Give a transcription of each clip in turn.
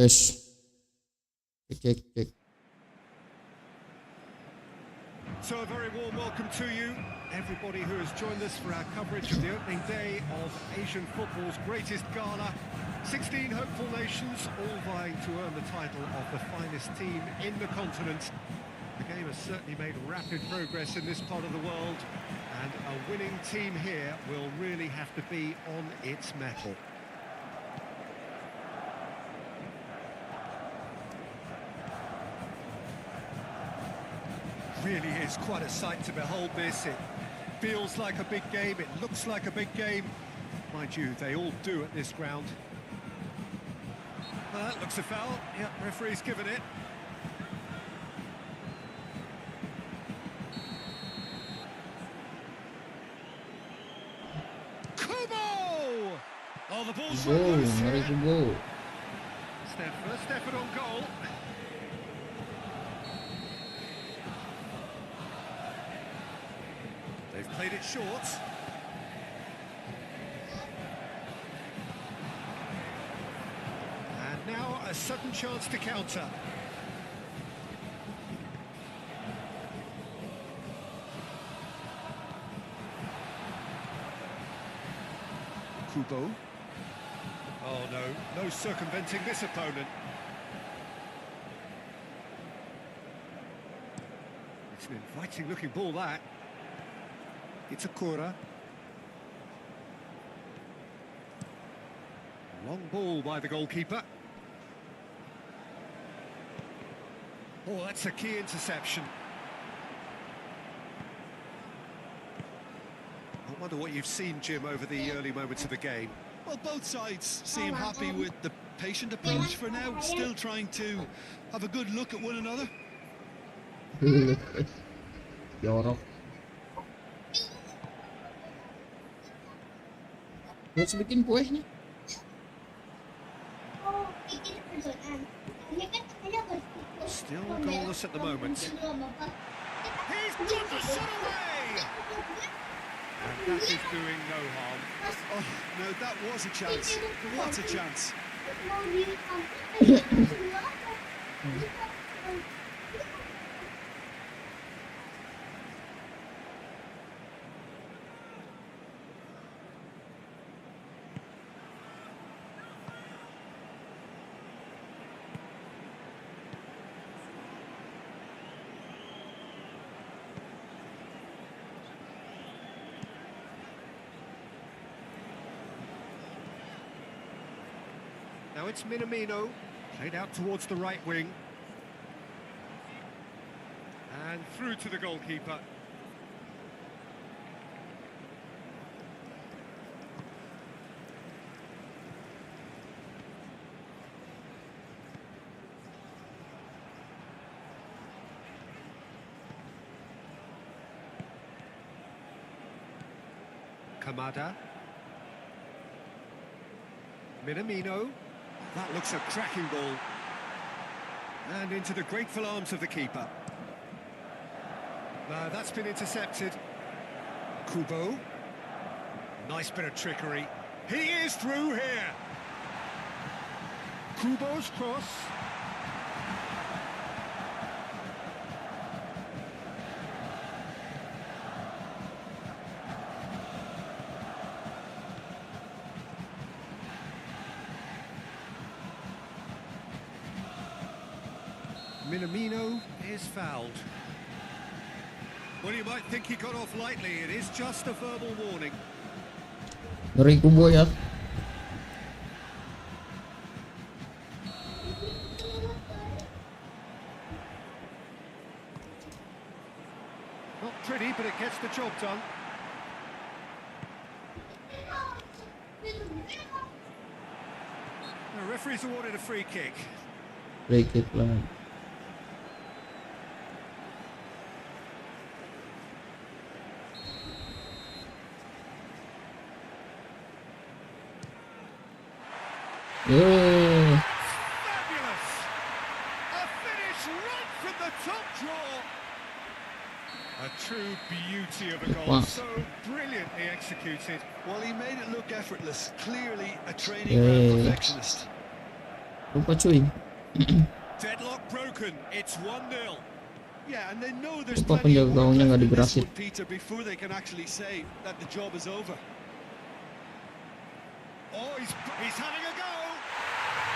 Tes. Cek. So a very warm welcome to you, everybody who has joined us for our coverage of the opening day of Asian football's greatest gala. 16 hopeful nations, all vying to earn the title of the finest team in the continent. The game has certainly made rapid progress in this part of the world, and a winning team here will really have to be on its mettle. Really is quite a sight to behold this. It feels like a big game, it looks like a big game. Mind you, they all do at this ground. That looks a foul. Yeah, referee's given it. Kubo! Oh, the ball's Goal, loose here. mari ke goal. First effort on goal. They've played it short. And now a sudden chance to counter. Kubo. Oh no, no circumventing this opponent. It's an inviting looking ball, that. It's a Kura. Long ball by the goalkeeper. Oh, that's a key interception. I wonder what you've seen, Jim, over the early moments of the game. Well, both sides seem happy with the patient approach for now, still trying to have a good look at one another. Jorok. Harus bikin kuehnya. Still goalless at the moment. He's got the shot away! And that is doing no harm. Oh, no, that was a chance. What a chance. Now it's Minamino, played out towards the right wing. And through to the goalkeeper. Kamada. Minamino. That looks a cracking ball. And into the grateful arms of the keeper. That's been intercepted. Kubo. Nice bit of trickery. He is through here. Kubo's cross. Minamino is fouled. Well, you might think he got off lightly. It is just a verbal warning. Dari Kubo ya. Not pretty, but it gets the job done. The referee's awarded a free kick. Free kick lah. Fabulous! A finish right from the top draw. A true beauty of a goal, Wow. so brilliantly executed. Well, he made it look effortless. Clearly a training ground perfectionist. Lupa cuy. Deadlock broken. It's 1-0. Yeah, and they know there's Lupa plenty of penjaga work gawangnya left nggak in this digerakin. one, Peter, before they can actually say that the job is over. Oh, he's having a go.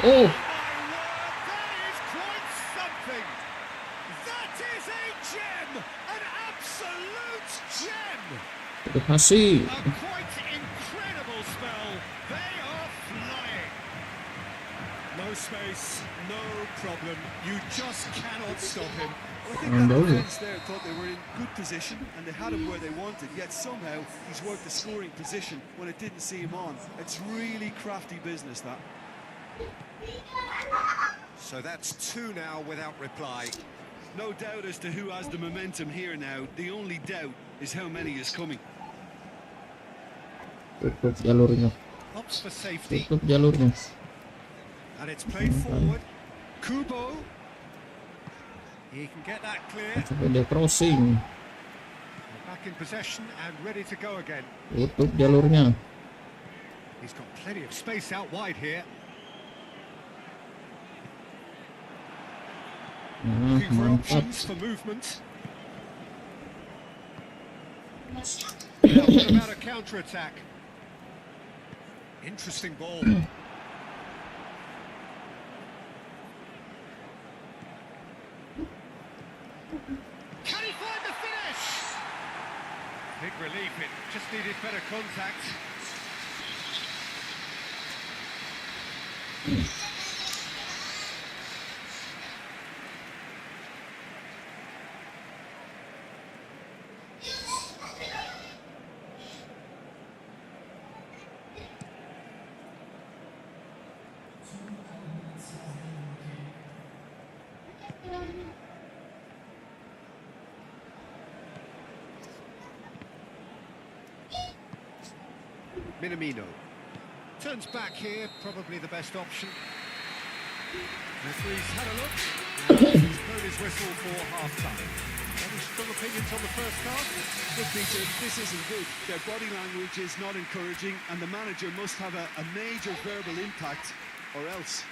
Oh, My word, that is quite something. That is a gem, an absolute gem. kasih. A quite incredible spell. They are flying. No space, no problem. You just cannot stop him. Well, I think that defence there thought they were in good position and they had him where they wanted, yet somehow he's worked the scoring position when it didn't see him on. It's really crafty business, that. So that's 2 now without reply. No doubt as to who has the momentum here now. The only doubt is how many is coming. Tutup jalurnya. Opts for safety, Tutup jalurnya. and it's played forward. Kubo. He can get that clear. Sampai dia crossing. Back in possession and ready to go again. Tutup jalurnya. He's got plenty of space out wide here. Nah, Looking for mantap. options for movement. Now, what about a counter-attack? Interesting ball. Can he find the finish? Big relief, it just needed better contact. Minamino turns back here, probably the best option. Referee's had a look and he's blown his whistle for half-time. Any strong opinions on the first half? Look, Peter, this isn't good. Their body language is not encouraging and the manager must have a major verbal impact or else.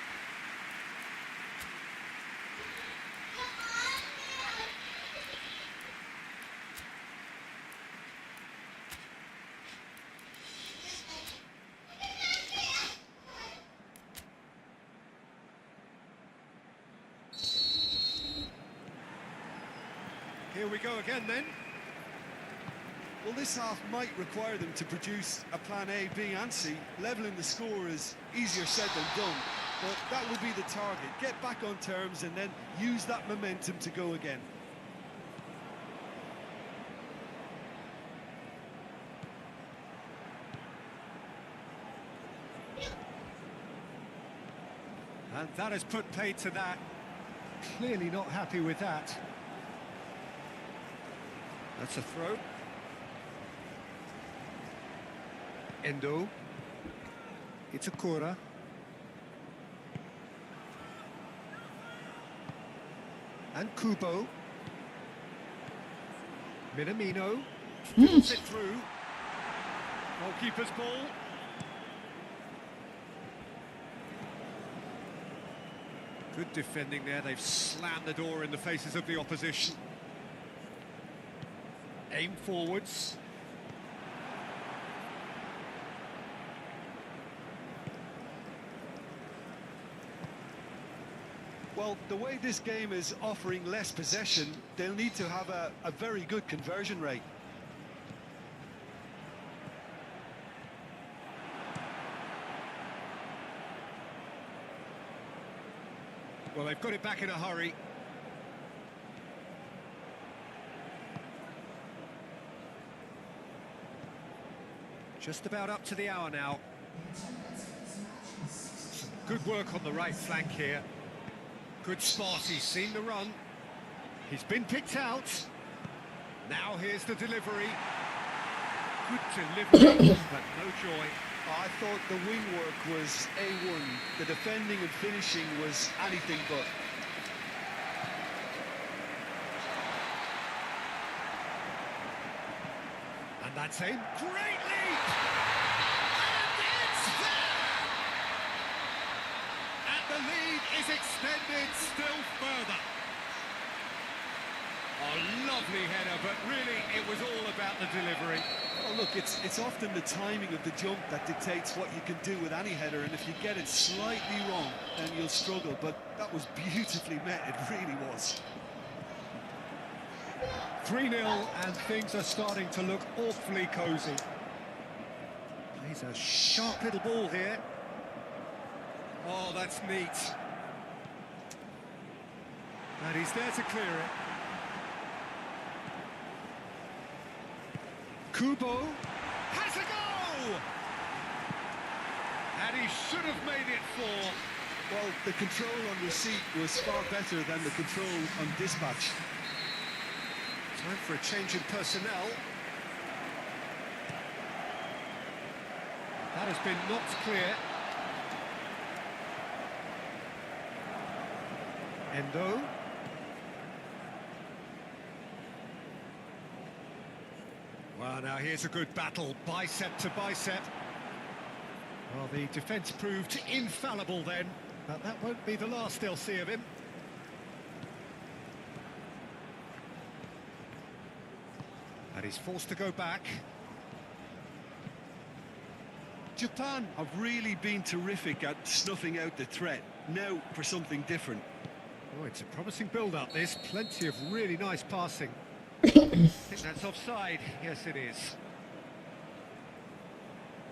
Here we go again then. Well, this half might require them to produce a plan A, B and C. Levelling the score is easier said than done, but that will be the target. Get back on terms and then use that momentum to go again. And that has put paid to that. Clearly not happy with that. That's a throw. Endo. Itakura. And Kubo. Minamino. Dribbles it through. Goalkeeper's ball. Good defending there. They've slammed the door in the faces of the opposition. Aim forwards. Well, the way this game is offering less possession, they'll need to have a very good conversion rate. Well, they've got it back in a hurry. Just about up to the hour now. Some good work on the right flank here. Good spot, he's seen the run. He's been picked out. Now here's the delivery. Good delivery, but no joy. I thought the wing work was A1. The defending and finishing was anything but. And that's in. Great leap! And it's there! At The lead is extended still further. A lovely header, but really it was all about the delivery. Well, look, it's often the timing of the jump that dictates what you can do with any header, and if you get it slightly wrong, then you'll struggle. But that was beautifully met, it really was. 3-0 and things are starting to look awfully cosy. He's a sharp little ball here. Oh, that's neat. And he's there to clear it. Kubo has a go! And he should have made it 4. Well, the control on receipt was far better than the control on dispatch. Time for a change in personnel. That has been knocked clear. Endo. Well, now here's a good battle, bicep to bicep. Well, the defence proved infallible then, but that won't be the last they'll see of him. And he's forced to go back. Japan have really been terrific at snuffing out the threat. Now for something different. Oh, it's a promising build-up, this. Plenty of really nice passing. I think that's offside. Yes, it is.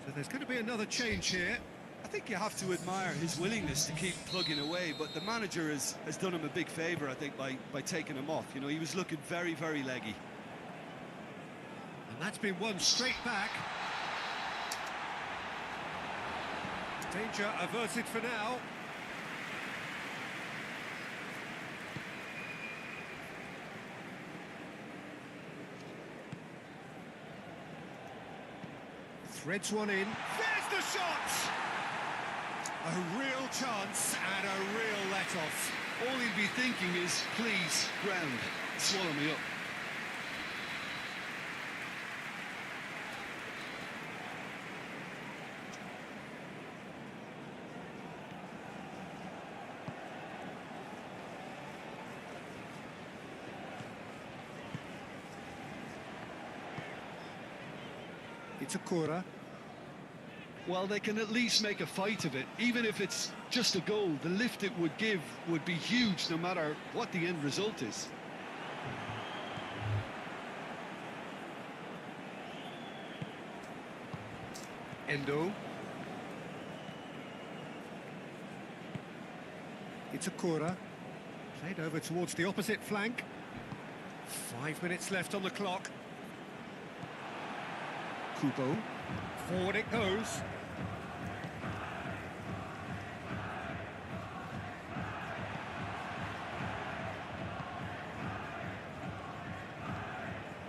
So there's going to be another change here. I think you have to admire his willingness to keep plugging away, but the manager has done him a big favour, I think, by taking him off. You know, he was looking very, very leggy. And that's been won straight back. Danger averted for now. Threads one in. There's the shot! A real chance and a real let-off. All he'd be thinking is, please, ground, swallow me up. It's a Kura. Well, they can at least make a fight of it. Even if it's just a goal, the lift it would give would be huge no matter what the end result is. Endo. It's a Kura. Played over towards the opposite flank. 5 minutes left on the clock. Kubo. Forward it goes.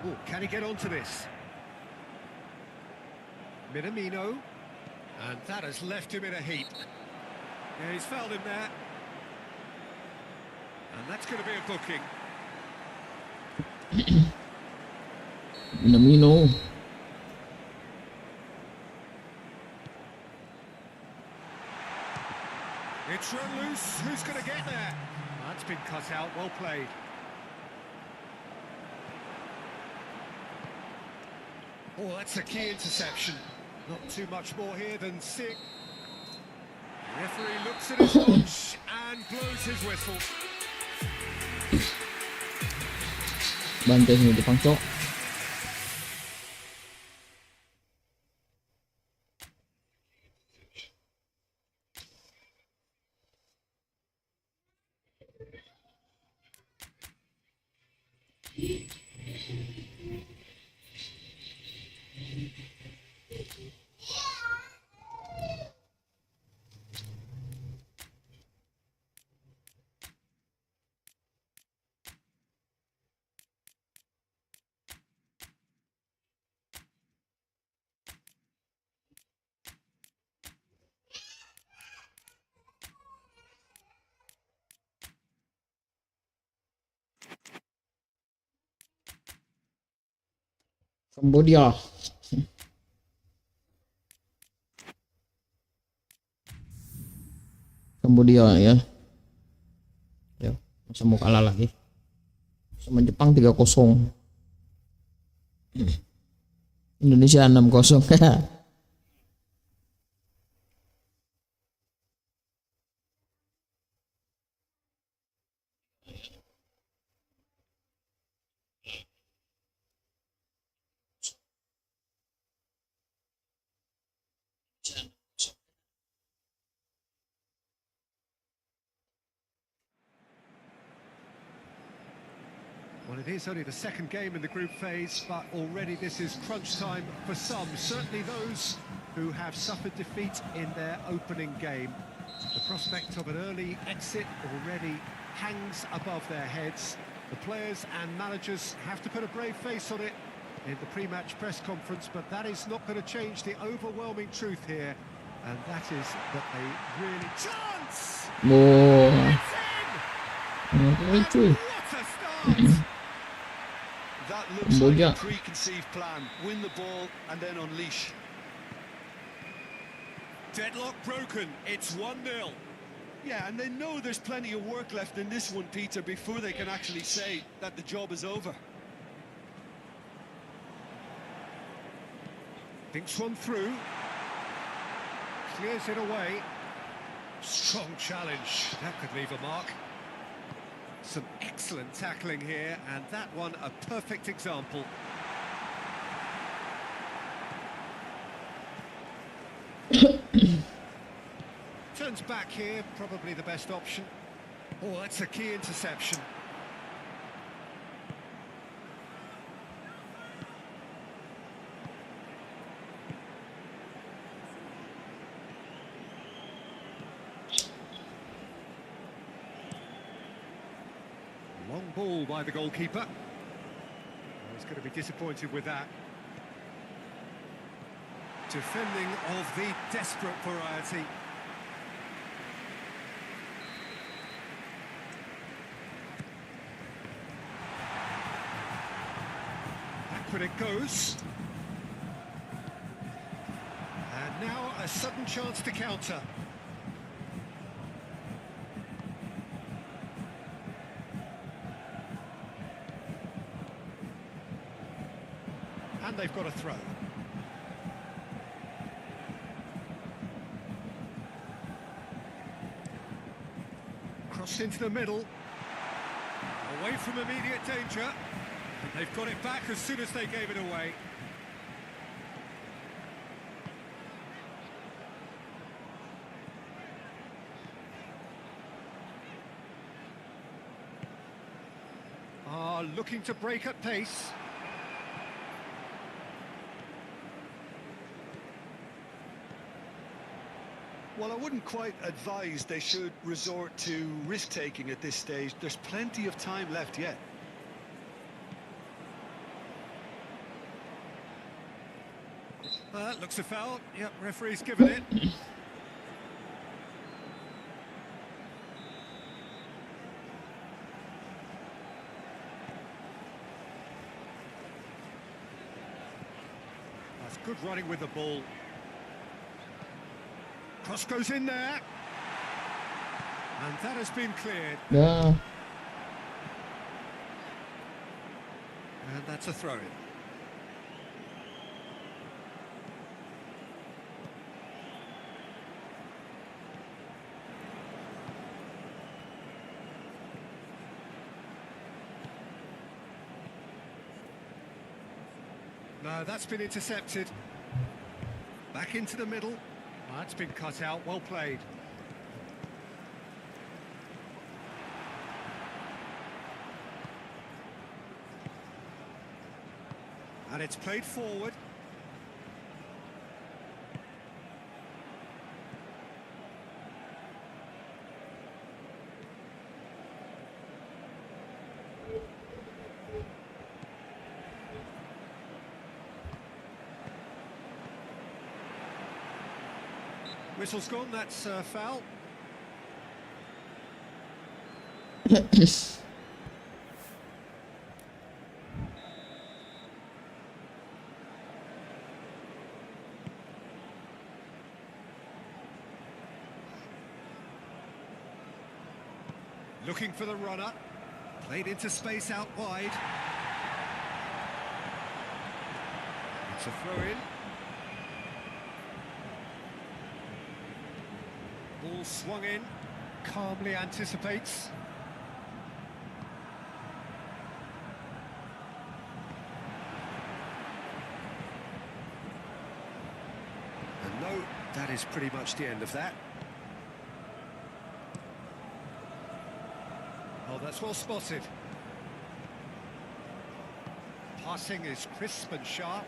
Oh, can he get onto this? Minamino. And that has left him in a heap. Yeah, he's fouled him there. And that's going to be a booking. Minamino. It's run loose. Who's going to get there? That's been cut out. Well played. Oh, that's a key interception. Not too much more here than sick. The referee looks at his watch and blows his whistle. Banteng di depan, Cok. Cambodia. Kambodia ya. Ya, masa mau kalah lagi sama Jepang 3-0. Indonesia 6-0. Well, it is only the second game in the group phase, but already this is crunch time for some, certainly those who have suffered defeat in their opening game. The prospect of an early exit already hangs above their heads. The players and managers have to put a brave face on it in the pre-match press conference, but that is not going to change the overwhelming truth here, and that is that they really... Chance! Wah, It's in! cuy. And what a start! That looks like a Kamboja. preconceived plan. Win the ball and then unleash. Deadlock broken, it's 1-0. Yeah, and they know there's plenty of work left in this one, Peter, before they can actually say that the job is over. Thinks one through. Clears it away. Strong challenge. That could leave a mark. Some excellent tackling here, and that one a perfect example. Turns back here, probably the best option. Oh, that's a key interception. Long ball by the goalkeeper. He's going to be disappointed with that. Defending of the desperate variety. Back when it goes. And now a sudden chance to counter. And they've got a throw. Crossed into the middle. Away from immediate danger. They've got it back as soon as they gave it away. Looking to break at pace. Well, I wouldn't quite advise they should resort to risk-taking at this stage. There's plenty of time left yet. Looks a foul. Yep, referee's given it. That's good running with the ball. Cross goes in there. And that has been cleared. Ya, And that's a throw-in. No, that's been intercepted. Back into the middle. That's been cut out. Well played. And it's played forward. Whistle's gone, that's foul. Looking for the runner. Played into space out wide. It's a throw-in. Ball swung in. Calmly anticipates. And no, that is pretty much the end of that. Oh, that's well spotted. Passing is crisp and sharp.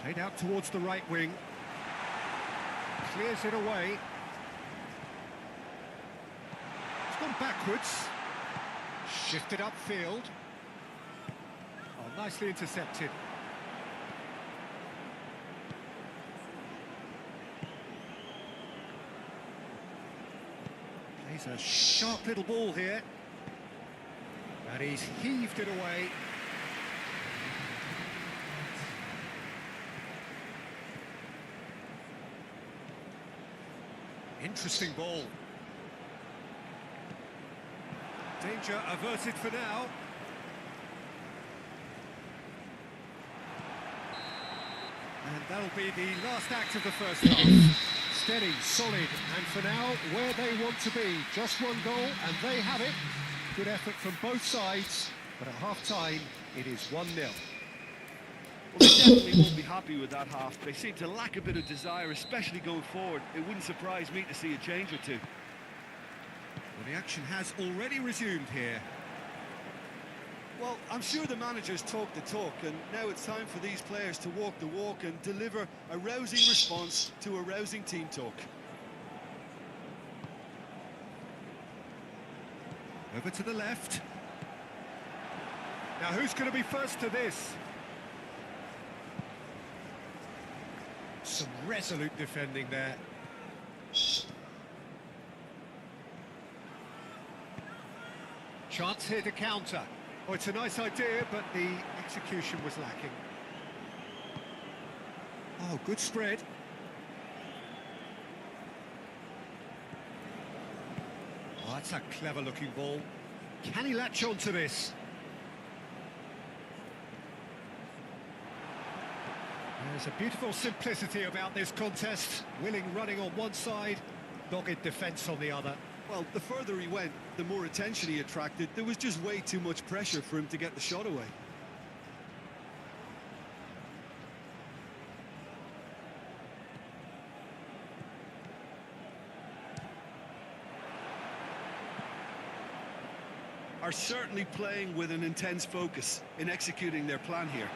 Played out towards the right wing. Clears it away. It's gone backwards. Shifted upfield. Oh, nicely intercepted. Plays a sharp little ball here. And he's heaved it away. Interesting ball. Danger averted for now. And that'll be the last act of the first half. Steady, solid, and for now, where they want to be. Just one goal, and they have it. Good effort from both sides, but at half-time, it is 1-0. Well, they definitely won't be happy with that half. They seem to lack a bit of desire, especially going forward. It wouldn't surprise me to see a change or two. Well, the action has already resumed here. Well, I'm sure the managers talk the talk, and now it's time for these players to walk the walk and deliver a rousing response to a rousing team talk. Over to the left. Now, who's going to be first to this? Some resolute defending there. Chance here to counter. Oh, it's a nice idea, but the execution was lacking. Oh, good spread. Oh, that's a clever-looking ball. Can he latch on to this? There's a beautiful simplicity about this contest. Willing running on one side, dogged defence on the other. Well, the further he went, the more attention he attracted. There was just way too much pressure for him to get the shot away. Are certainly playing with an intense focus in executing their plan here.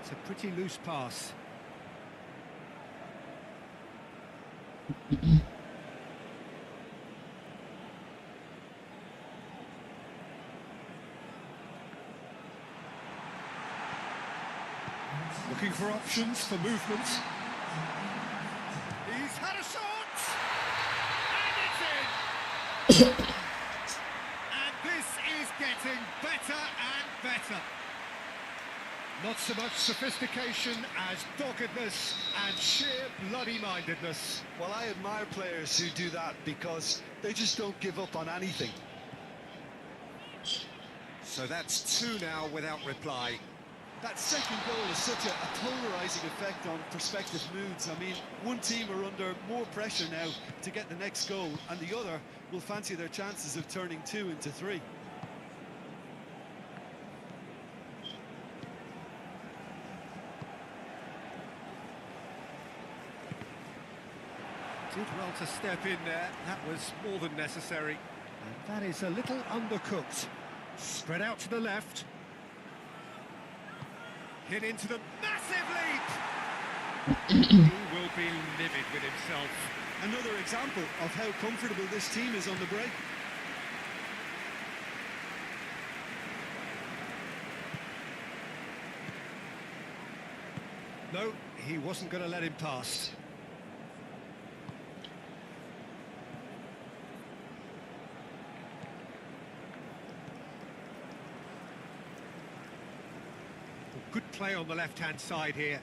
It's a pretty loose pass. Looking for options for movement. He's had a shot! And it's in! And this is getting better and better. Not so much sophistication as doggedness and sheer bloody-mindedness. Well, I admire players who do that because they just don't give up on anything. So that's two now without reply. That second goal has such a polarising effect on prospective moods. I mean, one team are under more pressure now to get the next goal, and the other will fancy their chances of turning 2 into 3. Did well to step in there. That was more than necessary. And that is a little undercooked. Spread out to the left. Hit into the massive leap! He will be livid with himself. Another example of how comfortable this team is on the break. No, he wasn't going to let him pass. Good play on the left-hand side here.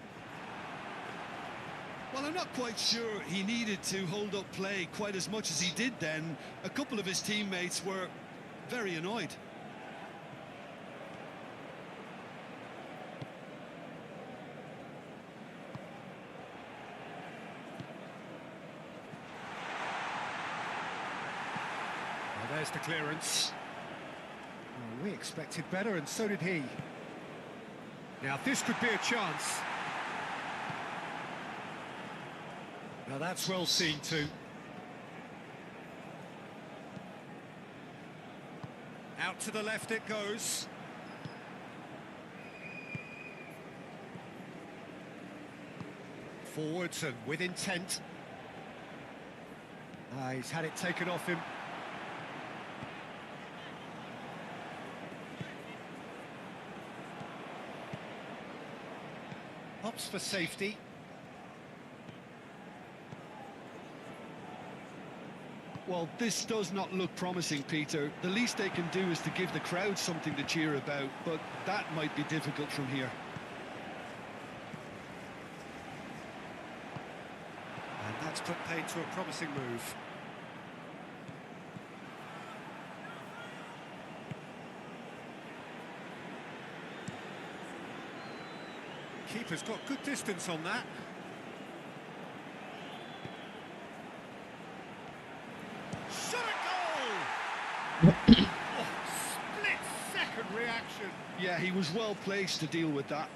Well, I'm not quite sure he needed to hold up play quite as much as he did then. A couple of his teammates were very annoyed. Well, there's the clearance. Well, we expected better, and so did he. Now, this could be a chance. Now, that's well seen too. Out to the left it goes. Forwards and with intent. He's had it taken off him. Opts for safety. Well, this does not look promising, Peter. The least they can do is to give the crowd something to cheer about, but that might be difficult from here. And that's put paid to a promising move. Keeper's got good distance on that. Shot a goal! Oh, split-second reaction. Yeah, he was well placed to deal with that.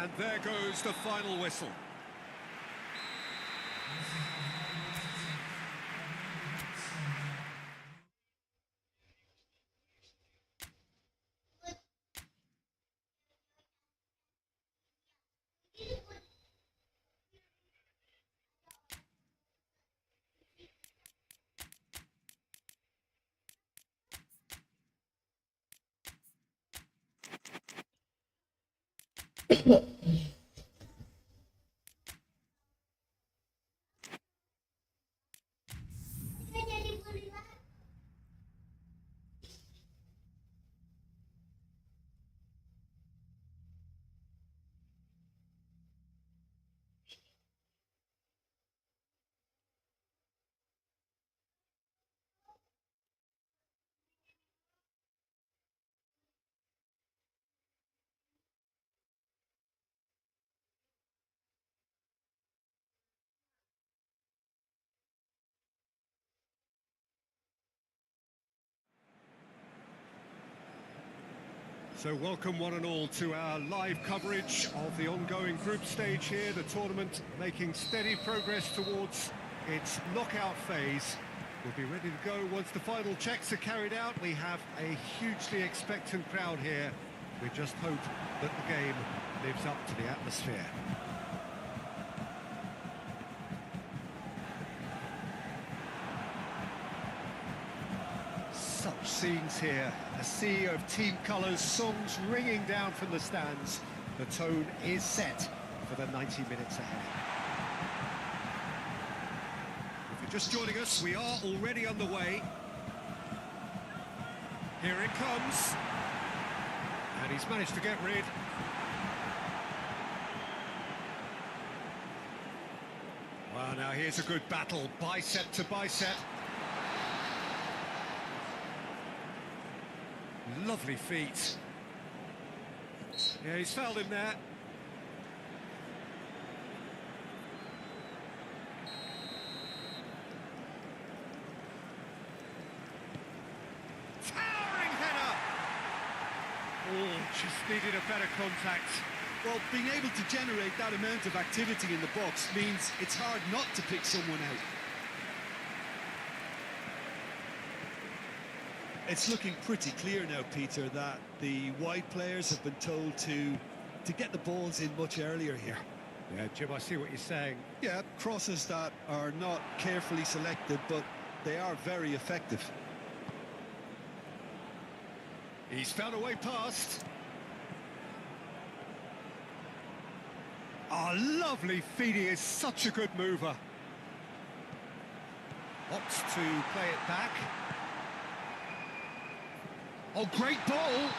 And there goes the final whistle. So welcome one and all to our live coverage of the ongoing group stage here, the tournament making steady progress towards its knockout phase. We'll be ready to go once the final checks are carried out. We have a hugely expectant crowd here. We just hope that the game lives up to the atmosphere. Such scenes here, a sea of team colours, songs ringing down from the stands. The tone is set for the 90 minutes ahead. If you're just joining us, we are already underway. Here it comes. And he's managed to get rid. Well, now here's a good battle, bicep to bicep. Lovely feet. Yeah, he's fouled him there. Towering header! Oh, just needed a better contact. Well, being able to generate that amount of activity in the box means it's hard not to pick someone out. It's looking pretty clear now, Peter, that the wide players have been told to get the balls in much earlier here. Yeah, Jim, I see what you're saying. Yeah, crosses that are not carefully selected, but they are very effective. He's found a way past. Oh, lovely feet. He is such a good mover. Opts to play it back. Oh, great ball.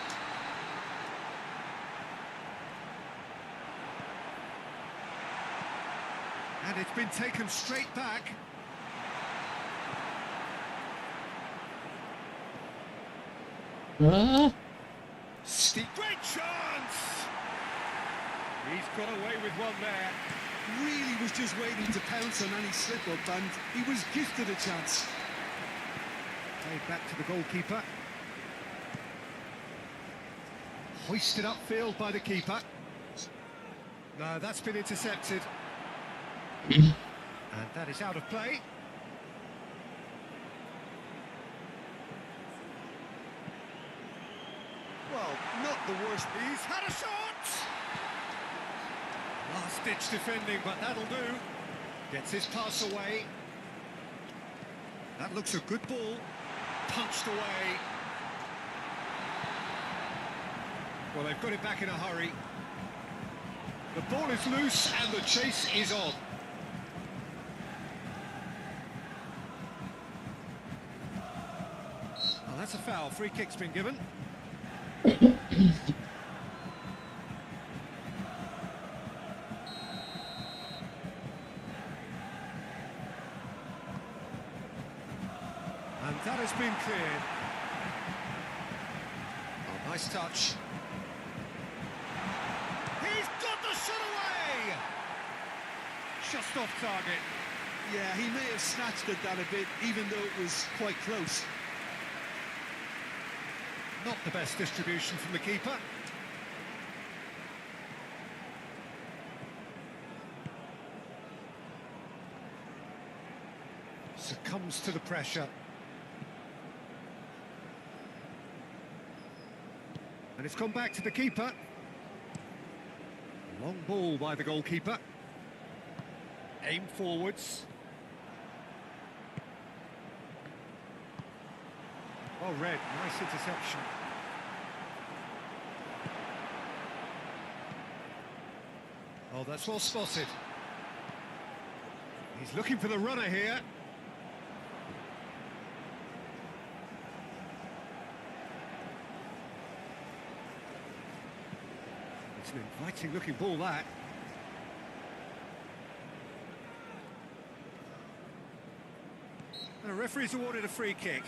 And it's been taken straight back. Ah, Steep, great chance! He's got away with one there. Really was just waiting to pounce on any slip-up, and he was gifted a chance. Played back to the goalkeeper. Hoisted upfield by the keeper. No, that's been intercepted. And that is out of play. Well, not the worst. He's had a shot! Last-ditch defending, but that'll do. Gets his pass away. That looks a good ball. Punched away. Well, they've got it back in a hurry. The ball is loose and the chase is on. Oh, that's a foul. Free kick's been given. And that has been cleared. Oh, nice touch. He's got the shot away! Just off target. Yeah, he may have snatched at that a bit, even though it was quite close. Not the best distribution from the keeper. Succumbs to the pressure. And it's gone back to the keeper. Long ball by the goalkeeper. Aim forwards. Oh, red, nice interception. Oh, that's well spotted. He's looking for the runner here. It's an inviting looking ball, that. The referee's awarded a free kick.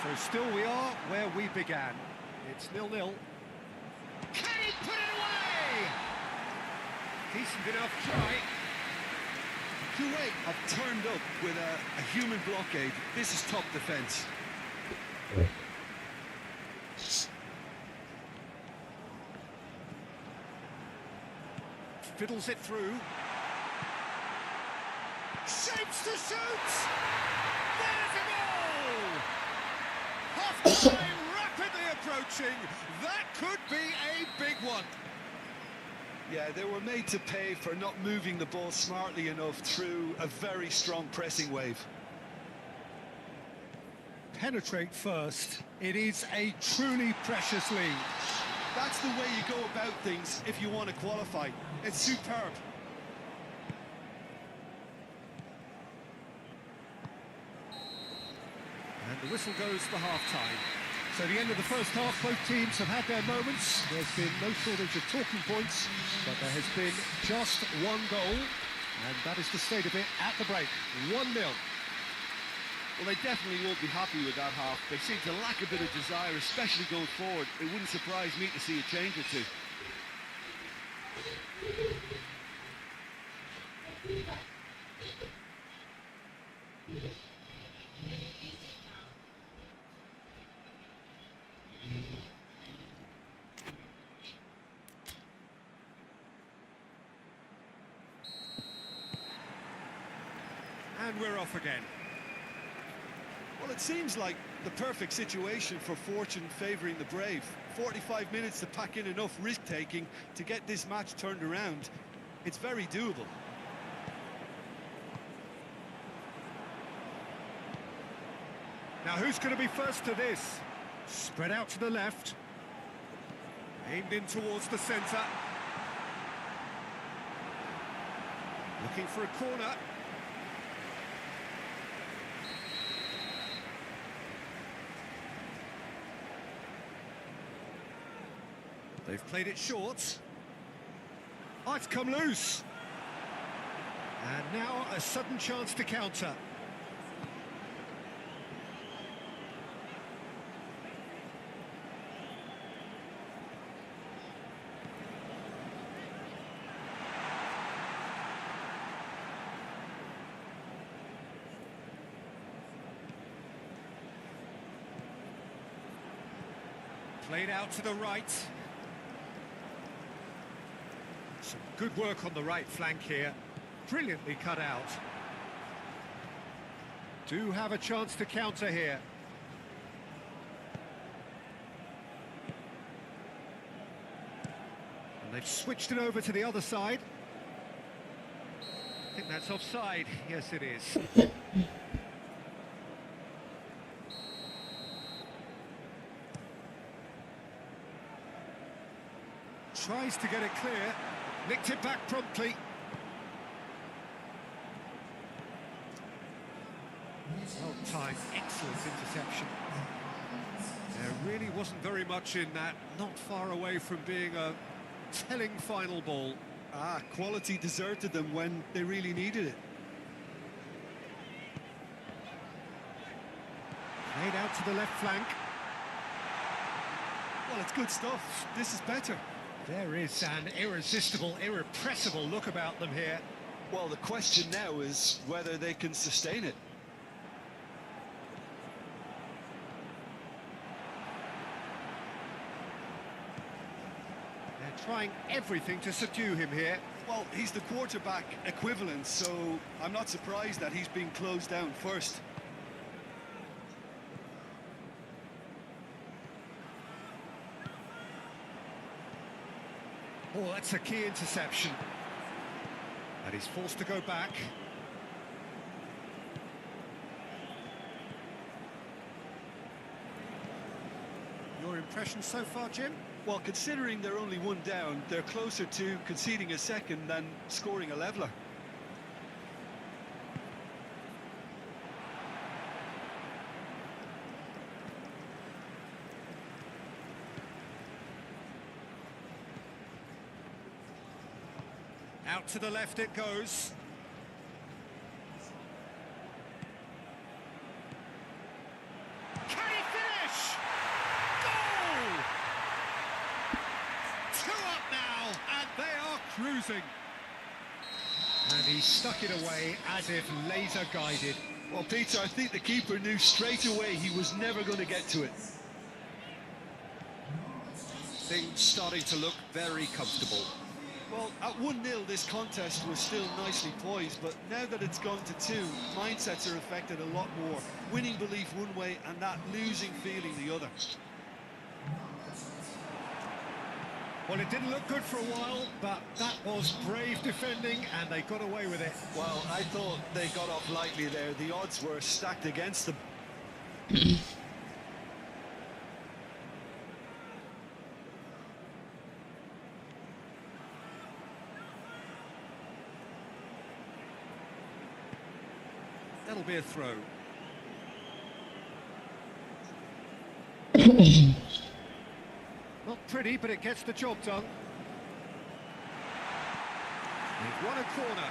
So still we are where we began. It's 0-0. Can he put it away? Decent enough try. Kuwait have turned up with a human blockade. This is top defence. Fiddles it through. Shapes to shoot! There's a goal! Half-time rapidly approaching. That could be a big one. Yeah, they were made to pay for not moving the ball smartly enough through a very strong pressing wave. Penetrate first. It is a truly precious lead. That's the way you go about things if you want to qualify. It's superb. And the whistle goes for half-time. So the end of the first half, both teams have had their moments. There's been no shortage of talking points, but there has been just one goal, and that is the state of it at the break. 1-0. Well, they definitely won't be happy with that half. They seem to lack a bit of desire, especially going forward. It wouldn't surprise me to see a change or two. And we're off again. Well, it seems like the perfect situation for fortune favouring the brave. 45 minutes to pack in enough risk-taking to get this match turned around. It's very doable. Now who's going to be first to this? Spread out to the left. Aimed in towards the centre. Looking for a corner. They've played it short. Oh, it's come loose. And now a sudden chance to counter. Played out to the right. Some good work on the right flank here. Brilliantly cut out. Do have a chance to counter here. And they've switched it over to the other side. I think that's offside. Yes, it is. Tries to get it clear. Nicked it back promptly. Well timed, excellent interception. There really wasn't very much in that, not far away from being a telling final ball. Quality deserted them when they really needed it. Played out to the left flank. Well, it's good stuff. This is better. There is an irresistible, irrepressible look about them here. Well, the question now is whether they can sustain it. They're trying everything to subdue him here. Well, he's the quarterback equivalent, so I'm not surprised that he's being closed down first. Oh, that's a key interception. And he's forced to go back. Your impression so far, Jim? Well, considering they're only one down, they're closer to conceding a second than scoring a leveller. Out to the left it goes. Can he finish? Goal! 2 up now, and they are cruising. And he stuck it away as if laser guided. Well, Peter, I think the keeper knew straight away he was never going to get to it. Things starting to look very comfortable. Well, at 1-0, this contest was still nicely poised, but now that it's gone to 2, mindsets are affected a lot more. Winning belief one way and that losing feeling the other. Well, it didn't look good for a while, but that was brave defending, and they got away with it. Well, I thought they got off lightly there. The odds were stacked against them. That'll be a throw. Not pretty, but it gets the job done. They've won a corner.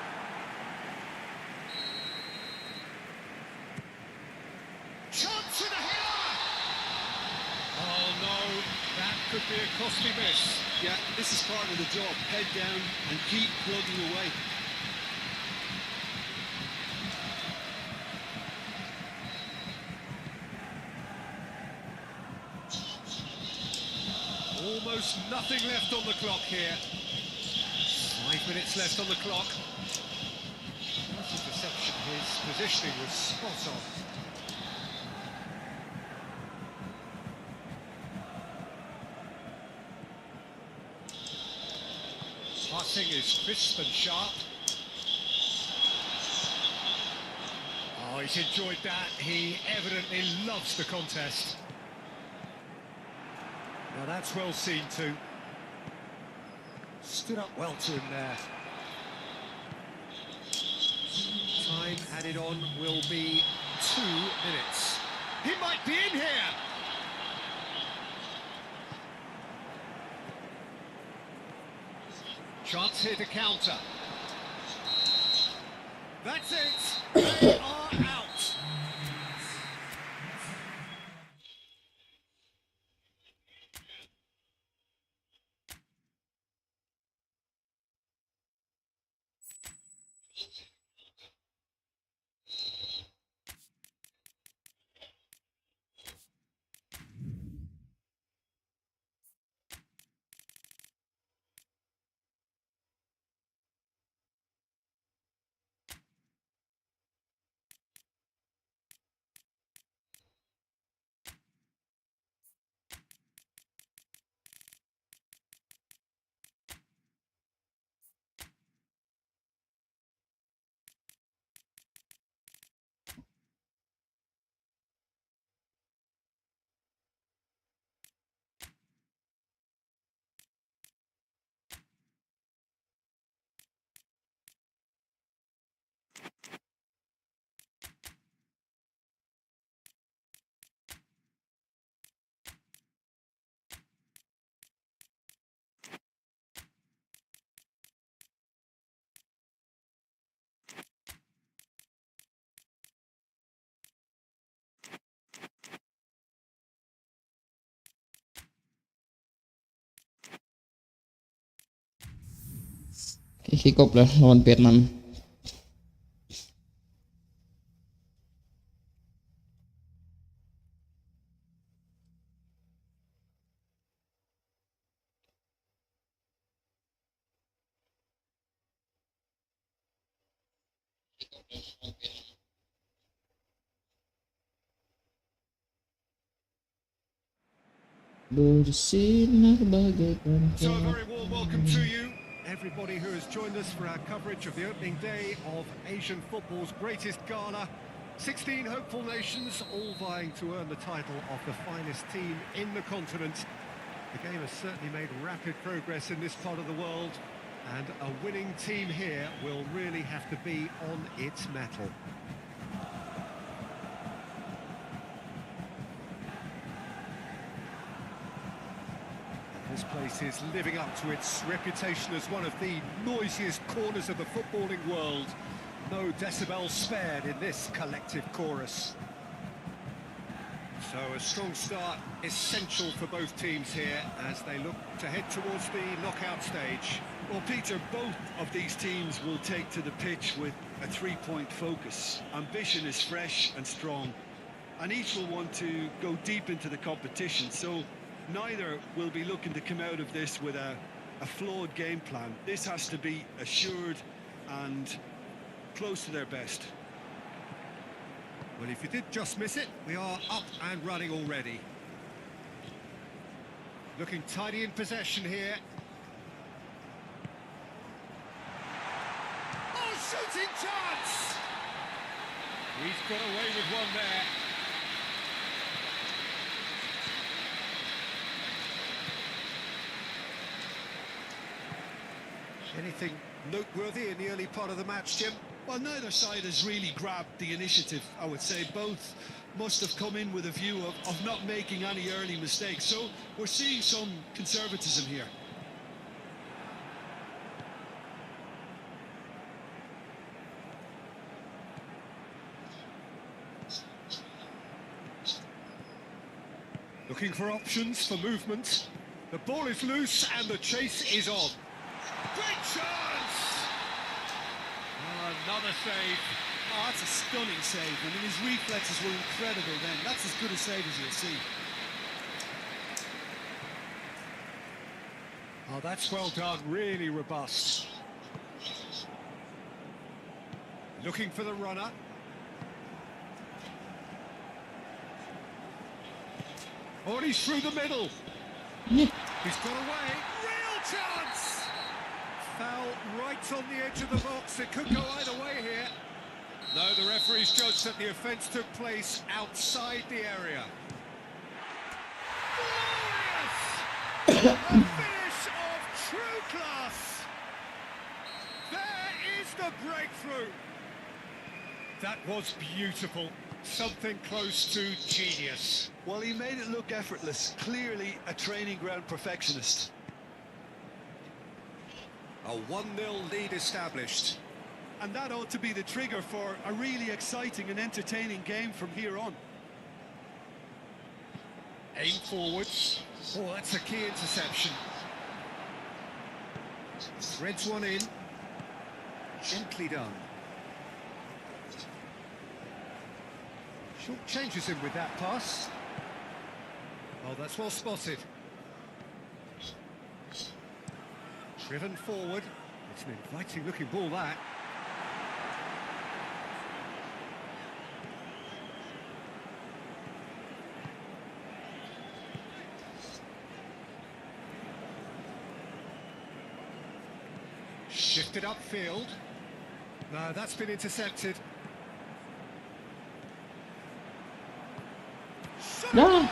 Chance with a header! Oh no, that could be a costly miss. Yeah, this is part of the job. Head down and keep plugging away. Almost nothing left on the clock here. 5 minutes left on the clock. His perception, his positioning was spot on. Passing is crisp and sharp. Oh, he's enjoyed that. He evidently loves the contest. Now that's well seen too. Stood up well to him there. Time added on will be 2 minutes. He might be in here. Chance here to counter. That's it. They are out. Kick off lah lawan Vietnam. Bersinar bagaikan So a very warm welcome to you, everybody who has joined us for our coverage of the opening day of Asian football's greatest gala. 16 hopeful nations, all vying to earn the title of the finest team in the continent. The game has certainly made rapid progress in this part of the world, and a winning team here will really have to be on its mettle. This place is living up to its reputation as one of the noisiest corners of the footballing world. No decibels spared in this collective chorus. So a strong start essential for both teams here as they look to head towards the knockout stage. Well, Peter, both of these teams will take to the pitch with a three-point focus. Ambition is fresh and strong, and each will want to go deep into the competition, so neither will be looking to come out of this with a flawed game plan. This has to be assured and close to their best. Well, if you did just miss it, we are up and running already. Looking tidy in possession here. Oh, shooting chance! He's got away with one there. Anything noteworthy in the early part of the match, Jim? Well, neither side has really grabbed the initiative, I would say. Both must have come in with a view of not making any early mistakes. So we're seeing some conservatism here. Looking for options for movement. The ball is loose and the chase is on. Great chance! Oh, another save. Oh, that's a stunning save. I mean, his reflexes were incredible then. That's as good a save as you'll see. Oh, that's well done. Really robust. Looking for the runner. Oh, and he's through the middle. He's got away. Real chance! Foul right on the edge of the box. It could go either way here. No, the referee's judged that the offence took place outside the area. Glorious! A finish of true class. There is the breakthrough. That was beautiful. Something close to genius. Well, he made it look effortless. Clearly a training ground perfectionist. A 1-0 lead established. And that ought to be the trigger for a really exciting and entertaining game from here on. Aim forwards. Oh, that's a key interception. Threads one in. Gently done. Short changes him with that pass. Oh, that's well spotted. Driven forward. It's an inviting looking ball, that. Shifted upfield. No, that's been intercepted. No.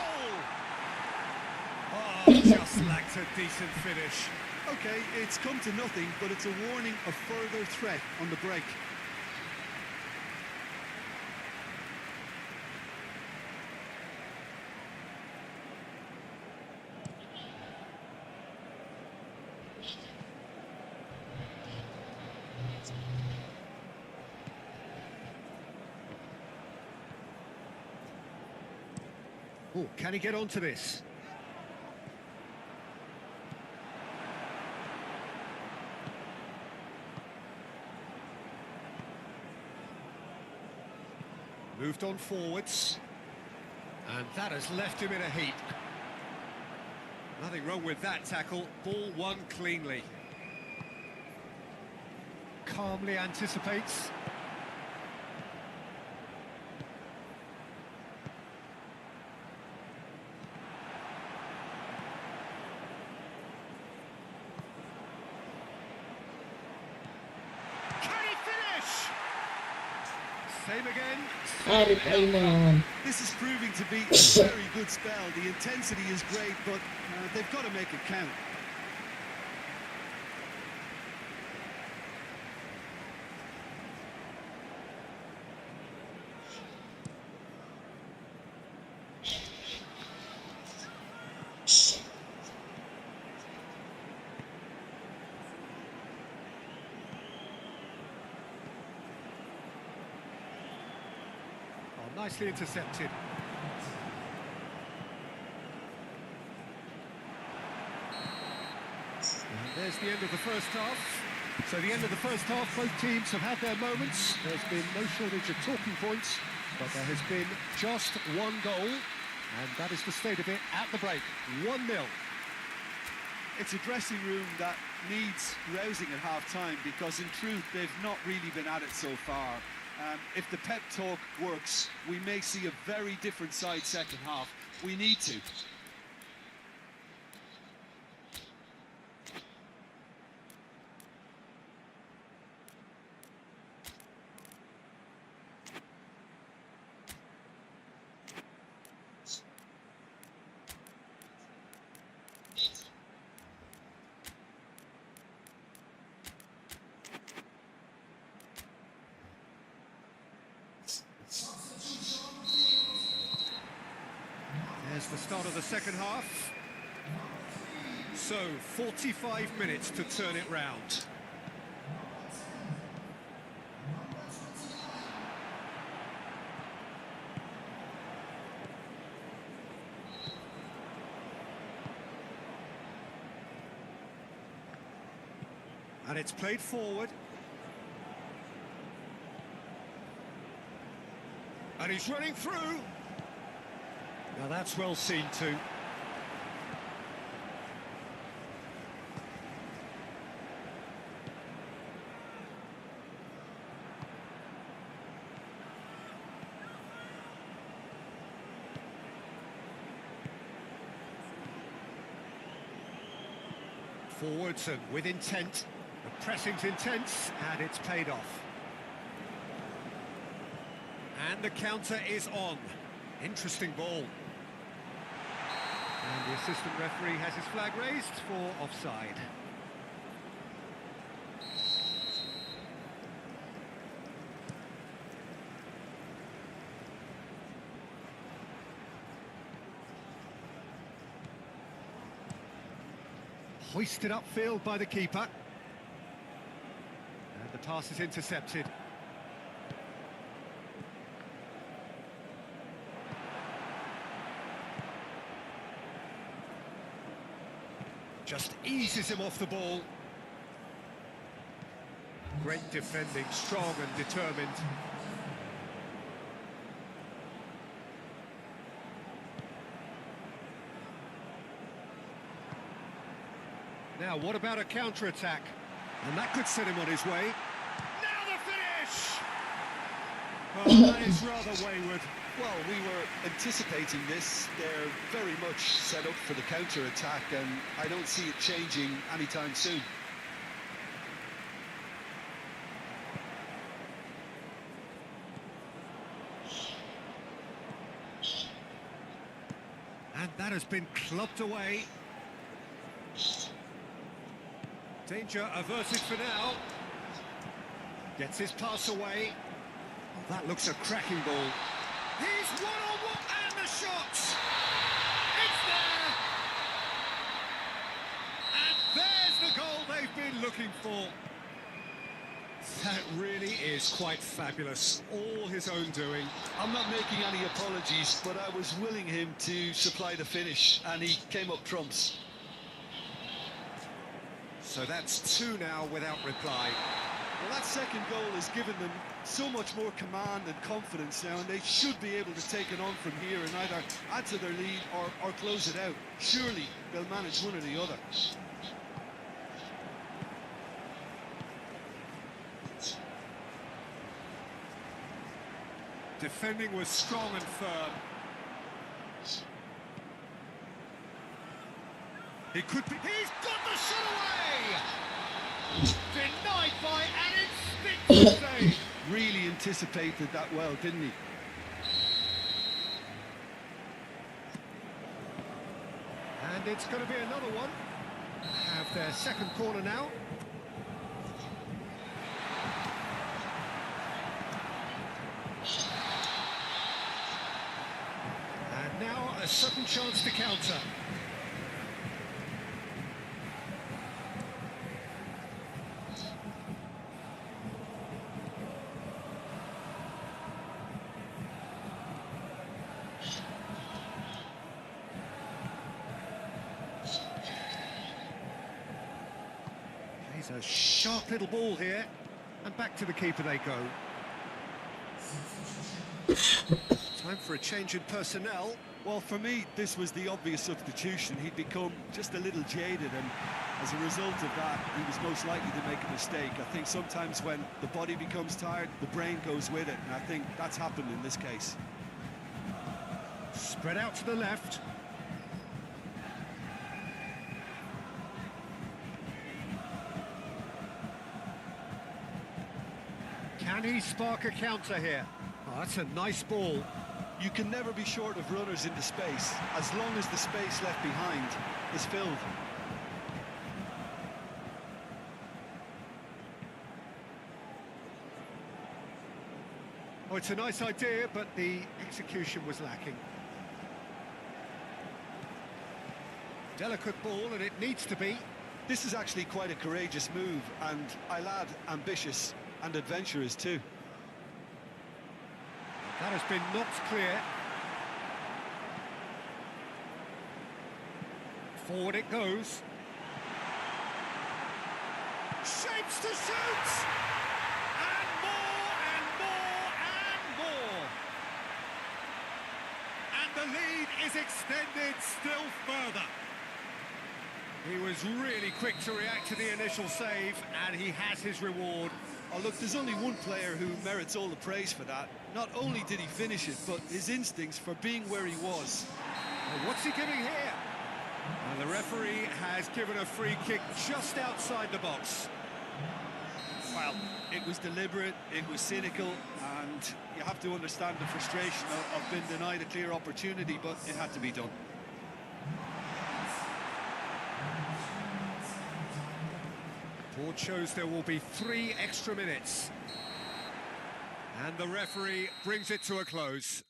Oh, just lacked a decent finish. Okay, it's come to nothing, but it's a warning of further threat on the break. Oh, can he get onto this? Moved on forwards. And that has left him in a heap. Nothing wrong with that tackle. Ball won cleanly. Calmly anticipates. Same again. This is proving to be a very good spell. The intensity is great, but they've got to make it count. Nicely intercepted. And there's the end of the first half. So the end of the first half, both teams have had their moments. There's been no shortage of talking points, but there has been just one goal, and that is the state of it at the break. 1-0. It's a dressing room that needs rousing at half-time, because in truth they've not really been at it so far. If the pep talk works, we may see a very different side second half. We need to. There's the start of the second half. So, 45 minutes to turn it round. And it's played forward. And he's running through. Now that's well seen too. Forwards and with intent. The pressing's intense and it's paid off. And the counter is on. Interesting ball. And the assistant referee has his flag raised for offside. Hoisted upfield by the keeper. And the pass is intercepted. Just eases him off the ball. Great defending, strong and determined. Now, what about a counter-attack? And that could set him on his way. Now the finish! Oh, that is rather wayward. Well, we were anticipating this. They're very much set up for the counter-attack, and I don't see it changing anytime soon. And that has been clubbed away. Danger averted for now. Gets his pass away. Oh, that looks a cracking ball. He's one-on-one, and the shot! It's there! And there's the goal they've been looking for. That really is quite fabulous. All his own doing. I'm not making any apologies, but I was willing him to supply the finish, and he came up trumps. So that's two now without reply. Well, that second goal has given them so much more command and confidence now, and they should be able to take it on from here and either add to their lead or close it out. Surely they'll manage one or the other. Defending was strong and firm. He could be... He's got the shot away! Denied by an instinctive save. Really anticipated that well, didn't he? And it's going to be another one. Have their second corner now. And now a sudden chance to counter. He's a sharp little ball here, and back to the keeper they go. Time for a change in personnel. Well, for me, this was the obvious substitution. He'd become just a little jaded, and as a result of that, he was most likely to make a mistake. I think sometimes when the body becomes tired, the brain goes with it, and I think that's happened in this case. Spread out to the left. Can he spark a counter here? Oh, that's a nice ball. You can never be short of runners into space, as long as the space left behind is filled. Oh, it's a nice idea, but the execution was lacking. Delicate ball, and it needs to be. This is actually quite a courageous move, and I'll add ambitious and adventurous too. That has been knocked clear. Forward it goes. Shapes to shoot! And more, and more, and more! And the lead is extended still further. He was really quick to react to the initial save, and he has his reward. Oh, look, there's only one player who merits all the praise for that. Not only did he finish it, but his instincts for being where he was. Well, what's he giving here? And the referee has given a free kick just outside the box. Well, it was deliberate, it was cynical, and you have to understand the frustration of being denied a clear opportunity, but it had to be done. Board shows there will be 3 extra minutes. And the referee brings it to a close.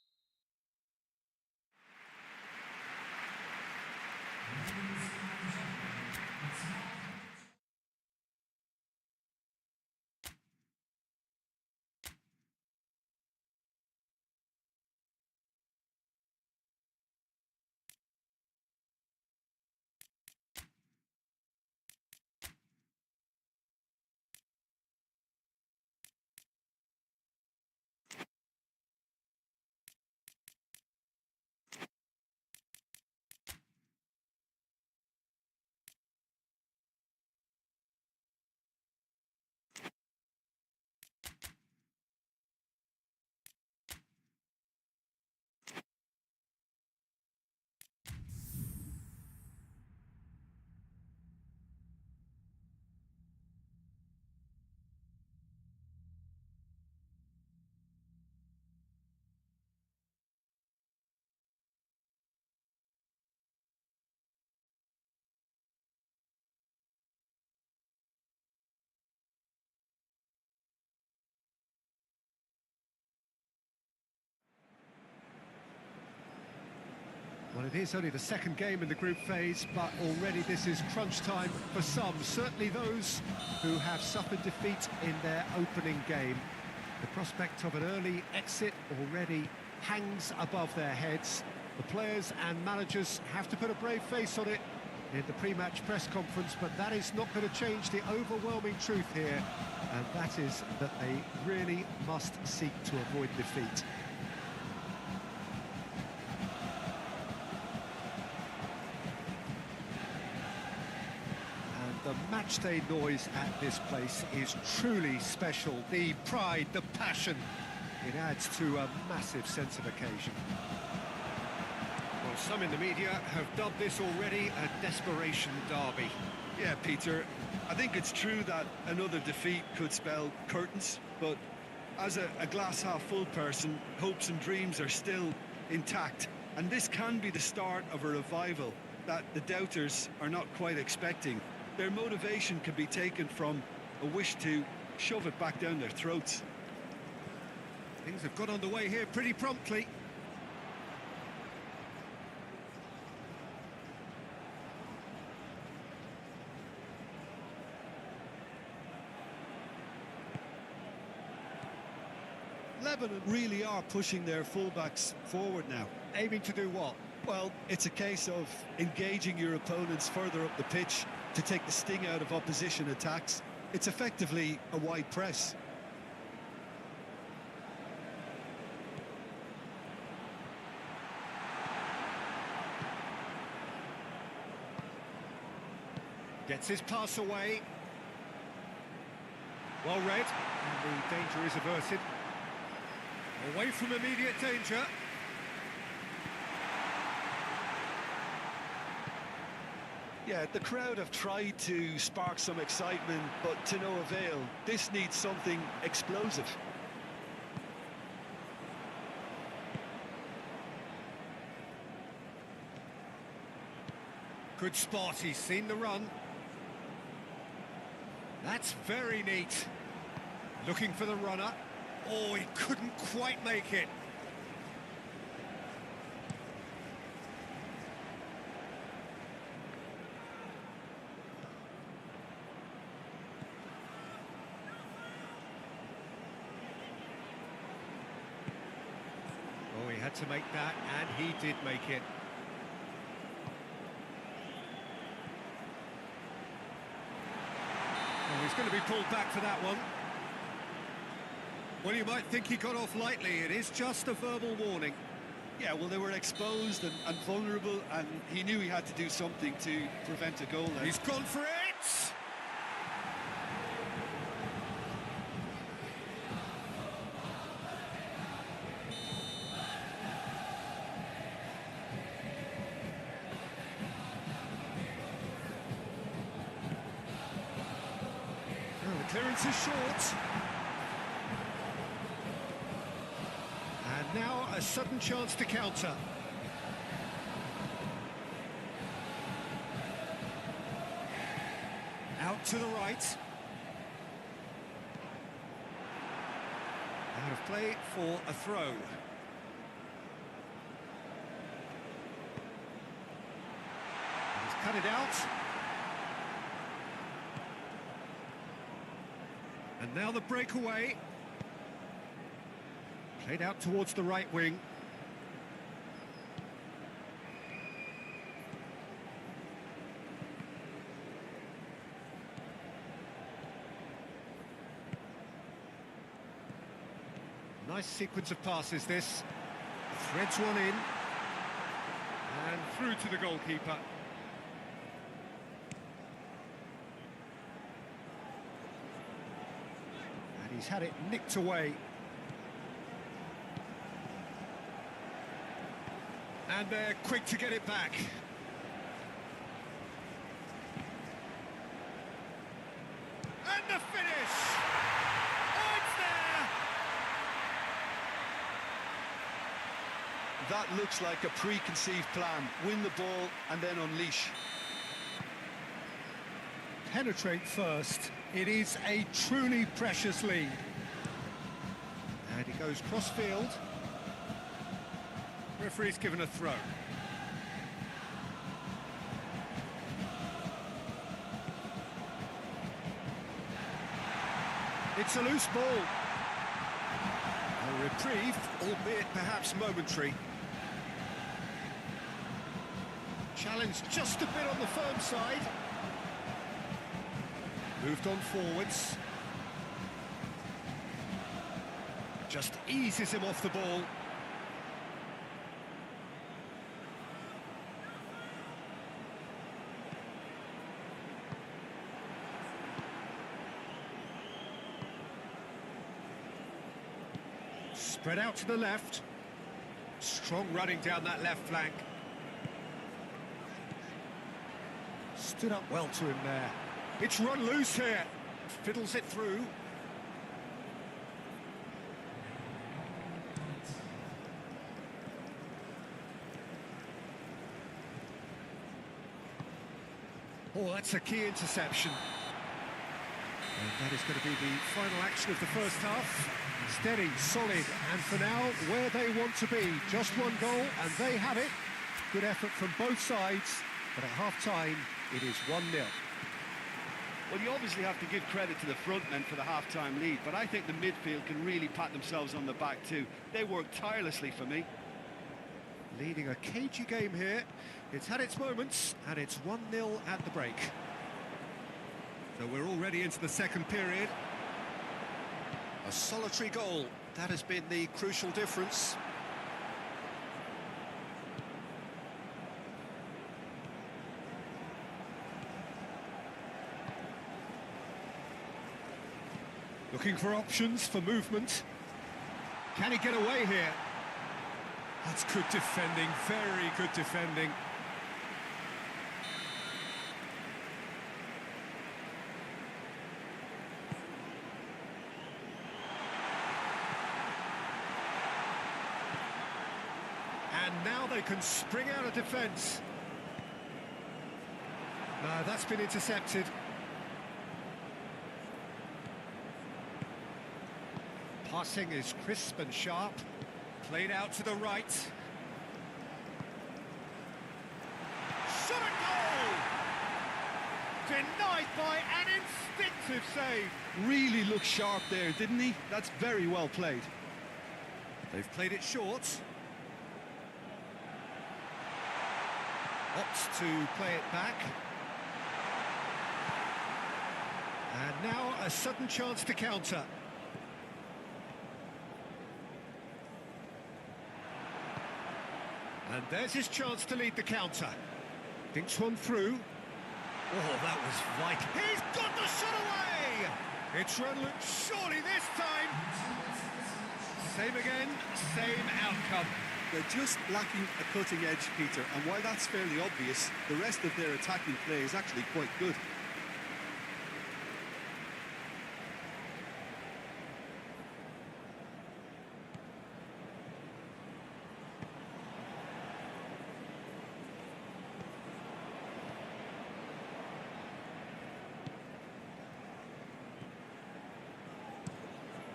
It is only the second game in the group phase, but already this is crunch time for some, certainly those who have suffered defeat in their opening game. The prospect of an early exit already hangs above their heads. The players and managers have to put a brave face on it in the pre-match press conference, but that is not going to change the overwhelming truth here, and that is that they really must seek to avoid defeat. The matchday noise at this place is truly special. The pride, the passion, it adds to a massive sense of occasion. Well, some in the media have dubbed this already a desperation derby. Yeah, Peter, I think it's true that another defeat could spell curtains, but as a glass-half-full person, hopes and dreams are still intact, and this can be the start of a revival that the doubters are not quite expecting. Their motivation can be taken from a wish to shove it back down their throats. Things have got underway here pretty promptly. Lebanon really are pushing their fullbacks forward now. Aiming to do what? Well, it's a case of engaging your opponents further up the pitch to take the sting out of opposition attacks. It's effectively a wide press. Gets his pass away. Well read, and the danger is averted. Away from immediate danger. Yeah, the crowd have tried to spark some excitement, but to no avail. This needs something explosive. Good spot, he's seen the run. That's very neat. Looking for the runner. Oh, he couldn't quite make it. Oh, he had to make that, and he did make it. Oh, he's going to be pulled back for that one. Well, you might think he got off lightly. It is just a verbal warning. Yeah, well, they were exposed and vulnerable, and he knew he had to do something to prevent a goal there. He's gone for it! Oh, the clearance is short. And now a sudden chance to counter. Out to the right. Out of play for a throw. He's cut it out. And now the breakaway. Played out towards the right wing. Nice sequence of passes this. Threads one in. And through to the goalkeeper. And he's had it nicked away. And they're quick to get it back. And the finish! Oh, it's there! That looks like a preconceived plan. Win the ball and then unleash. Penetrate first. It is a truly precious lead. And he goes cross-field. Referee's given a throw. It's a loose ball. A reprieve, albeit perhaps momentary. Challenge just a bit on the firm side. Moved on forwards. Just eases him off the ball. Spread out to the left. Strong running down that left flank. Stood up well to him there. It's run loose here. Fiddles it through. Oh, that's a key interception. And that is going to be the final action of the first half. Steady, solid, and for now, where they want to be. Just one goal, and they have it. Good effort from both sides, but at half-time, it is 1-0. Well, you obviously have to give credit to the front men for the half-time lead, but I think the midfield can really pat themselves on the back too. They work tirelessly for me. Leading a cagey game here. It's had its moments, and it's 1-0 at the break. So we're already into the second period. A solitary goal. That has been the crucial difference. Looking for options for movement. Can he get away here? That's good defending, very good defending. And now they can spring out of defence. No, that's been intercepted. Passing is crisp and sharp. Played out to the right. Shot a goal! Denied by an instinctive save. Really looked sharp there, didn't he? That's very well played. They've played it short. Opts to play it back. And now a sudden chance to counter. And there's his chance to lead the counter. Thinks one through. Oh, that was vital. He's got the shot away! It's run look, surely this time. Same again, same outcome. They're just lacking a cutting edge, Peter, and while that's fairly obvious, the rest of their attacking play is actually quite good.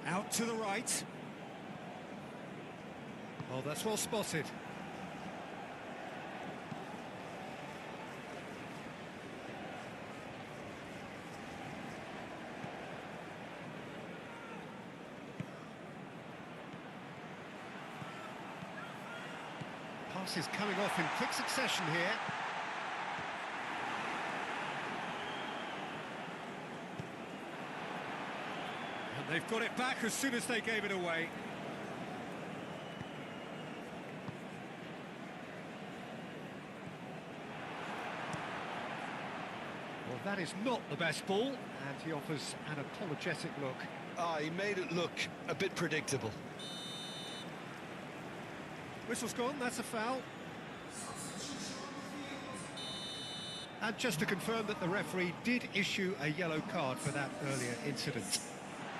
Out to the right. Oh, that's well spotted. Passes coming off in quick succession here. And they've got it back as soon as they gave it away. Well, that is not the best ball, and he offers an apologetic look. He made it look a bit predictable. Whistle's gone, that's a foul. And just to confirm that the referee did issue a yellow card for that earlier incident.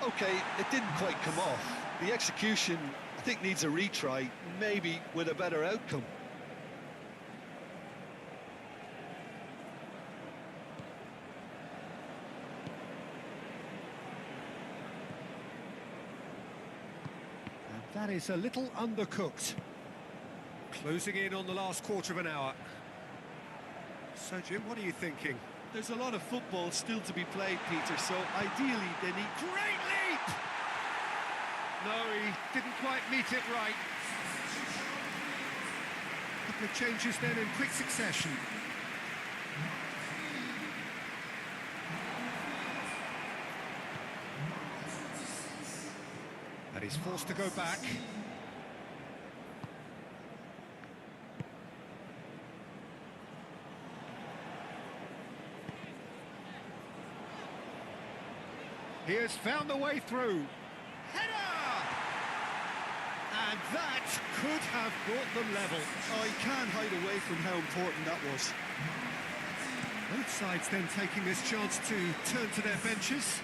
Okay, it didn't quite come off. The execution, I think, needs a retry, maybe with a better outcome. And that is a little undercooked. Closing in on the last quarter of an hour. So, Jim, what are you thinking? There's a lot of football still to be played, Peter, so ideally they need... Great lead! No, he didn't quite meet it right. A couple of changes then in quick succession. And he's forced to go back. He has found the way through. Header! And that could have brought them level. Oh, he can't hide away from how important that was. Both sides then taking this chance to turn to their benches.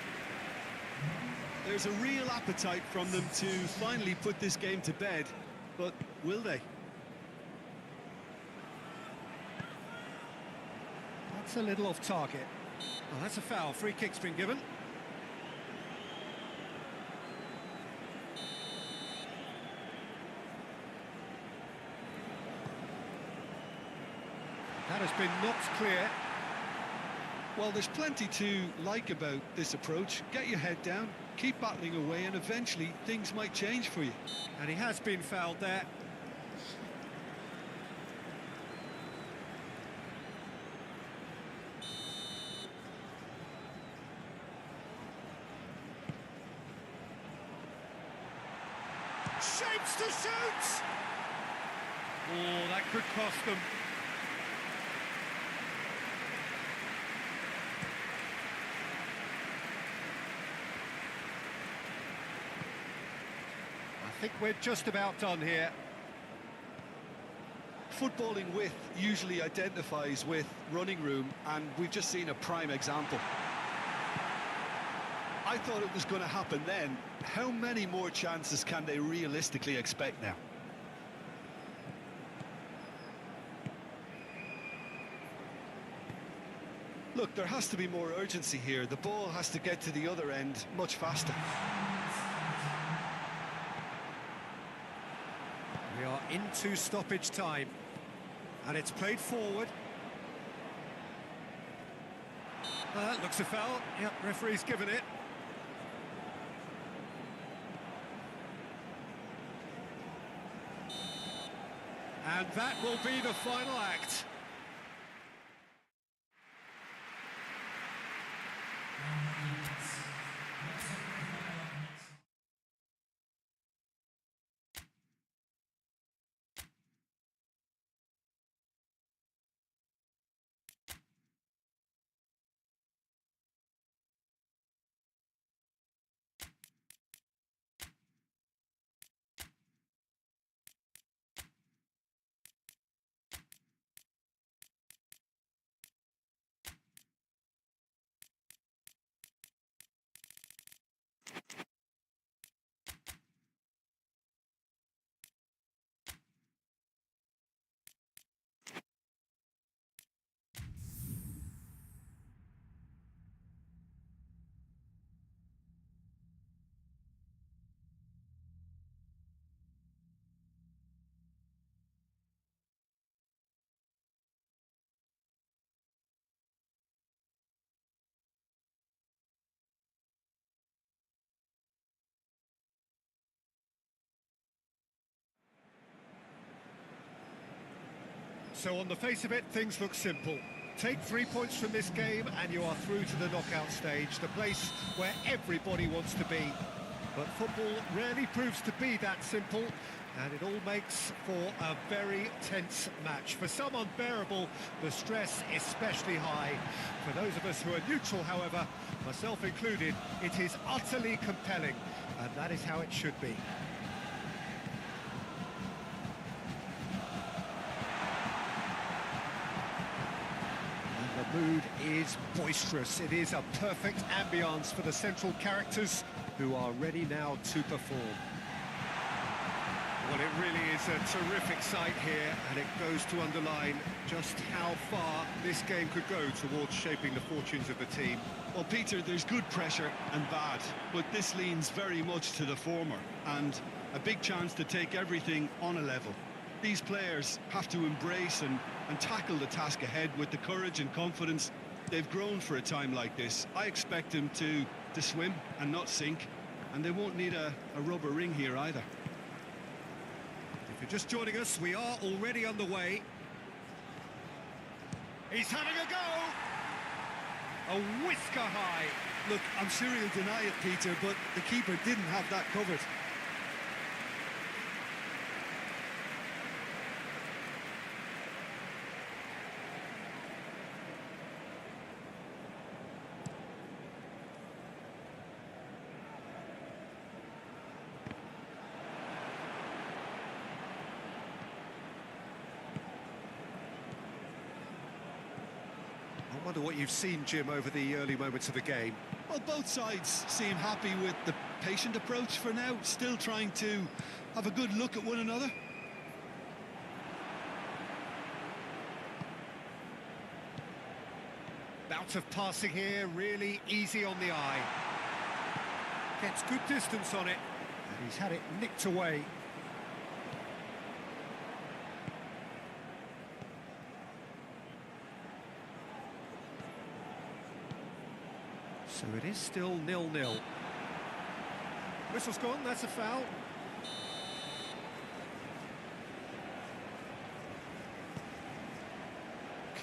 There's a real appetite from them to finally put this game to bed, but will they? That's a little off target. Oh, that's a foul. Free kick's been given. That has been knocked clear. Well, there's plenty to like about this approach. Get your head down, keep battling away, and eventually things might change for you. And he has been fouled there. Shapes to shoot! Oh, that could cost them. I think we're just about done here. Footballing width usually identifies with running room, and we've just seen a prime example. I thought it was going to happen then. How many more chances can they realistically expect now? Look, there has to be more urgency here. The ball has to get to the other end much faster. We are into stoppage time, and it's played forward. Looks a foul. Yep, referee's given it. And that will be the final act. So on the face of it, things look simple. Take 3 points from this game and you are through to the knockout stage, the place where everybody wants to be. But football rarely proves to be that simple, and it all makes for a very tense match. For some unbearable, the stress especially high. For those of us who are neutral, however, myself included, it is utterly compelling, and that is how it should be. The mood is boisterous. It is a perfect ambience for the central characters who are ready now to perform. Well, it really is a terrific sight here, and it goes to underline just how far this game could go towards shaping the fortunes of the team. Well, Peter, there's good pressure and bad, but this leans very much to the former, and a big chance to take everything on a level. These players have to embrace and tackle the task ahead with the courage and confidence they've grown for a time like this. I expect them to swim and not sink. and they won't need a rubber ring here either. If you're just joining us, we are already underway. He's having a go! A whisker high. Look, I'm sure he'll deny it, Peter, but the keeper didn't have that covered. I wonder what you've seen, Jim, over the early moments of the game. Well, both sides seem happy with the patient approach for now, still trying to have a good look at one another. Bout of passing here, really easy on the eye. Gets good distance on it, and he's had it nicked away. So it is still 0-0. Whistle's gone, that's a foul.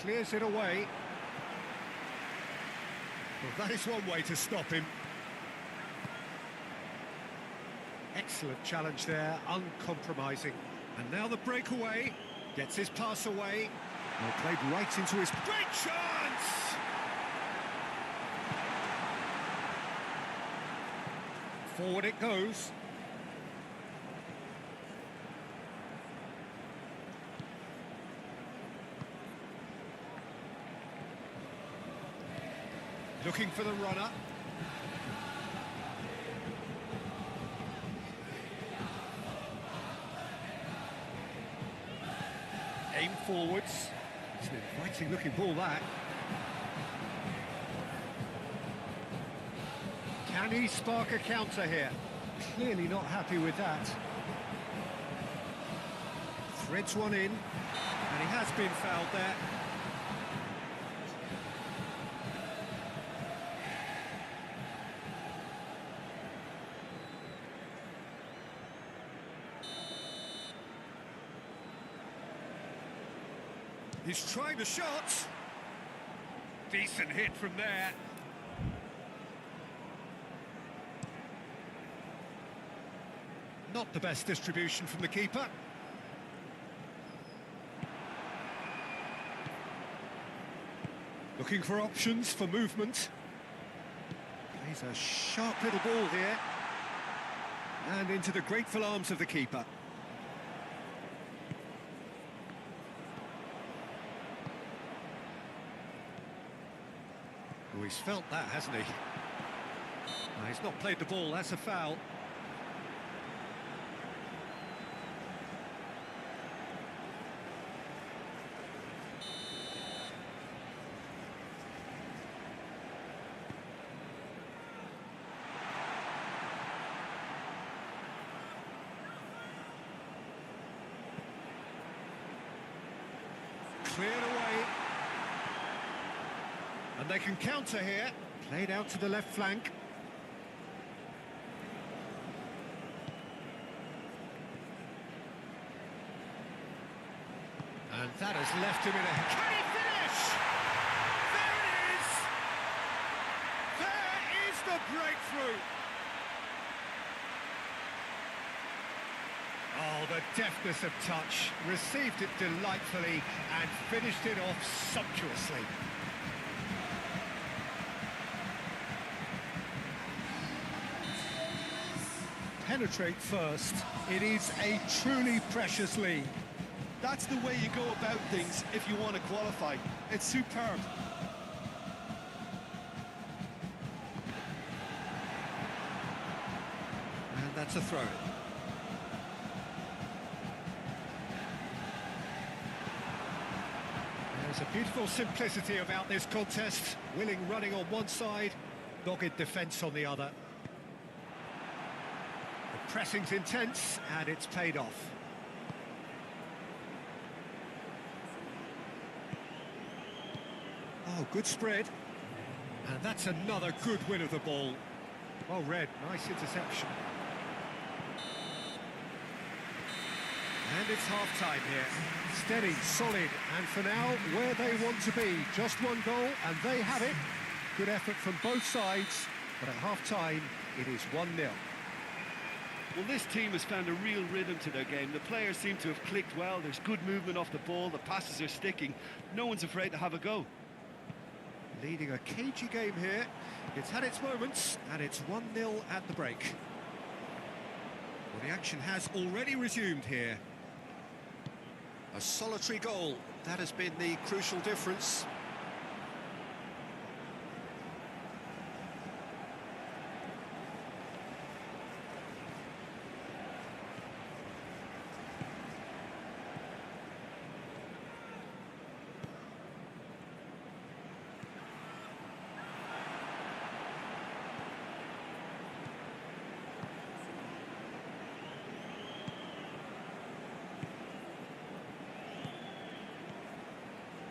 Clears it away. Well, that is one way to stop him. Excellent challenge there, uncompromising. And now the breakaway, gets his pass away. Well, played right into his... Great chance! Forward it goes. Looking for the runner. Aim forwards. It's an inviting looking ball, that. Can he spark a counter here? Clearly not happy with that. Threads one in, and he has been fouled there. He's trying the shot. Decent hit from there. Not the best distribution from the keeper. Looking for options for movement. Plays a sharp little ball here. And into the grateful arms of the keeper. Oh, he's felt that, hasn't he? No, he's not played the ball, that's a foul. Cleared away. And they can counter here. Played out to the left flank. And that has left him in a... Can he finish? There it is! There is the breakthrough! Oh, the deftness of touch. Received it delightfully and finished it off sumptuously. Penetrate first. It is a truly precious lead. That's the way you go about things if you want to qualify. It's superb. And that's a throw. There's a beautiful simplicity about this contest. Willing running on one side, dogged defence on the other. The pressing's intense, and it's paid off. Oh, good spread. And that's another good win of the ball. Well read, nice interception. And it's half-time here. Steady, solid, and for now, where they want to be. Just one goal, and they have it. Good effort from both sides, but at half-time, it is 1-0. Well, this team has found a real rhythm to their game. The players seem to have clicked well. There's good movement off the ball. The passes are sticking. No one's afraid to have a go. Leading a cagey game here. It's had its moments, and it's 1-0 at the break. Well, the action has already resumed here. A solitary goal. That has been the crucial difference.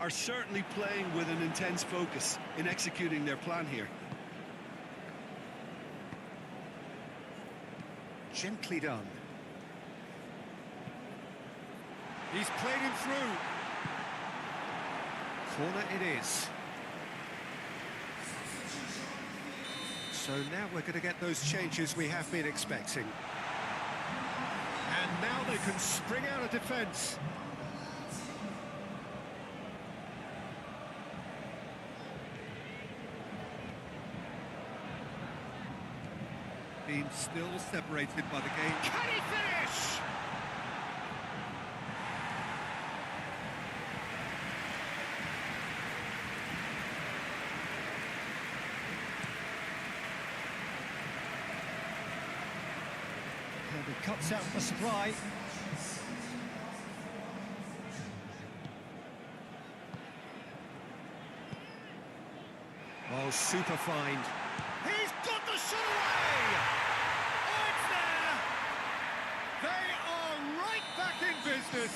Are certainly playing with an intense focus in executing their plan here. Gently done. He's played him through. Corner it is. So now we're going to get those changes we have been expecting. And now they can spring out of defence. Being still separated by the game. Can he finish? And he cuts out the supply. Oh, super find. He's got the shot away! Oh, it's there! They are right back in business!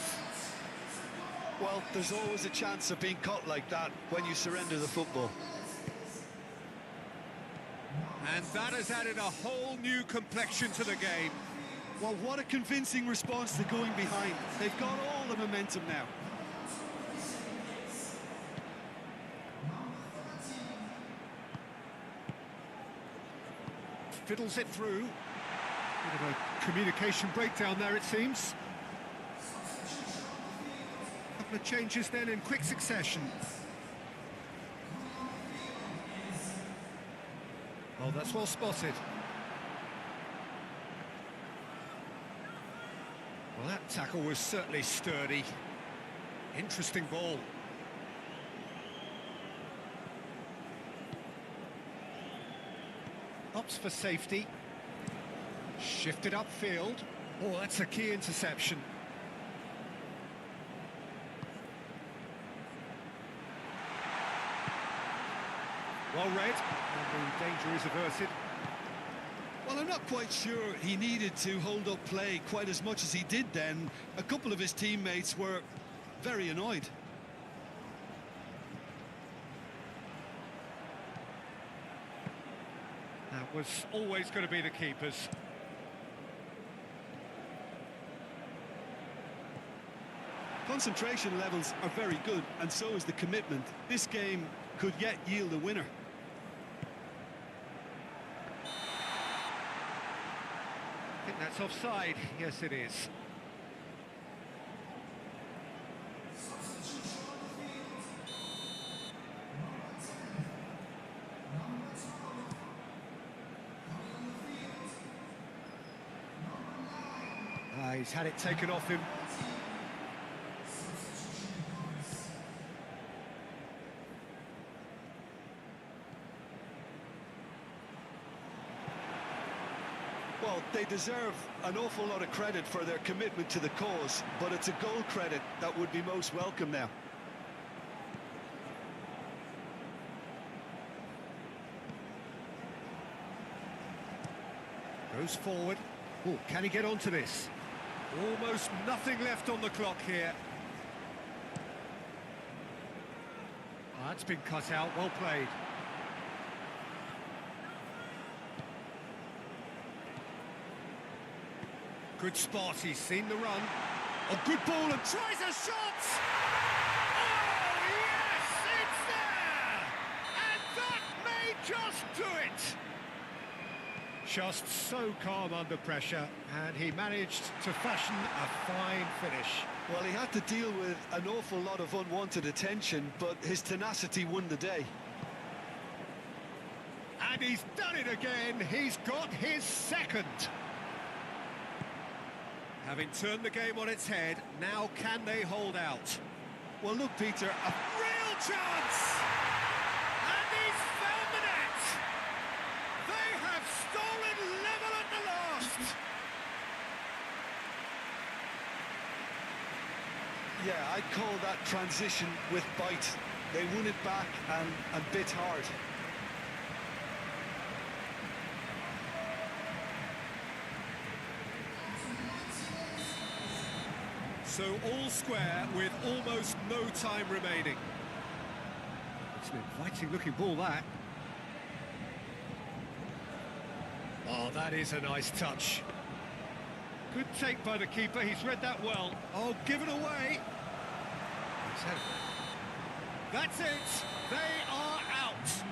Well, there's always a chance of being caught like that when you surrender the football. And that has added a whole new complexion to the game. Well, what a convincing response to going behind. They've got all the momentum now. Fiddles it through. Bit of a communication breakdown there, it seems. Couple of changes then in quick succession. Oh, that's well spotted. Well, that tackle was certainly sturdy. Interesting ball. Opts for safety. Shifted upfield. Oh, that's a key interception. Well read, and the danger is averted. Well, I'm not quite sure he needed to hold up play quite as much as he did then. A couple of his teammates were very annoyed. That was always going to be the keepers. Concentration levels are very good, and so is the commitment. This game could yet yield a winner. I think that's offside. Yes, it is. He's had it taken off him. Well, they deserve an awful lot of credit for their commitment to the cause, but it's a goal credit that would be most welcome now. Goes forward. Oh, can he get onto this? Almost nothing left on the clock here. That's been cut out. Well played. Good spot, he's seen the run. Oh, good ball and tries a shot! Oh, yes, it's there! And that may just do it! Just so calm under pressure, and he managed to fashion a fine finish. Well, he had to deal with an awful lot of unwanted attention, but his tenacity won the day. And he's done it again, he's got his second. Having turned the game on its head, now can they hold out? Well, look, Peter, a Real chance! And he's found the net! They have stolen level at the last! yeah, I'd call that transition with bite. They won it back and bit hard. So all square with almost no time remaining. It's an inviting looking ball, that. Oh, that is a nice touch. Good take by the keeper, he's read that well. Oh, given away. He's had it. That's it, they are out.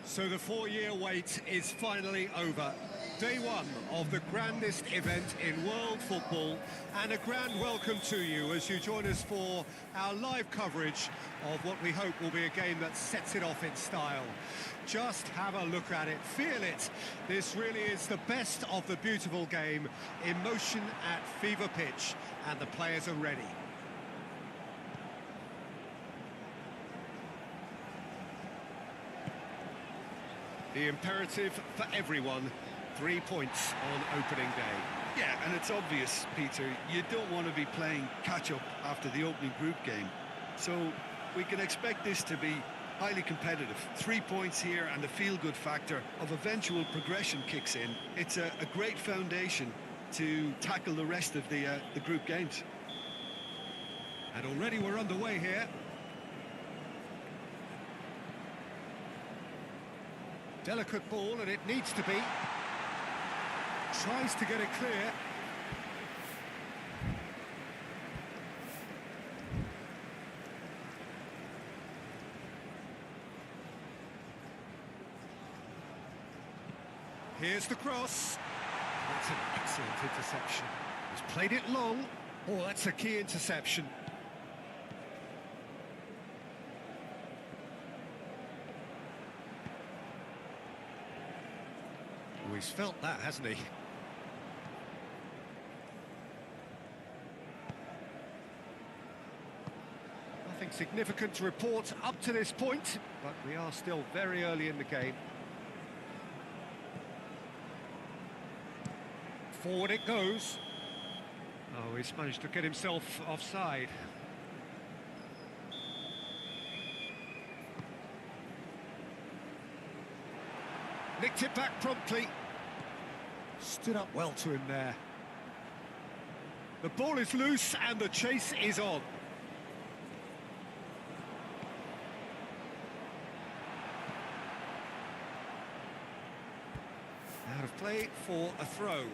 So the 4-year wait is finally over. Day one of the grandest event in world football, and a grand welcome to you as you join us for our live coverage of what we hope will be a game that sets it off in style. Just have a look at it, feel it. This really is the best of the beautiful game, emotion at fever pitch, and the players are ready. The imperative for everyone, 3 points on opening day. Yeah, and it's obvious, Peter, you don't want to be playing catch-up after the opening group game. So we can expect this to be highly competitive. 3 points here and the feel-good factor of eventual progression kicks in. It's a great foundation to tackle the rest of the group games. And already we're underway here. Delicate ball, and it needs to be. Tries to get it clear. Here's the cross. That's an excellent interception. He's played it long. Oh, that's a key interception. he's felt that, hasn't he? Nothing significant to report up to this point, but we are still very early in the game. Forward it goes. Oh, he's managed to get himself offside. Nicked it back promptly. Stood up well to him there. The ball is loose and the chase is on. Out of play for a throw.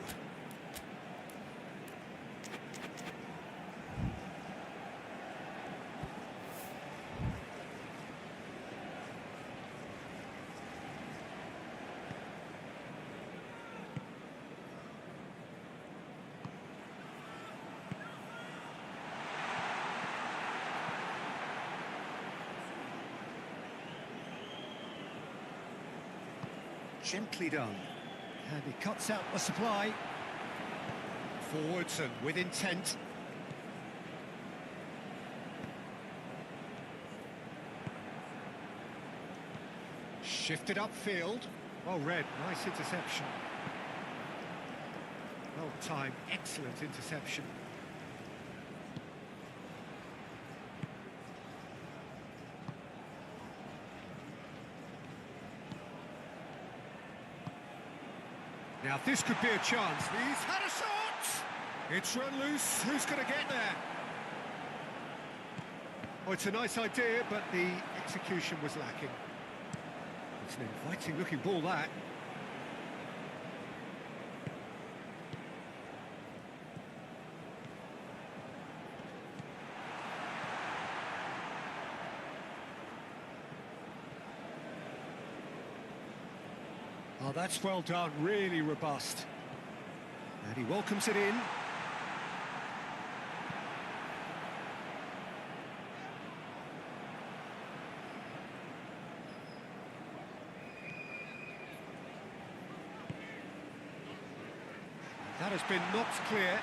Gently done. And he cuts out the supply. Forwards and with intent. Shifted upfield. Well read, nice interception. Well timed, excellent interception. Now this could be a chance. He's had a shot! It's run loose. Who's going to get there? Oh, it's a nice idea, but the execution was lacking. It's an inviting looking ball, that. Oh, that's well done, really robust. And he welcomes it in. That has been knocked clear.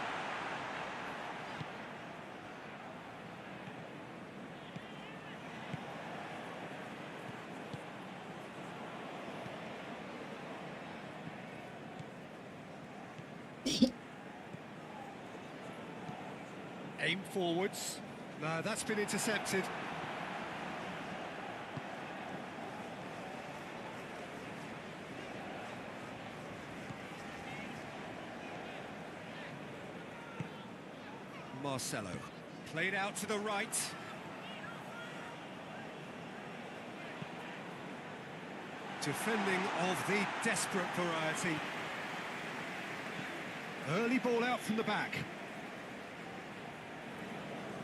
Aim forwards. No, that's been intercepted. Marcelo. Played out to the right. Defending of the desperate variety. Early ball out from the back.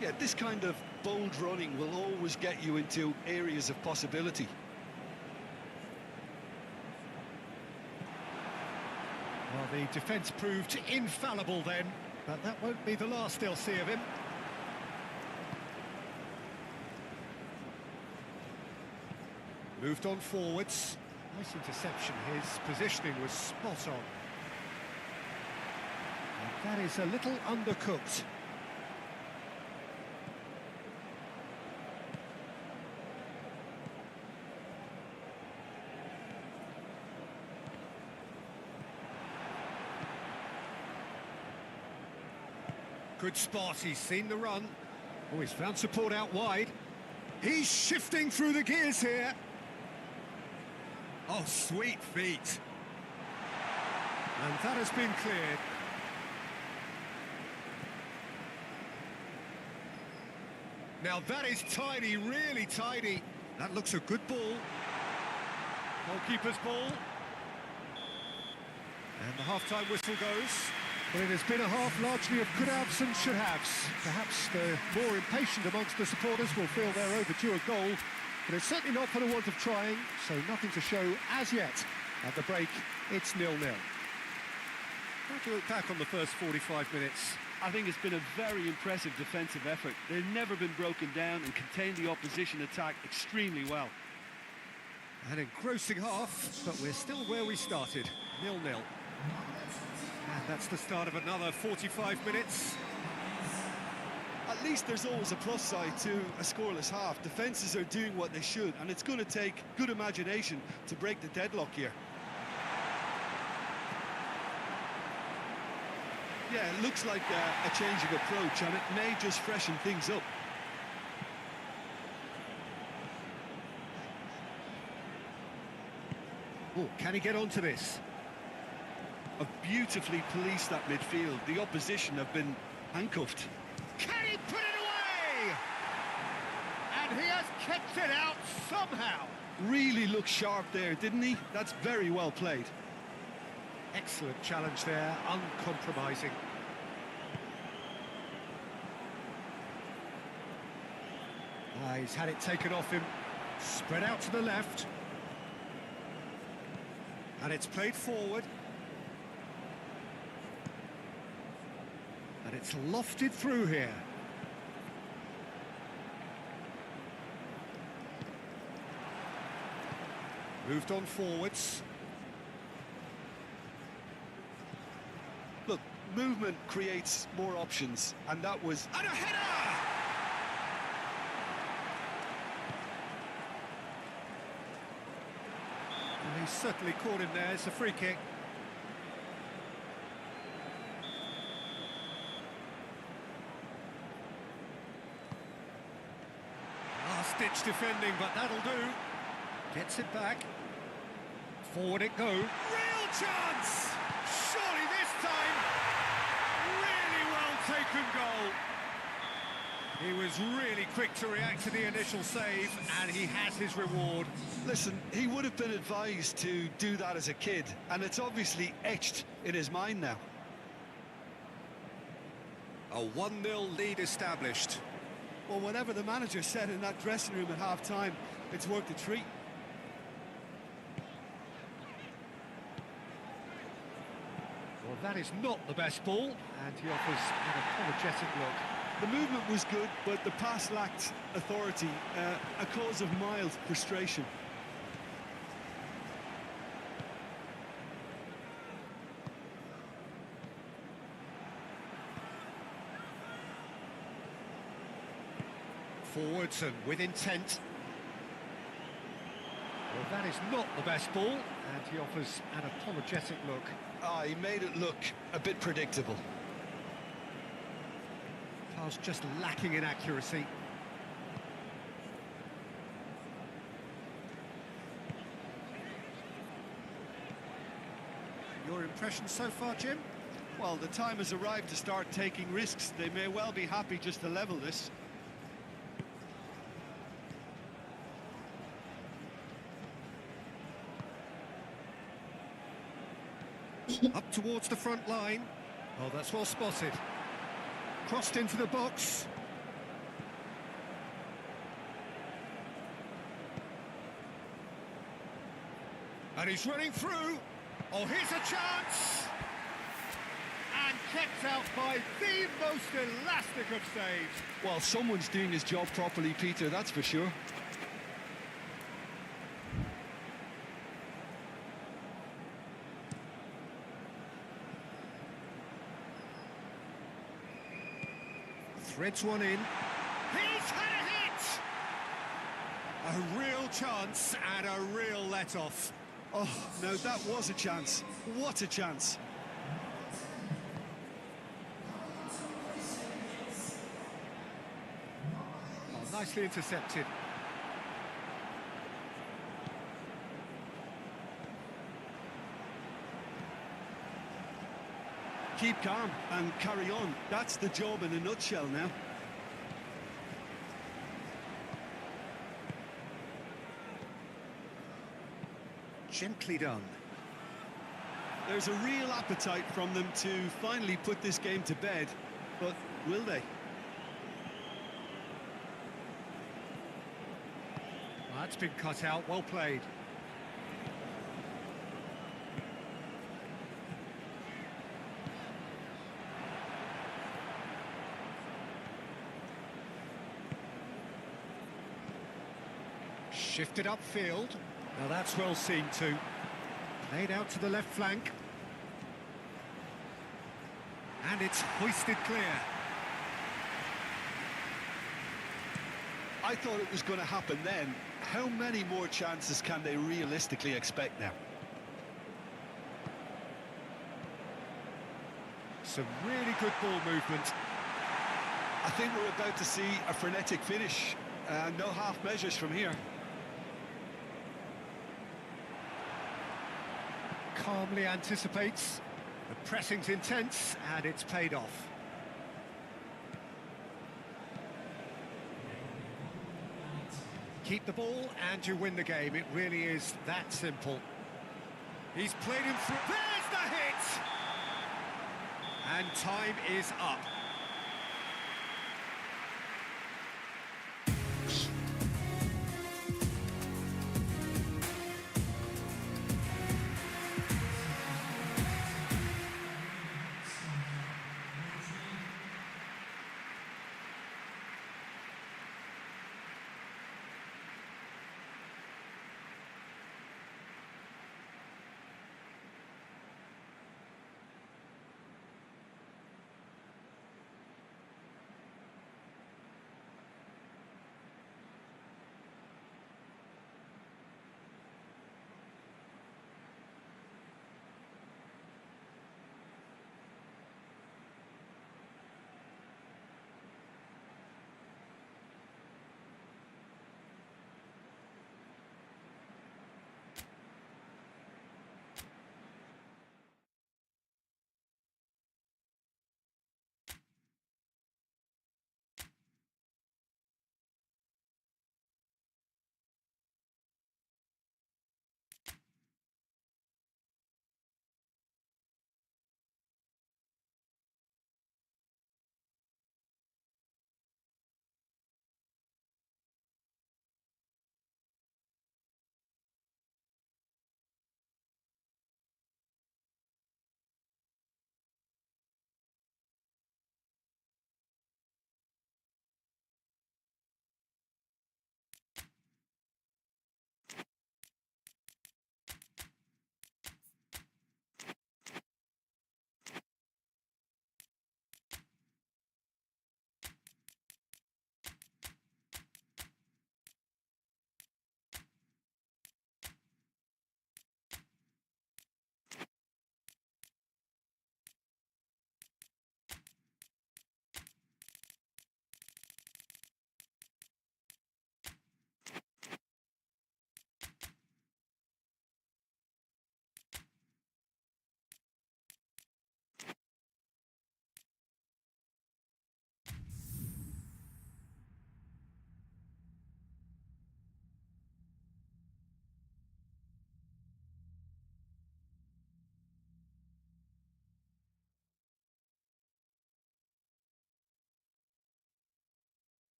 Yeah, this kind of bold running will always get you into areas of possibility. Well, the defence proved infallible then, but that won't be the last they'll see of him. Moved on forwards. Nice interception. His positioning was spot on. And that is a little undercooked. Good spot, he's seen the run. Oh, he's found support out wide. He's shifting through the gears here. Oh, sweet feet. And that has been cleared. Now that is tidy, really tidy. That looks a good ball. Goalkeeper's ball. And the half-time whistle goes. Well, it has been a half largely of could-haves and should-haves. Perhaps the more impatient amongst the supporters will feel they're overdue a goal, but it's certainly not for the want of trying, so nothing to show as yet. At the break, it's 0-0. How do you look back on the first 45 minutes? I think it's been a very impressive defensive effort. They've never been broken down and contained the opposition attack extremely well. An engrossing half, but we're still where we started, 0-0. And that's the start of another 45 minutes. At least there's always a plus side to a scoreless half. Defences are doing what they should, and it's going to take good imagination to break the deadlock here. Yeah, it looks like a change of approach, and it may just freshen things up. Oh, can he get onto this? Have beautifully policed that midfield. The opposition have been handcuffed. Can he put it away? And he has kept it out somehow. Really looked sharp there, didn't he? That's very well played. Excellent challenge there, uncompromising. He's had it taken off him. Spread out to the left. And it's played forward. And it's lofted through here. Moved on forwards. Look, movement creates more options, and that was... And a header! Well, he's certainly caught him there. It's a free kick. Last-ditch defending, but that'll do. Gets it back. Forward it goes. Real chance! Surely this time, really well taken goal. He was really quick to react to the initial save, and he has his reward. Listen, he would have been advised to do that as a kid, and it's obviously etched in his mind now. A 1-0 lead established. Well, whatever the manager said in that dressing room at half-time, it's worked a treat. Well, that is not the best ball, and he offers an apologetic look. The movement was good, but the pass lacked authority, a cause of mild frustration. Forwards and with intent. Well, that is not the best ball, and he offers an apologetic look. Ah, he made it look a bit predictable. Pass just lacking in accuracy. Your impression so far, Jim? Well, the time has arrived to start taking risks. They may well be happy just to level this. Up towards the front line. Oh, that's well spotted. Crossed into the box. And he's running through. Oh, here's a chance! And kept out by the most elastic of saves. Well, someone's doing his job properly, Peter, that's for sure. Threads one in. He's had a hit! A real chance and a real let-off. Oh, no, that was a chance. What a chance. Oh, nicely intercepted. Keep calm and carry on. That's the job in a nutshell now. Gently done. There's a real appetite from them to finally put this game to bed, but will they? Well, that's been cut out, well played. Shifted upfield. Now that's well seen too. Played out to the left flank. And it's hoisted clear. I thought it was going to happen then. How many more chances can they realistically expect now? Some really good ball movement. I think we're about to see a frenetic finish. No half measures from here. Calmly anticipates. The pressing's intense and it's paid off. Keep the ball and you win the game. It really is that simple. He's played him through. There's the hit! And time is up.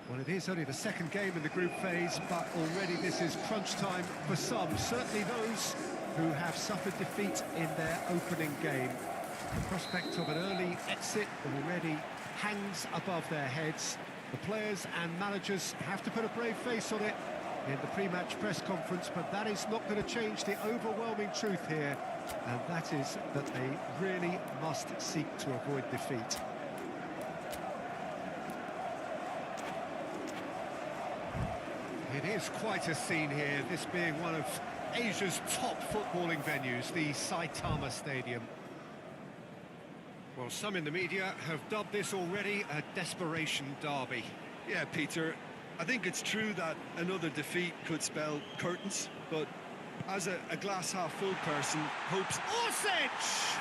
Well, it is only the second game in the group phase, but already this is crunch time for some. Certainly those who have suffered defeat in their opening game. The prospect of an early exit already hangs above their heads. The players and managers have to put a brave face on it in the pre-match press conference, but that is not going to change the overwhelming truth here, and that is that they really must seek to avoid defeat. It is quite a scene here, this being one of Asia's top footballing venues, the Saitama Stadium. Well, some in the media have dubbed this already a desperation derby. Yeah, Peter, I think it's true that another defeat could spell curtains, but as a glass-half-full person, hopes... Orsic!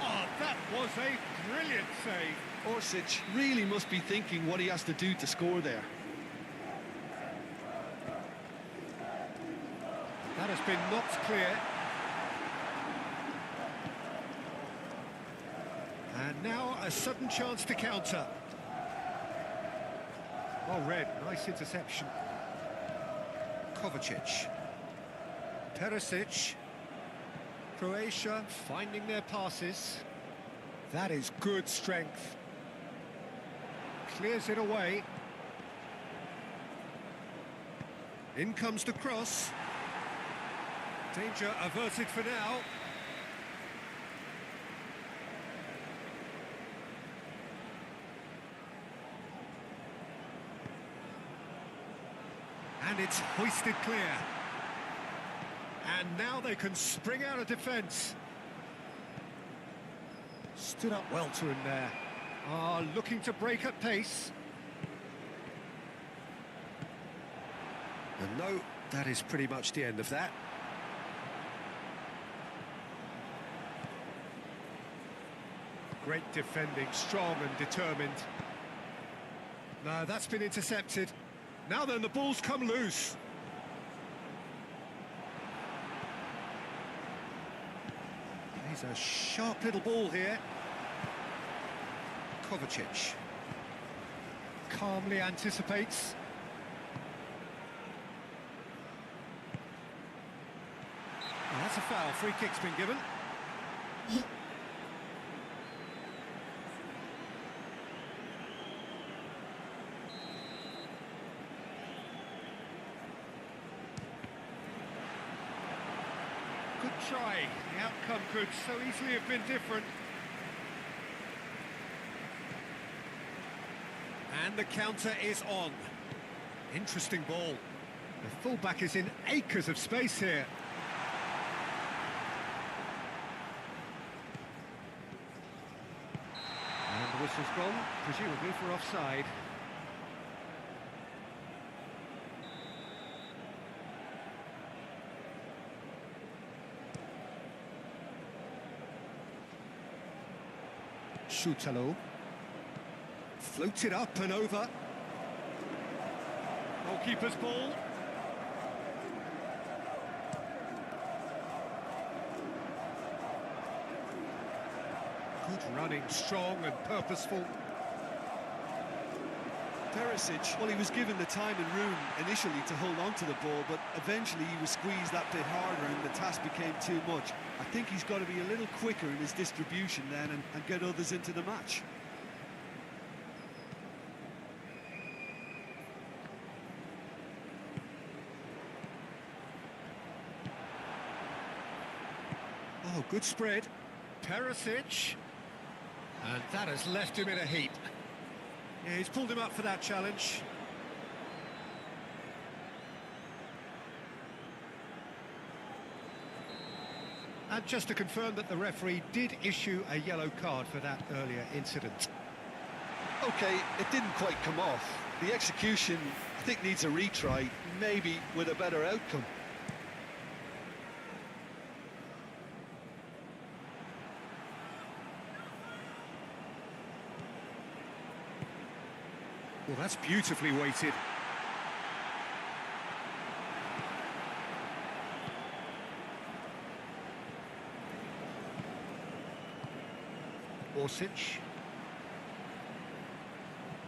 Oh, that was a brilliant save. Orsic really must be thinking what he has to do to score there. That has been knocked clear. And now a sudden chance to counter. Well read, nice interception. Kovacic. Perisic. Croatia finding their passes. That is good strength. Clears it away. In comes the cross. Danger averted for now. And it's hoisted clear. And now they can spring out of defence. Stood up well to him there. Looking to break at pace. And no, that is pretty much the end of that. Great defending, strong and determined. No, that's been intercepted. Now then, the ball's come loose. He's a sharp little ball here. Kovacic. Calmly anticipates. Well, that's a foul. Free kick's been given. Good try. The outcome could so easily have been different. And the counter is on. Interesting ball. The fullback is in acres of space here. And the whistle's gone, presumably for offside. Schutalo. Floats it up and over. Goalkeeper's ball. Good running, strong and purposeful. Perisic, well, he was given the time and room initially to hold on to the ball, but eventually he was squeezed that bit harder and the task became too much. I think he's got to be a little quicker in his distribution then and get others into the match. Oh, good spread. Perisic. And that has left him in a heap. Yeah, he's pulled him up for that challenge. And just to confirm that the referee did issue a yellow card for that earlier incident. Okay, it didn't quite come off. The execution, I think, needs a retry, maybe with a better outcome. Well, that's beautifully weighted. Orsic.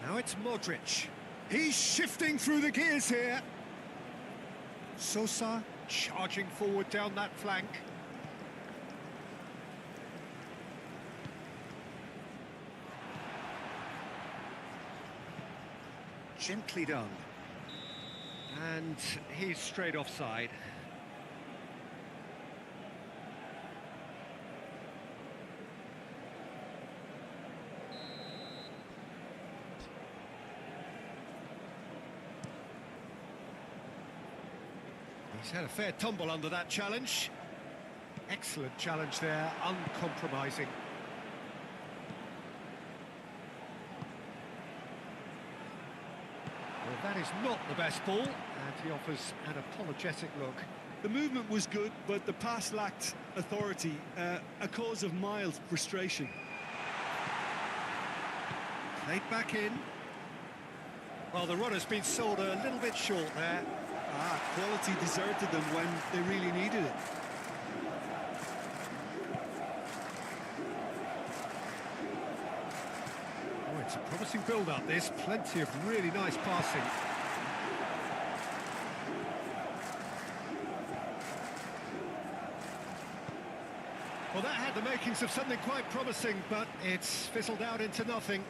Now it's Modric. He's shifting through the gears here. Sosa charging forward down that flank. Gently done. And he's straight offside. He's had a fair tumble under that challenge. Excellent challenge there, uncompromising. Well, that is not the best ball, and he offers an apologetic look. The movement was good, but the pass lacked authority, a cause of mild frustration. Played back in. Well, the run has been sold a little bit short there. Quality deserted them when they really needed it. Oh, it's a promising promising build-up, this. Plenty of really nice passing. Well, that had the makings of something quite promising, but it's fizzled out into nothing.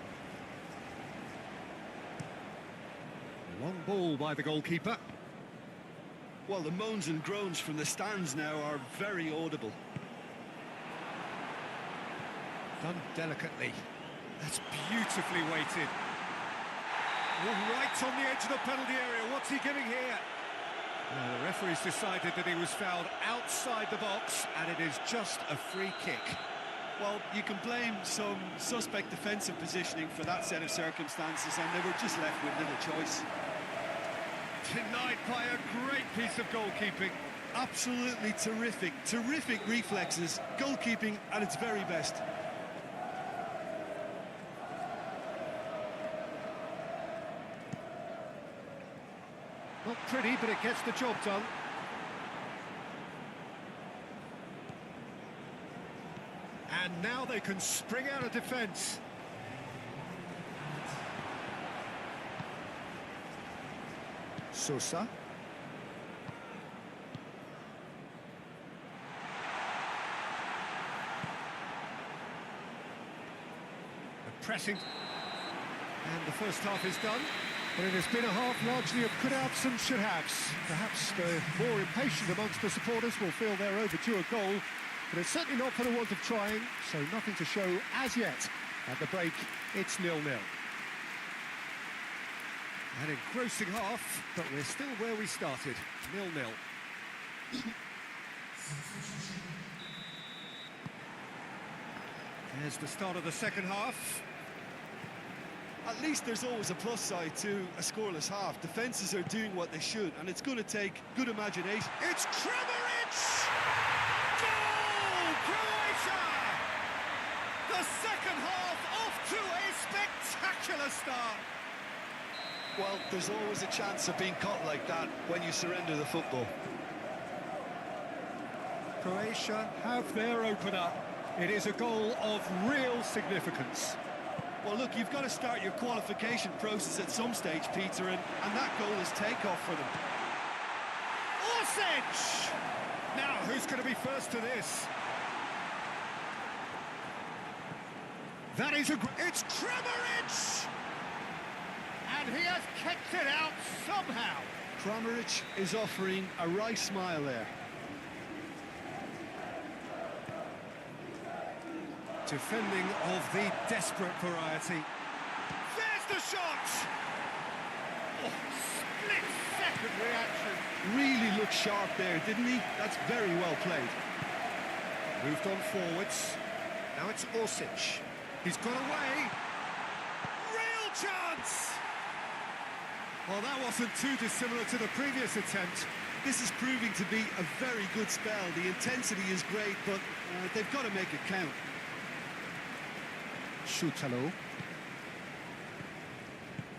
Long ball by the goalkeeper. Well, the moans and groans from the stands now are very audible. Done delicately. That's beautifully weighted. Oh, right on the edge of the penalty area. What's he giving here? The referee's decided that he was fouled outside the box, and it is just a free kick. Well, you can blame some suspect defensive positioning for that set of circumstances, and they were just left with little choice. Denied by a great piece of goalkeeping. Absolutely terrific, terrific reflexes. Goalkeeping at its very best. Not pretty, but it gets the job done. And now they can spring out of defence. Sosa. Pressing. And the first half is done. But it has been a half largely of could-haves and should-haves. Perhaps the more impatient amongst the supporters will feel they're overdue a goal, but it's certainly not for the want of trying, so nothing to show as yet. At the break, it's 0-0. An engrossing half, but we're still where we started, 0-0. There's the start of the second half. At least there's always a plus side to a scoreless half. Defences are doing what they should, and it's going to take good imagination. It's Kramaric! Goal! Croatia! The second half off to a spectacular start. Well, there's always a chance of being caught like that when you surrender the football. Croatia have their opener. It is a goal of real significance. Well, look, you've got to start your qualification process at some stage, Peter, and that goal is takeoff for them. Orsic! Now, who's going to be first to this? That is it's Kramaric! And he has kicked it out somehow. Kramaric is offering a wry smile there. Defending of the desperate variety. There's the shot! Oh, split-second reaction. Really looked sharp there, didn't he? That's very well played. Moved on forwards. Now it's Orsic. He's got away. Real chance! Well, that wasn't too dissimilar to the previous attempt. This is proving to be a very good spell. The intensity is great, but they've got to make it count. Shutalo.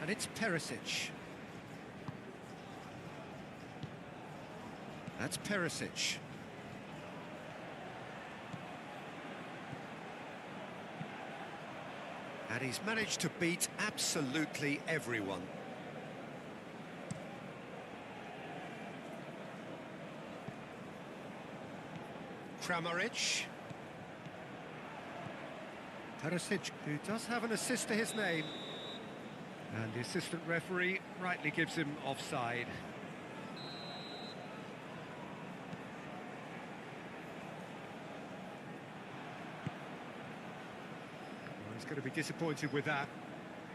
And it's Perisic. That's Perisic. And he's managed to beat absolutely everyone. Kramaric. Perisic, who does have an assist to his name. And the assistant referee rightly gives him offside. Well, he's going to be disappointed with that.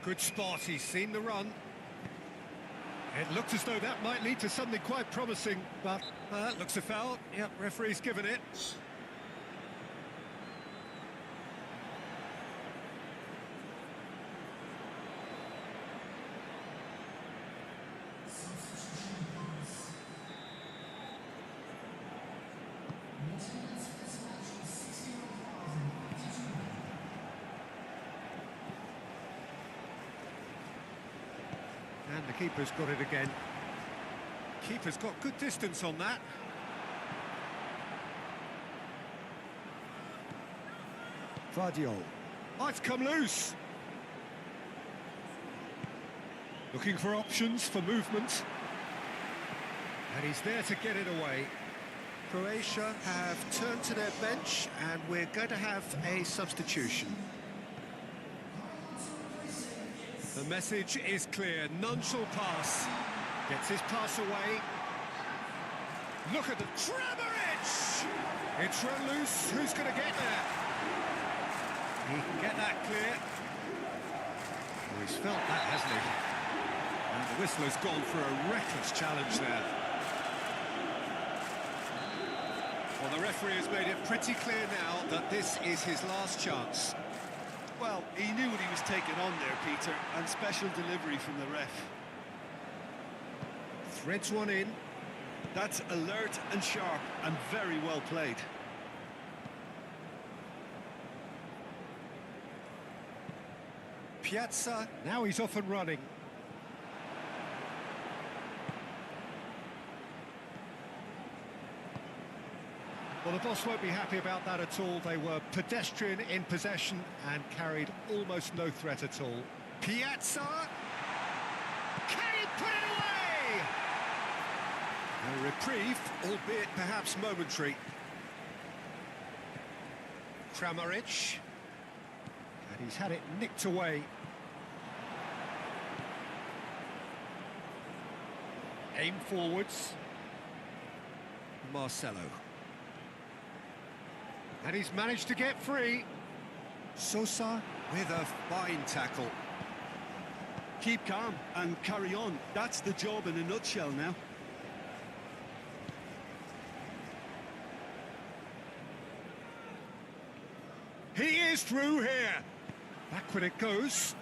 Good spot, he's seen the run. It looks as though that might lead to something quite promising, but looks a foul. Yep, referee's given it. And the keeper's got it again. Keeper's got good distance on that. Vardiol. Oh, it's come loose. Looking for options for movement. And he's there to get it away. Croatia have turned to their bench and we're going to have a substitution. The message is clear, none shall pass. Gets his pass away. Look at the Kramaric! It's run loose, who's going to get there? He can get that clear. Oh, he's felt that, hasn't he? And the whistler's gone for a reckless challenge there. Well, the referee has made it pretty clear now that this is his last chance. Well, he knew what he was taking on there, Peter, and special delivery from the ref. Threads one in. That's alert and sharp and very well played. Piazza, now he's off and running. Well, the boss won't be happy about that at all. They were pedestrian in possession and carried almost no threat at all. Piazza! Can he put it away? A reprieve, albeit perhaps momentary. Kramaric. And he's had it nicked away. Aim forwards. Marcelo. And he's managed to get free. Sosa with a fine tackle. Keep calm and carry on. That's the job in a nutshell now. He is through here. Back when it goes.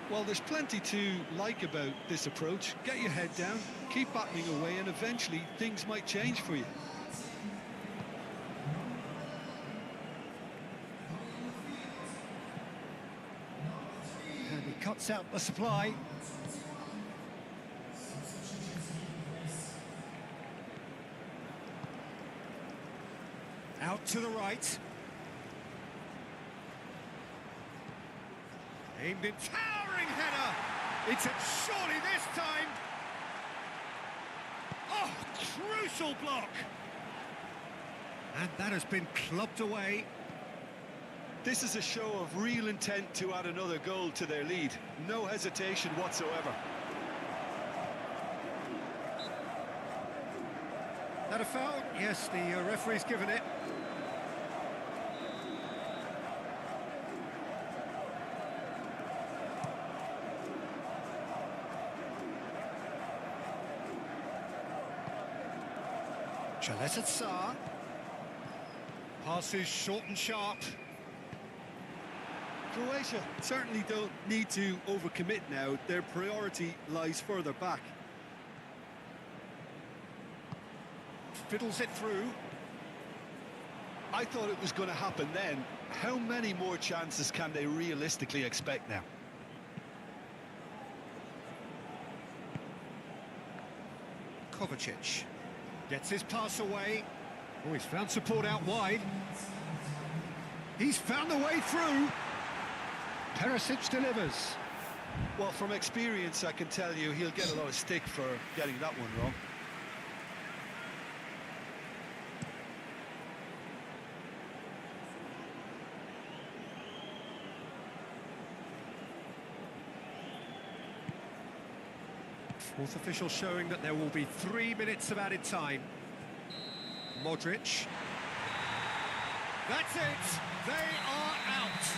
Well, there's plenty to like about this approach. Get your head down, keep battling away, and eventually things might change for you. And he cuts out the supply. Out to the right. Aimed in, towering header! It's a surely this time! Oh, crucial block! And that has been clubbed away. This is a show of real intent to add another goal to their lead. No hesitation whatsoever. That a foul? Yes, the referee's given it. Jaleta passes short and sharp. Croatia certainly don't need to overcommit now. Their priority lies further back. Fiddles it through. I thought it was going to happen then. How many more chances can they realistically expect now? Kovacic gets his pass away. Oh, he's found support out wide. He's found the way through. Perisic delivers. Well, from experience, I can tell you he'll get a lot of stick for getting that one wrong. Fourth official showing that there will be 3 minutes of added time. Modric. That's it. They are out.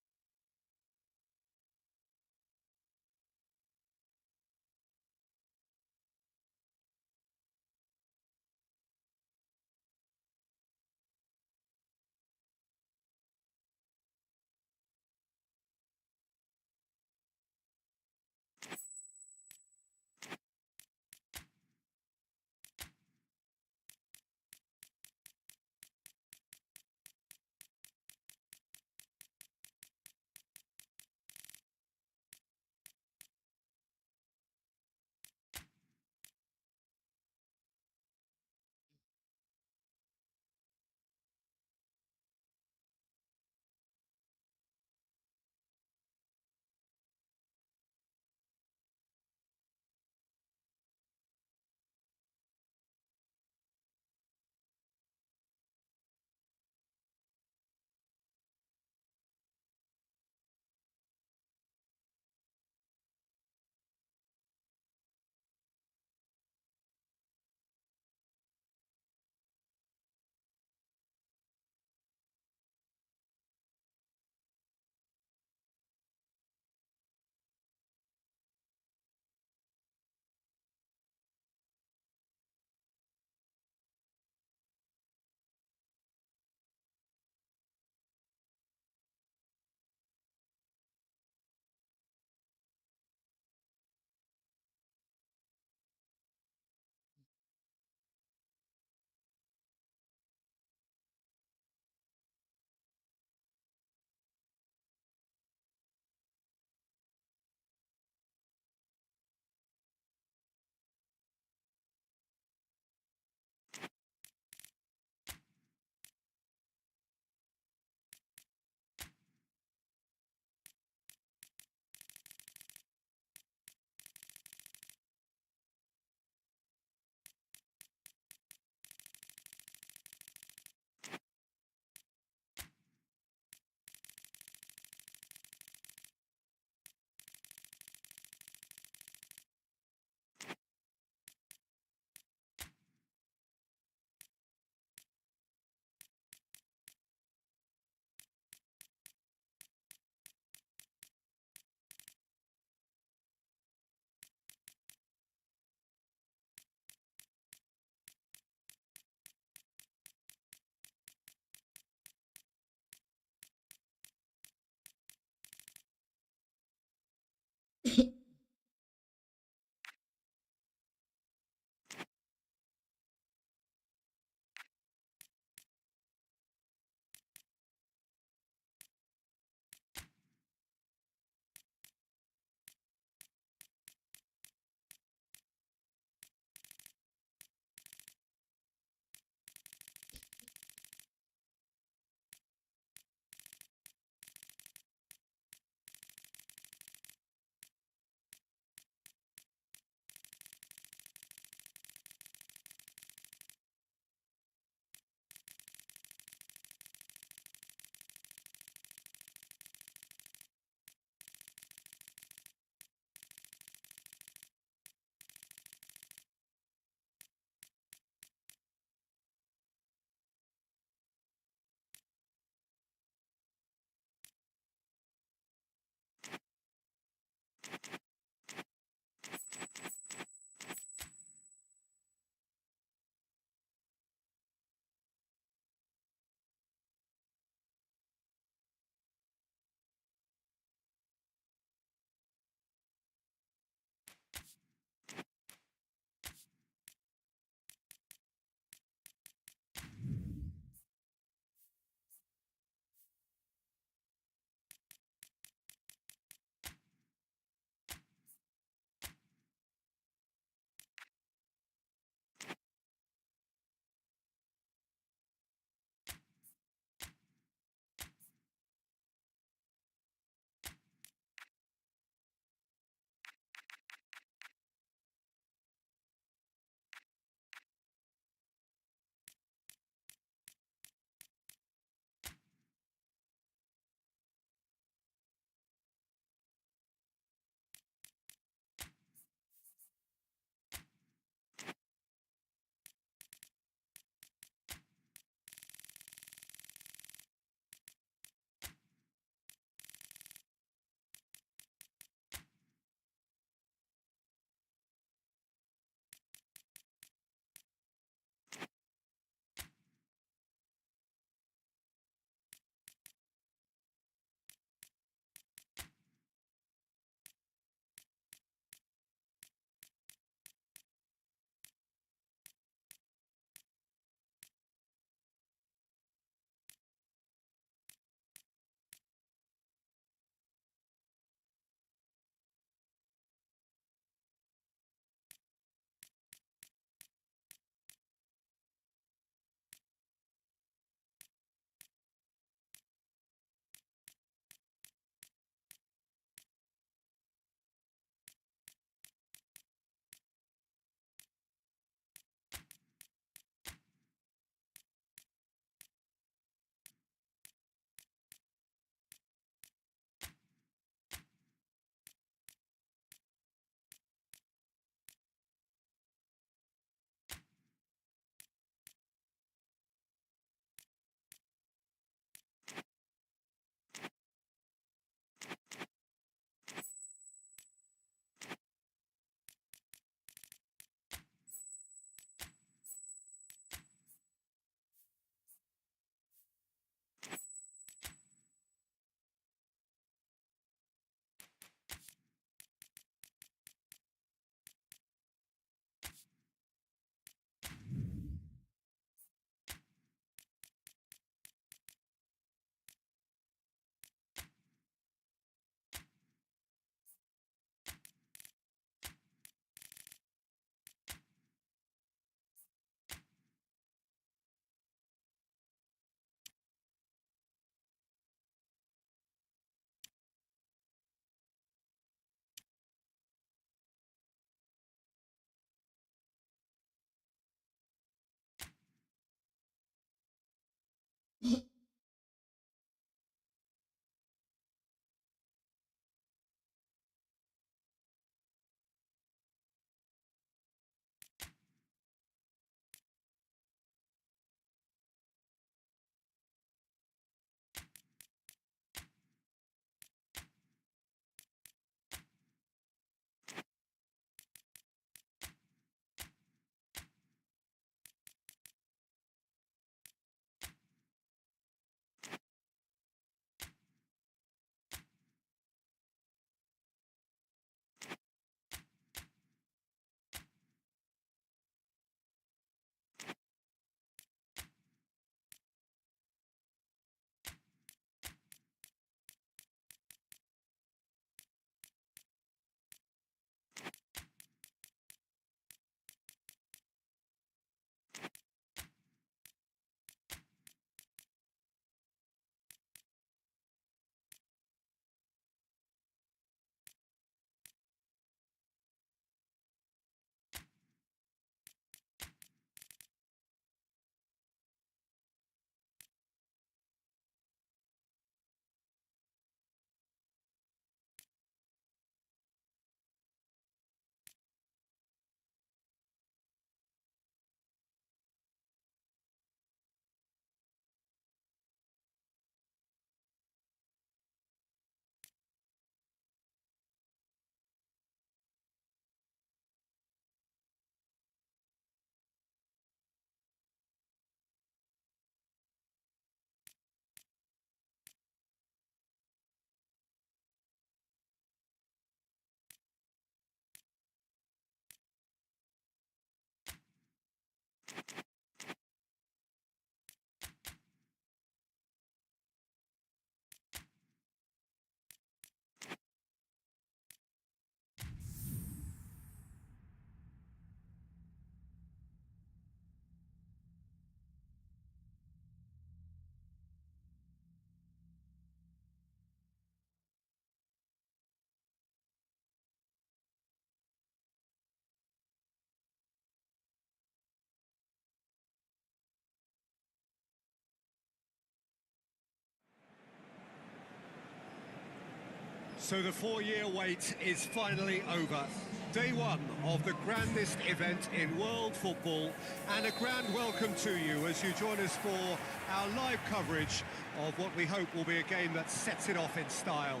So the 4-year wait is finally over. Day one of the grandest event in world football, and a grand welcome to you as you join us for our live coverage of what we hope will be a game that sets it off in style.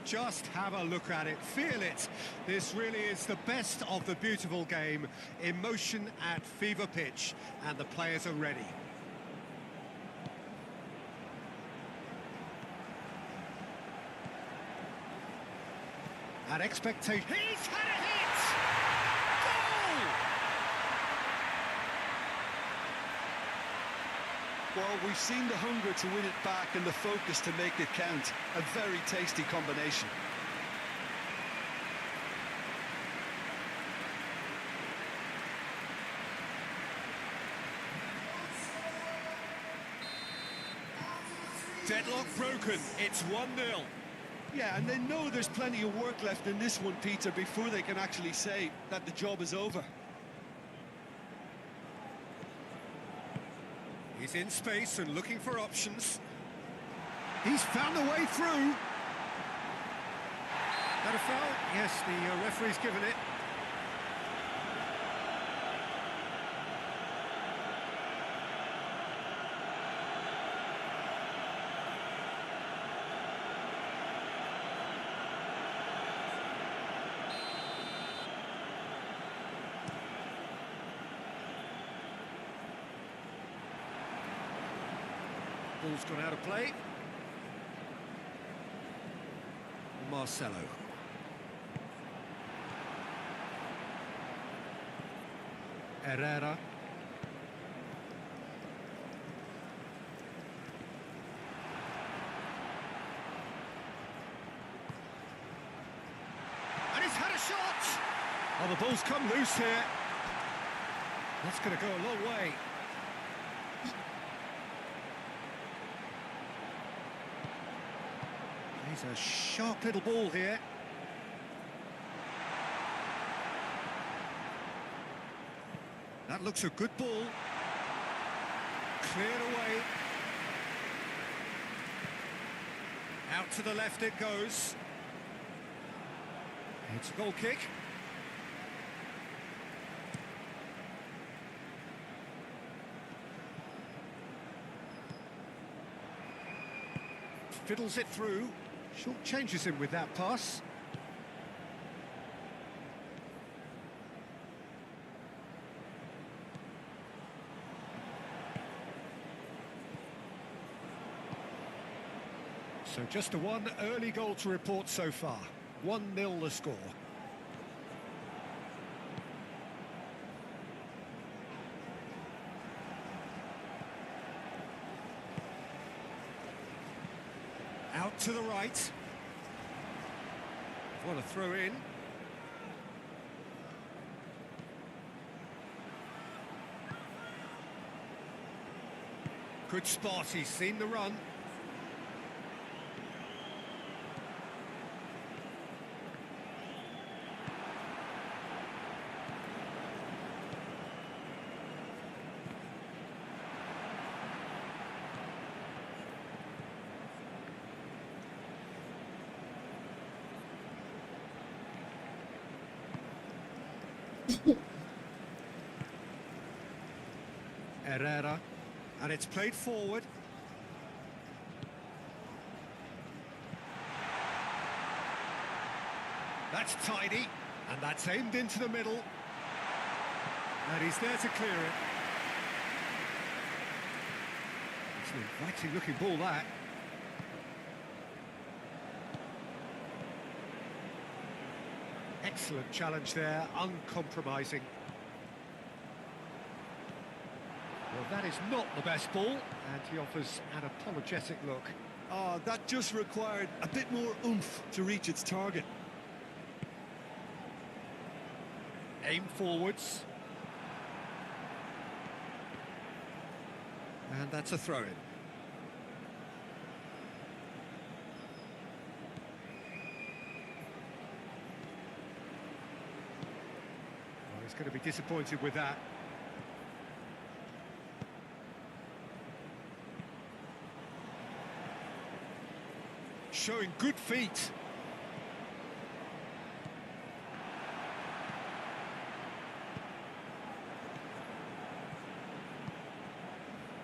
Just have a look at it, feel it. This really is the best of the beautiful game, emotion at fever pitch, and the players are ready. At expectation. He's had a hit! Goal! Well, we've seen the hunger to win it back and the focus to make it count. A very tasty combination. Deadlock broken, it's 1-0. Yeah, and they know there's plenty of work left in this one, Peter, before they can actually say that the job is over. He's in space and looking for options. He's found a way through. That a foul? Yes, the referee's given it. Ball's gone out of play. Marcelo. Herrera. And he's had a shot! Oh, the ball's come loose here. That's going to go a long way. He's a sharp little ball here. That looks a good ball. Cleared away. Out to the left it goes. It's a goal kick. Fiddles it through. Short changes him with that pass. So just a one early goal to report so far. 1-0 the score. Out to the right. What a throw in. Good spot, he's seen the run. Herrera, and it's played forward. That's tidy, and that's aimed into the middle. And he's there to clear it. It's an inviting looking ball, that. Excellent challenge there, uncompromising. Well, that is not the best ball, and he offers an apologetic look. Ah, that just required a bit more oomph to reach its target. Aim forwards. And that's a throw-in. Well, he's going to be disappointed with that. Showing good feet.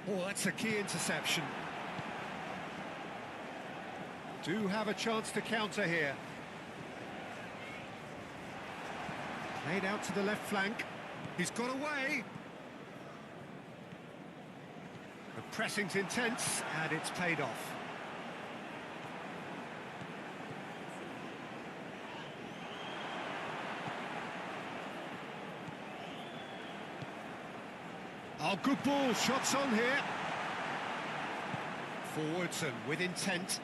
Oh, that's a key interception. Do have a chance to counter here. Played out to the left flank. He's got away. The pressing's intense, and it's paid off. Oh, good ball, shots on here. Forwards and with intent.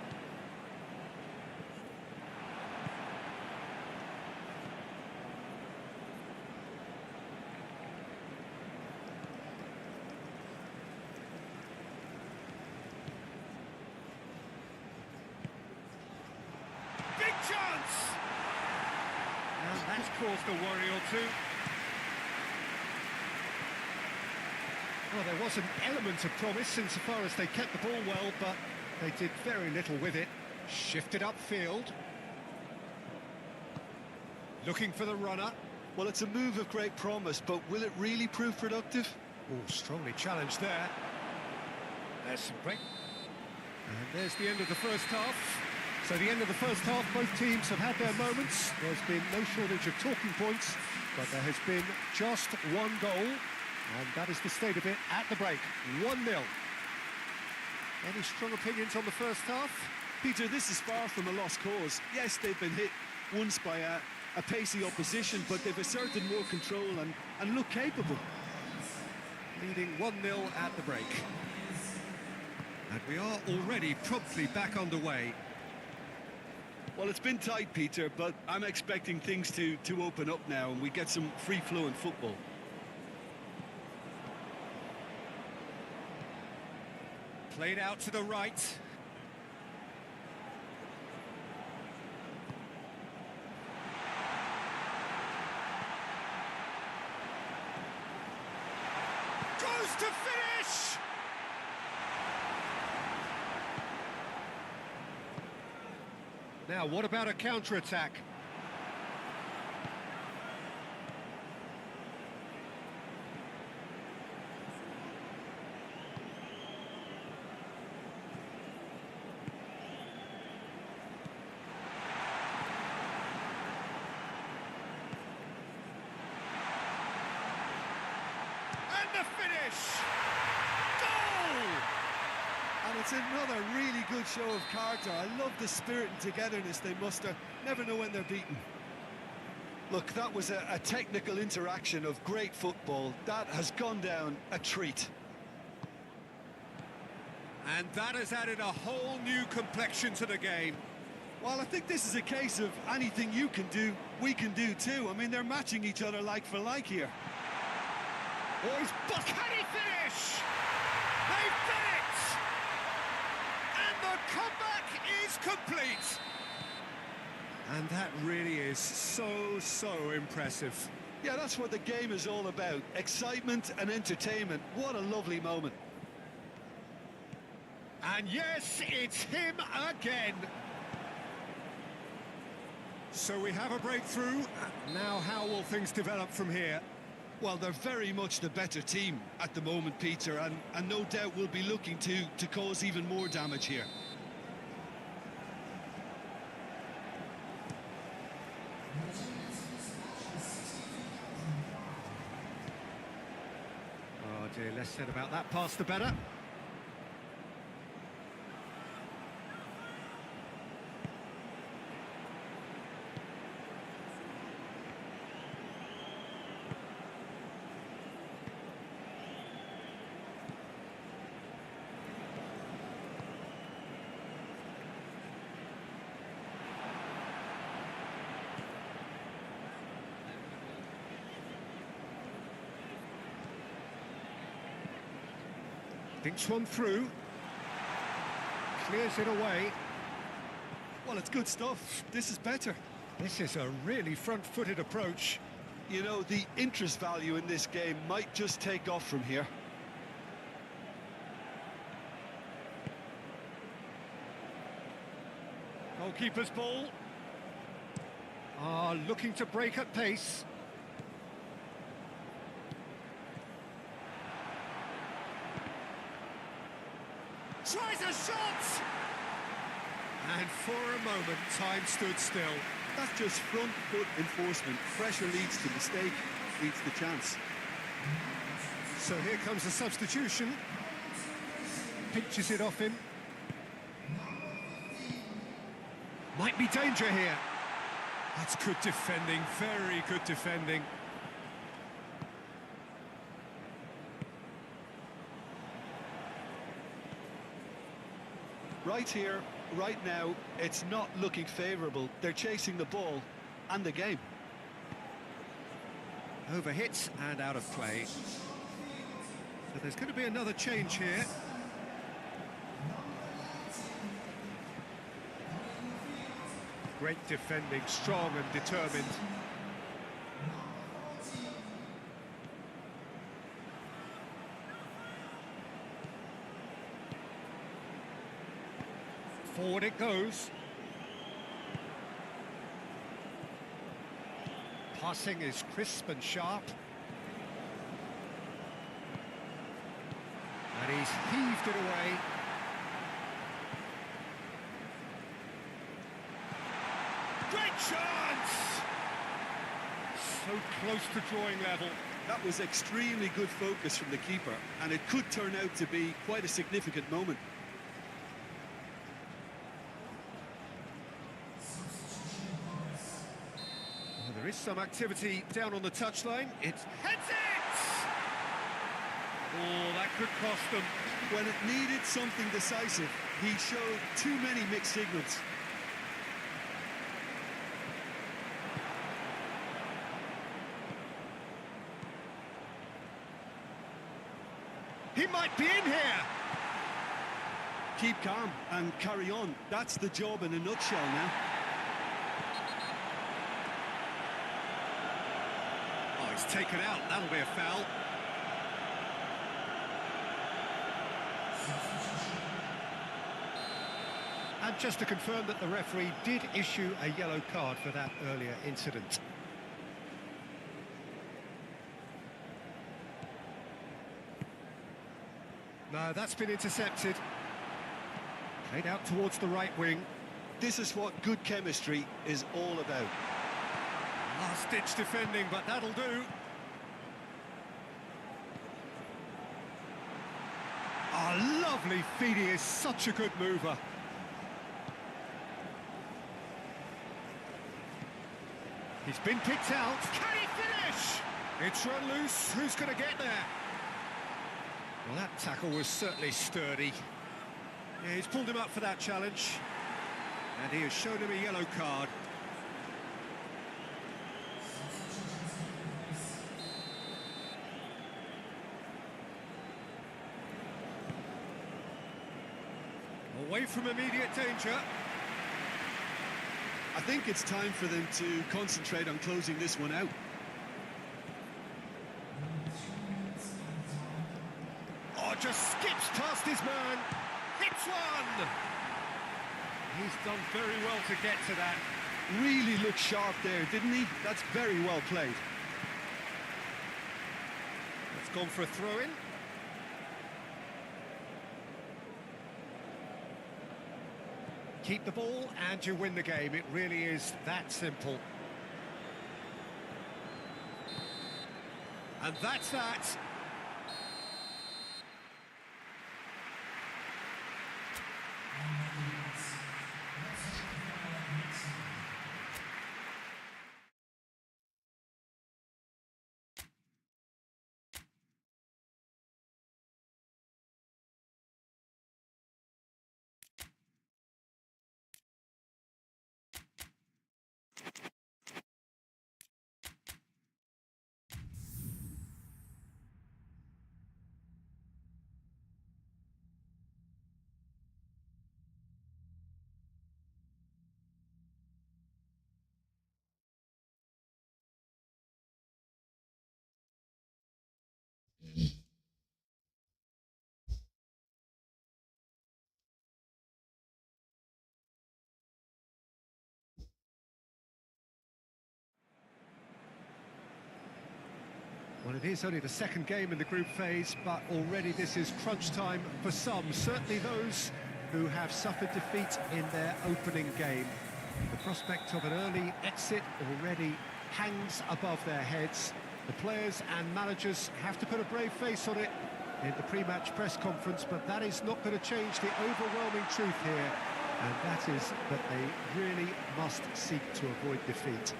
Big chance! And that's caused a worry or two. Well, there was an element of promise insofar as they kept the ball well, but they did very little with it. Shifted upfield. Looking for the runner. Well, it's a move of great promise, but will it really prove productive? Oh, strongly challenged there. There's some break. And there's the end of the first half. So the end of the first half, both teams have had their moments. There's been no shortage of talking points, but there has been just one goal. And that is the state of it at the break. 1-0. Any strong opinions on the first half? Peter, this is far from a lost cause. Yes, they've been hit once by a pacey opposition, but they've asserted more control and look capable. Leading 1-0 at the break. And we are already promptly back underway. Well, it's been tight, Peter, but I'm expecting things to open up now and we get some free-flowing football. Played out to the right. Goes to finish! Now, what about a counter-attack? The finish! Goal! And it's another really good show of character. I love the spirit and togetherness they muster. Never know when they're beaten. Look, that was a technical interaction of great football. That has gone down a treat. And that has added a whole new complexion to the game. Well, I think this is a case of anything you can do, we can do too. I mean, they're matching each other like for like here. Oh, he's can he finish? They've done it! And the comeback is complete! And that really is so impressive. Yeah, that's what the game is all about. Excitement and entertainment. What a lovely moment. And yes, it's him again. So we have a breakthrough. Now how will things develop from here? Well, they're very much the better team at the moment, Peter, and no doubt will be looking to cause even more damage here. Oh dear, less said about that pass the better. Thinks one through. Clears it away. Well, it's good stuff. This is better. This is a really front-footed approach. You know, the interest value in this game might just take off from here. Goalkeeper's ball. Looking to break at pace. Tries a shot! And for a moment, time stood still. That's just front foot enforcement. Pressure leads to mistake, leads to chance. So here comes the substitution. Pinches it off him. Might be danger here. That's good defending, very good defending. Right here, right now, it's not looking favourable. They're chasing the ball and the game. Overhit and out of play. So there's going to be another change here. Great defending, strong and determined. Forward it goes. Passing is crisp and sharp. And he's heaved it away. Great chance! So close to drawing level. That was extremely good focus from the keeper, and it could turn out to be quite a significant moment. Well, there is some activity down on the touchline. It heads it! Oh, that could cost them. When it needed something decisive, he showed too many mixed signals. He might be in here! Keep calm and carry on. That's the job in a nutshell now. Oh, he's taken out. That'll be a foul. And just to confirm that the referee did issue a yellow card for that earlier incident. No, that's been intercepted. Played out towards the right wing. This is what good chemistry is all about. Last-ditch defending, but that'll do. Oh, lovely feed. He is such a good mover. He's been picked out. Can he finish? It's run loose. Who's going to get there? Well, that tackle was certainly sturdy. Yeah, he's pulled him up for that challenge. And he has shown him a yellow card. Away from immediate danger. I think it's time for them to concentrate on closing this one out. Oh, just skips past his man. Hits one! He's done very well to get to that. Really looked sharp there, didn't he? That's very well played. It's gone for a throw-in. Keep the ball and you win the game. It really is that simple. And that's that. And it is only the second game in the group phase, but already this is crunch time for some, certainly those who have suffered defeat in their opening game. The prospect of an early exit already hangs above their heads. The players and managers have to put a brave face on it in the pre-match press conference, but that is not going to change the overwhelming truth here, and that is that they really must seek to avoid defeat.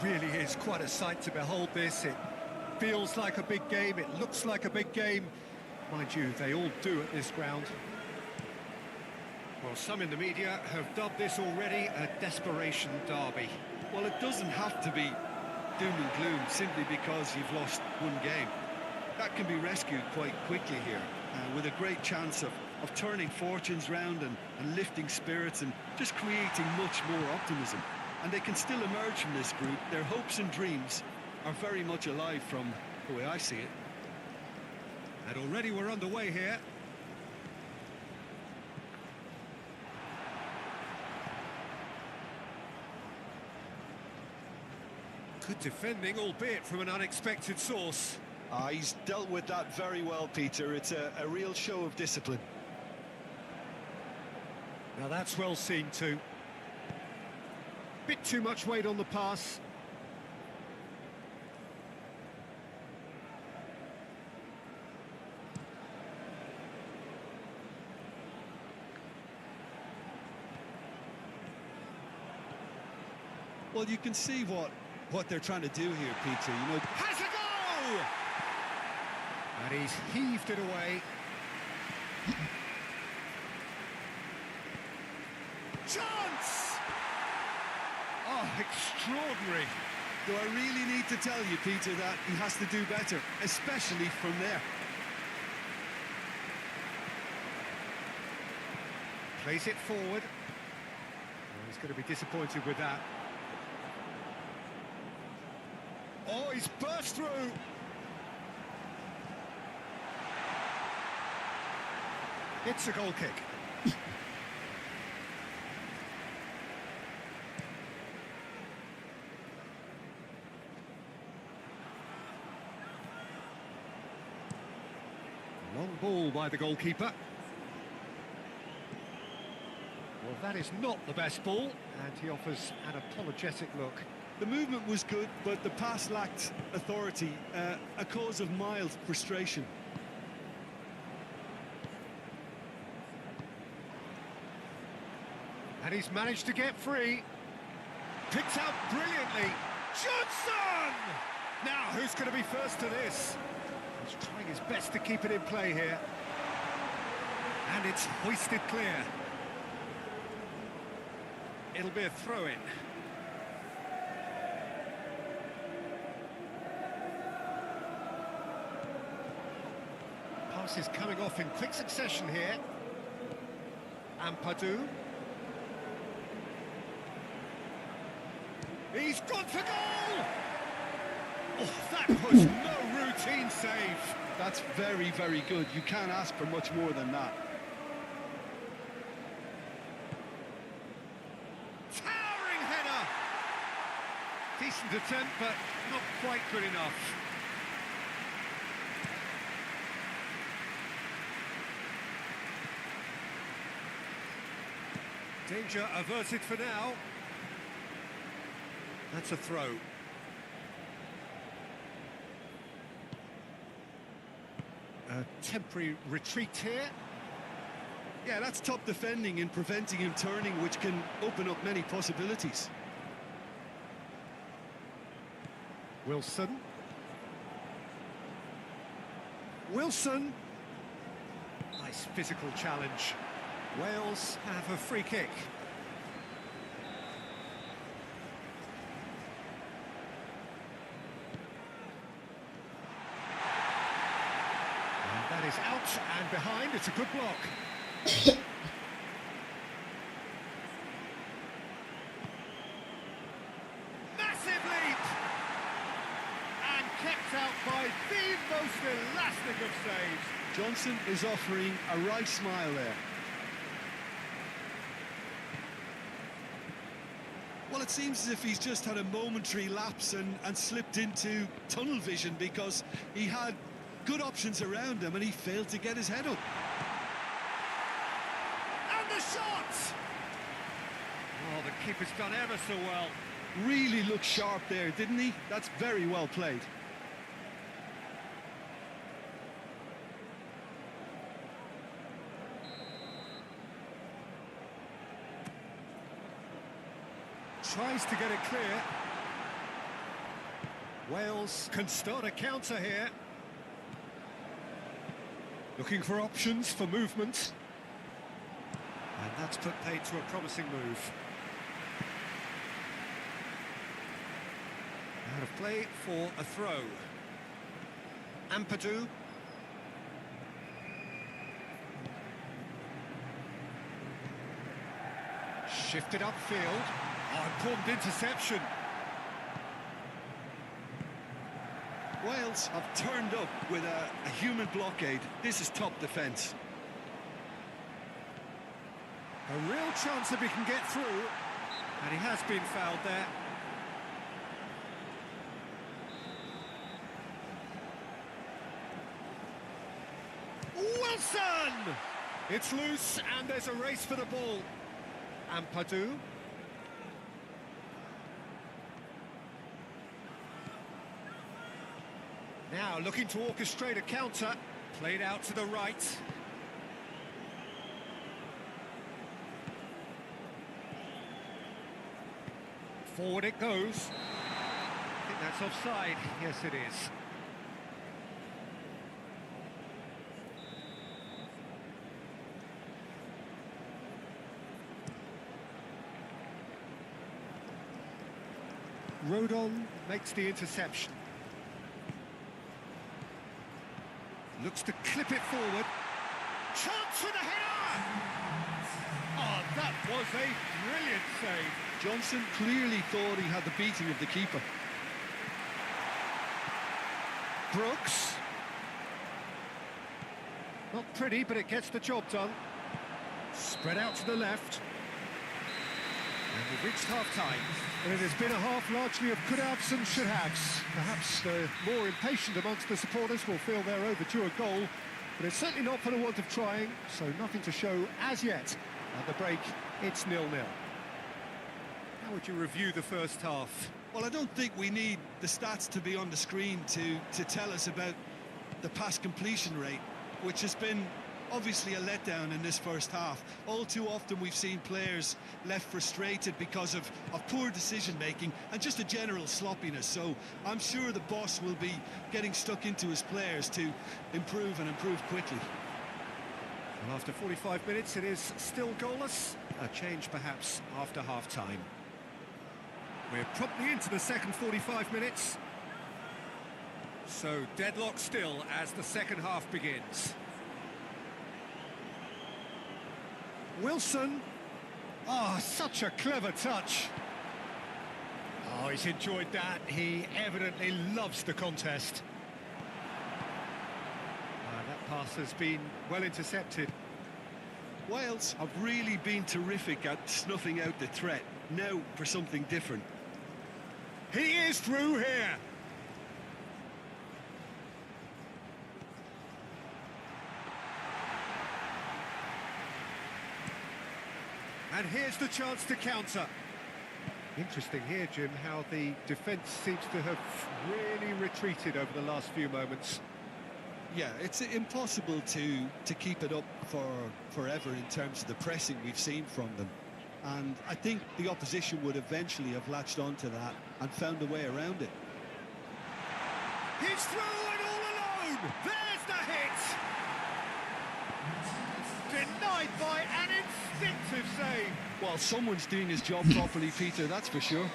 Really is quite a sight to behold this. It feels like a big game, it looks like a big game. Mind you, they all do at this ground. Well, some in the media have dubbed this already a desperation derby. Well, it doesn't have to be doom and gloom simply because you've lost one game. That can be rescued quite quickly here, with a great chance of turning fortunes round and lifting spirits and just creating much more optimism. And they can still emerge from this group. Their hopes and dreams are very much alive from the way I see it. And already we're underway here. Good defending, albeit from an unexpected source. He's dealt with that very well, Peter. It's a real show of discipline. Now that's well seen too. Bit too much weight on the pass. Well, you can see what they're trying to do here, Peter. You know, Has a go! And he's heaved it away. Chance! Oh, extraordinary. do I really need to tell you, Peter, that he has to do better, especially from there? Plays it forward. Oh, he's going to be disappointed with that. Oh, he's burst through. It's a goal kick. Long ball by the goalkeeper. Well, that is not the best ball, and he offers an apologetic look. The movement was good, but the pass lacked authority, a cause of mild frustration. And he's managed to get free. Picked out brilliantly. Johnson! Now, who's going to be first to this? He's trying his best to keep it in play here. And it's hoisted clear. It'll be a throw-in. Pass is coming off in quick succession here. Ampadu. He's gone for goal! Oh, that was no routine save. That's very, very good. You can't ask for much more than that. Towering header! Decent attempt, but not quite good enough. Danger averted for now. That's a throw. A temporary retreat here. Yeah, that's top defending and preventing him turning, which can open up many possibilities. Wilson. Wilson. Nice physical challenge. Wales have a free kick. And that is out and behind. It's a good block. Massive leap! And kept out by the most elastic of saves. Johnson is offering a right smile there. Well, it seems as if he's just had a momentary lapse and slipped into tunnel vision, because he had good options around him and he failed to get his head up. And the shot! Oh, the keeper's done ever so well. Really looked sharp there, didn't he? That's very well played. Tries to get it clear. Wales can start a counter here. Looking for options for movement. And that's put paid to a promising move. Out of play for a throw. Ampadu. Shifted upfield. Oh, important interception. Wales have turned up with a human blockade. This is top defence. A real chance if he can get through. And he has been fouled there. Wilson! It's loose and there's a race for the ball. Ampadu. Now looking to orchestrate a counter. Played out to the right. Forward it goes. I think that's offside. Yes, it is. Rodon makes the interception. Looks to clip it forward. Chance for the header! Oh, that was a brilliant save. Johnson clearly thought he had the beating of the keeper. Brooks. Not pretty, but it gets the job done. Spread out to the left. And we've reached half-time. And it has been a half largely of could-haves and should-haves. Perhaps the more impatient amongst the supporters will feel they're overdue a goal, but it's certainly not for the want of trying, so nothing to show as yet. At the break, it's 0-0. How would you review the first half? Well, I don't think we need the stats to be on the screen to tell us about the pass completion rate, which has been obviously a letdown in this first half. All too often we've seen players left frustrated because of poor decision-making and just a general sloppiness. So I'm sure the boss will be getting stuck into his players to improve and improve quickly. Well, after 45 minutes, it is still goalless. A change, perhaps, after half-time. We're promptly into the second 45 minutes. So, deadlock still as the second half begins. Wilson. Oh, such a clever touch. Oh, he's enjoyed that. He evidently loves the contest. That pass has been well intercepted. Wales have really been terrific at snuffing out the threat. Now for something different. He is through here. And here's the chance to counter. Interesting here, Jim, how the defence seems to have really retreated over the last few moments. Yeah, it's impossible to keep it up for forever in terms of the pressing we've seen from them. And I think the opposition would eventually have latched onto that and found a way around it. He's through and all alone! There's the hit! Denied by an instinctive save. Well, someone's doing his job properly, Peter, that's for sure.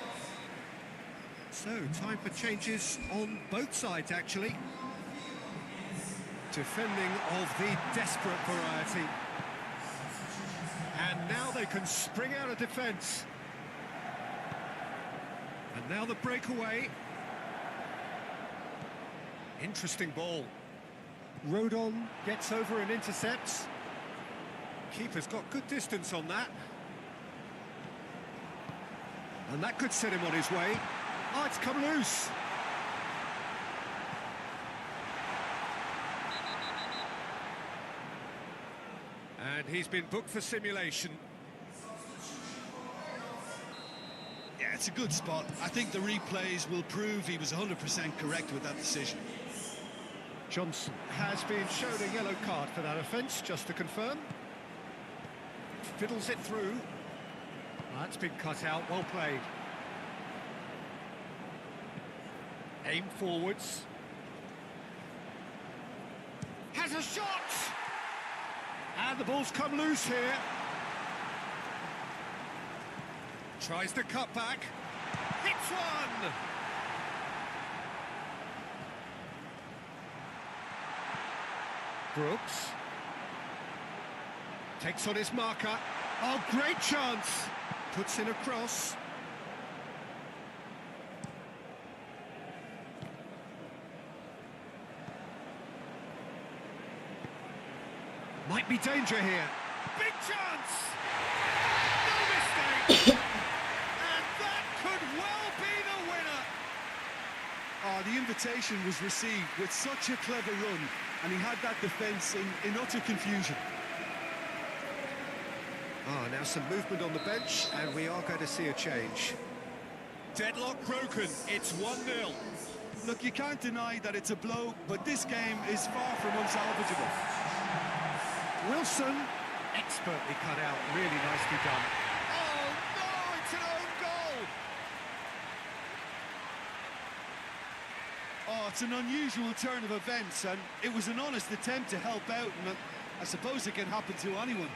So, time for changes on both sides, actually. Defending of the desperate variety. And now they can spring out of defence. And now the breakaway. Interesting ball. Rodon gets over and intercepts. Keeper's got good distance on that. And that could set him on his way. Oh, it's come loose. And he's been booked for simulation. Yeah, it's a good spot. I think the replays will prove he was 100% correct with that decision. Johnson has been shown a yellow card for that offence, just to confirm. Fiddles it through. That's been cut out, well played. Aim forwards. Has a shot! And the ball's come loose here. Tries to cut back. Hits one! Brooks. Takes on his marker. Oh, great chance! Puts in a cross. Might be danger here. Big chance! No mistake! And that could well be the winner! Oh, the invitation was received with such a clever run, and he had that defence in utter confusion. Now some movement on the bench, and we are going to see a change. Deadlock broken, it's 1-0. Look, you can't deny that it's a blow, but this game is far from unsalvageable. Wilson, expertly cut out, really nicely done. Oh no, it's an own goal! Oh, it's an unusual turn of events, and it was an honest attempt to help out, and I suppose it can happen to anyone.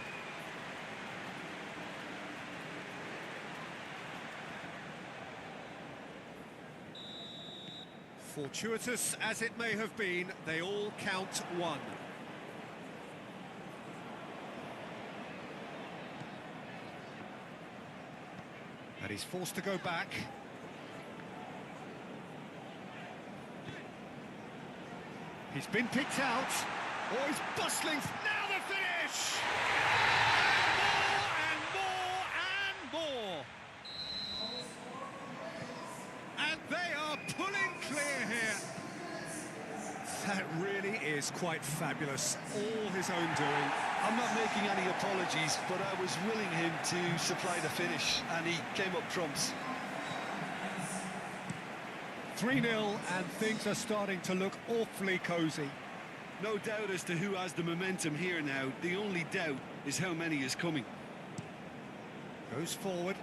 Fortuitous as it may have been, they all count one. And he's forced to go back. He's been picked out. Oh, he's bustling. Now the finish! And more and more and more. And they are pulling clear here. That really is quite fabulous. All his own doing. I'm not making any apologies, but I was willing him to supply the finish, and he came up trumps. 3-0, and things are starting to look awfully cosy. No doubt as to who has the momentum here now. The only doubt is how many is coming. Goes forward.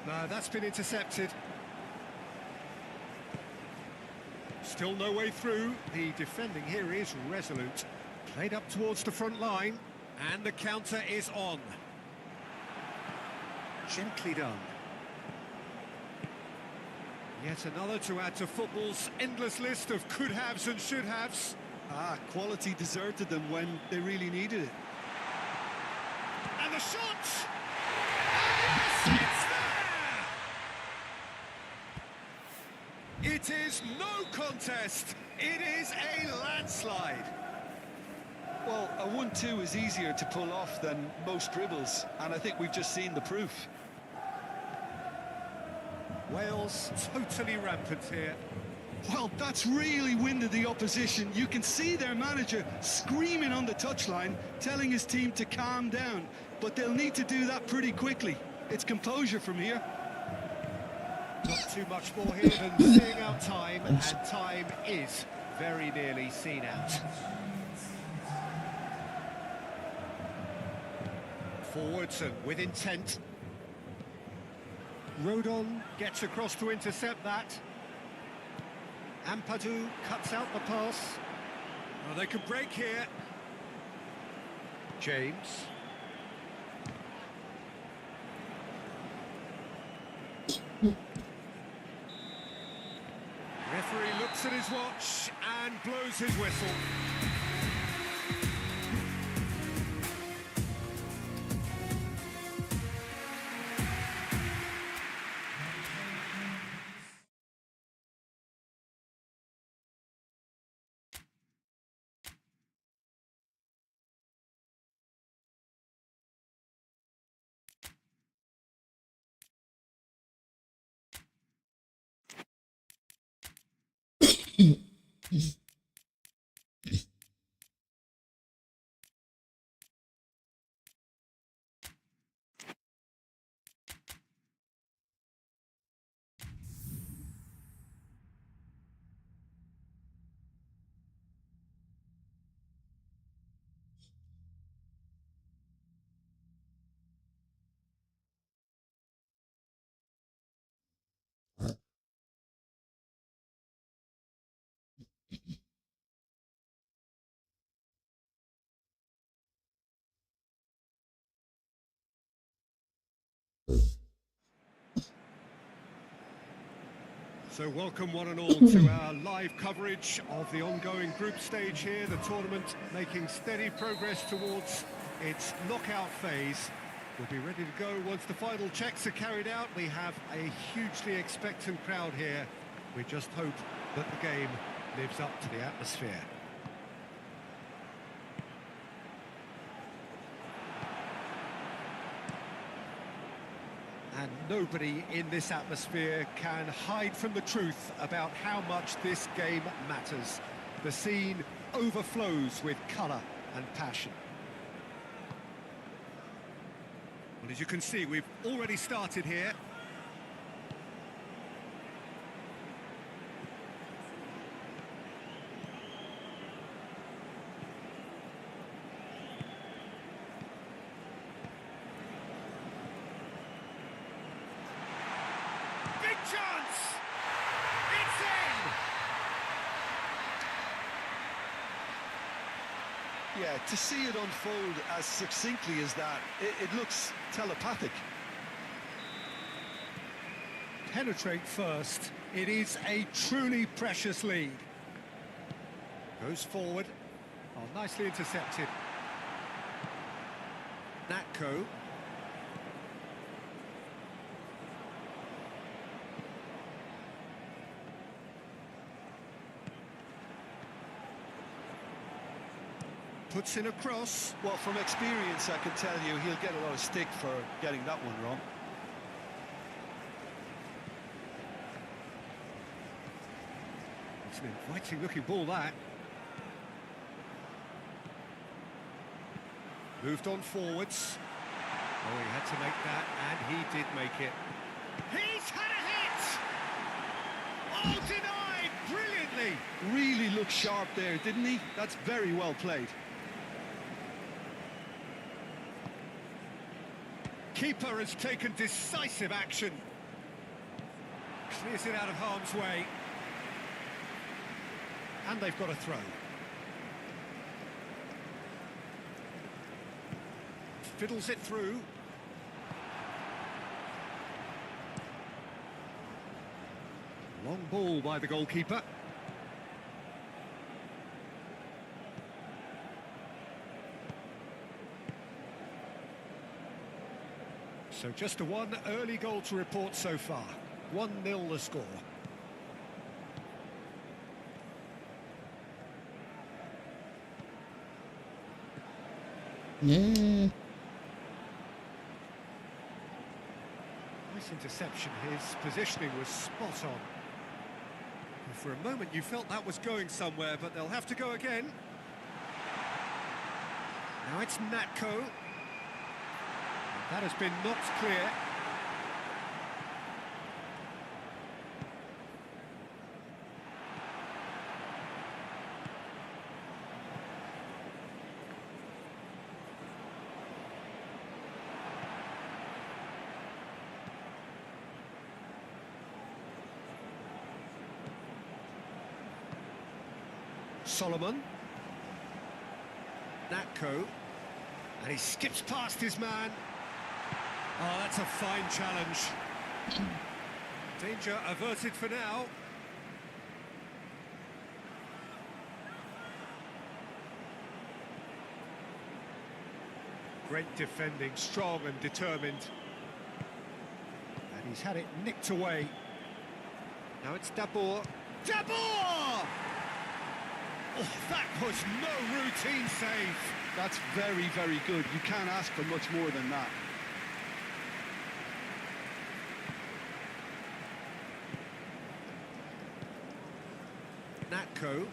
No, that's been intercepted. Still no way through. The defending here is resolute. Played up towards the front line, and the counter is on. Gently done. Yet another to add to football's endless list of could-haves and should-haves. Quality deserted them when they really needed it. And the shot! And yes, it's there! It is no contest. It is a landslide. Well, a 1-2 is easier to pull off than most dribbles, and I think we've just seen the proof. Wales totally rampant here. Well, that's really winded the opposition. You can see their manager screaming on the touchline, telling his team to calm down. But they'll need to do that pretty quickly. It's composure from here. Not too much more here than seeing out time, and time is very nearly seen out. Forwards and with intent. Rodon gets across to intercept that. Ampadu cuts out the pass. Oh, they could break here. James. Referee looks at his watch and blows his whistle. So welcome one and all to our live coverage of the ongoing group stage here, the tournament making steady progress towards its knockout phase. We'll be ready to go once the final checks are carried out. We have a hugely expectant crowd here. We just hope that the game lives up to the atmosphere. And nobody in this atmosphere can hide from the truth about how much this game matters. The scene overflows with colour and passion. Well, as you can see, we've already started here. Chance! It's in! Yeah, to see it unfold as succinctly as that, it looks telepathic. Penetrate first. It is a truly precious lead. Goes forward. Oh, nicely intercepted. Natko. Puts in a cross. Well, from experience, I can tell you he'll get a lot of stick for getting that one wrong. It's an inviting looking ball, that. Moved on forwards. Oh, he had to make that, and he did make it. He's had a hit! Oh, denied brilliantly! Really looked sharp there, didn't he? That's very well played. Keeper has taken decisive action. Clears it out of harm's way. And they've got a throw. Fiddles it through. Long ball by the goalkeeper. So just a one early goal to report so far. 1-0 the score. Yeah. Nice interception. His positioning was spot on. And for a moment you felt that was going somewhere, but they'll have to go again. Now it's Natko. That has been knocked clear. Solomon. Natko. And he skips past his man. Oh, that's a fine challenge. Danger averted for now. Great defending, strong and determined. And he's had it nicked away. Now it's Dabur. Dabur! Oh, that was no routine save. That's very, very good. You can't ask for much more than that. Natko.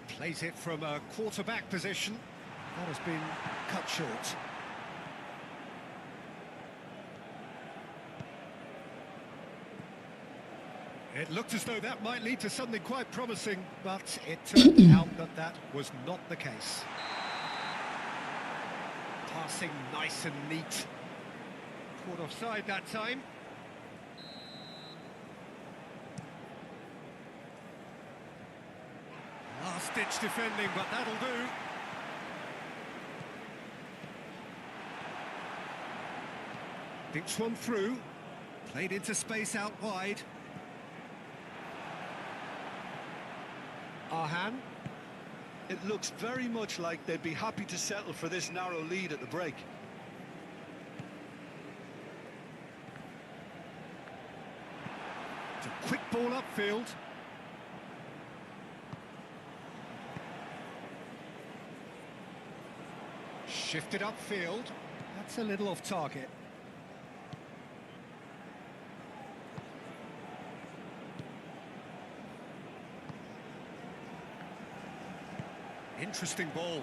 Plays it from a quarterback position. That has been cut short. It looked as though that might lead to something quite promising, but it turned out that that was not the case. Passing nice and neat. Caught offside that time. Last-ditch defending, but that'll do. Dinks one through. Played into space out wide. Arhan. It looks very much like they'd be happy to settle for this narrow lead at the break. It's a quick ball upfield. Shifted upfield. That's a little off target. Interesting ball.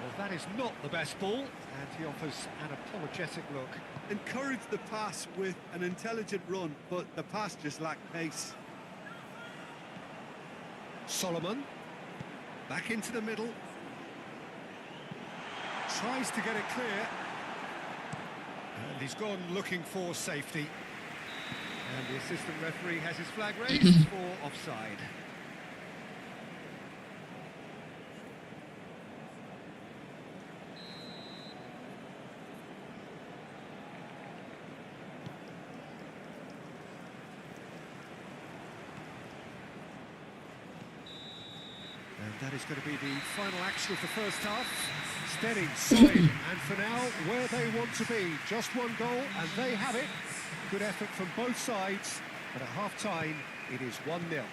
Well, that is not the best ball, and he offers an apologetic look. Encouraged the pass with an intelligent run, but the pass just lacked pace. Solomon, back into the middle. Tries to get it clear. And he's gone looking for safety. And the assistant referee has his flag raised for offside. And that is going to be the final action of the first half. Steady, solid, and for now, where they want to be. Just one goal, and they have it. Good effort from both sides, but at half-time, it is 1-0.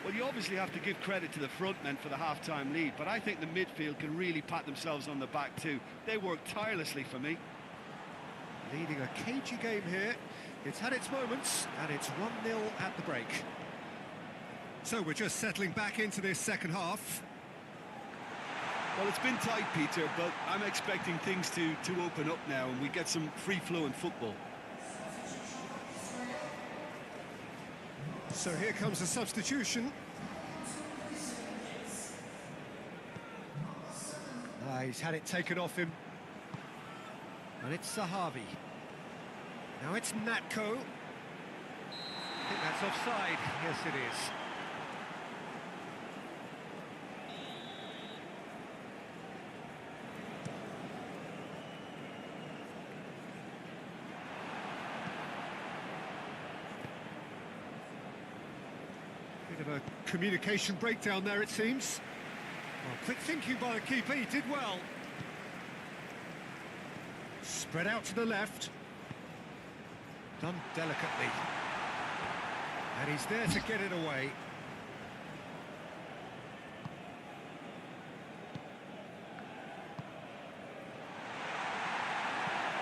Well, you obviously have to give credit to the front men for the half-time lead, but I think the midfield can really pat themselves on the back too. They worked tirelessly for me. Leading a cagey game here. It's had its moments, and it's 1-0 at the break. So we're just settling back into this second half. Well, it's been tight, Peter, but I'm expecting things to open up now and we get some free-flowing football. So here comes a substitution. He's had it taken off him. And it's Zahavi. Now it's Natko. I think that's offside. Yes, it is. Bit of a communication breakdown there, it seems. Well, quick thinking by the keeper, he did well. Spread out to the left. Done delicately. And he's there to get it away.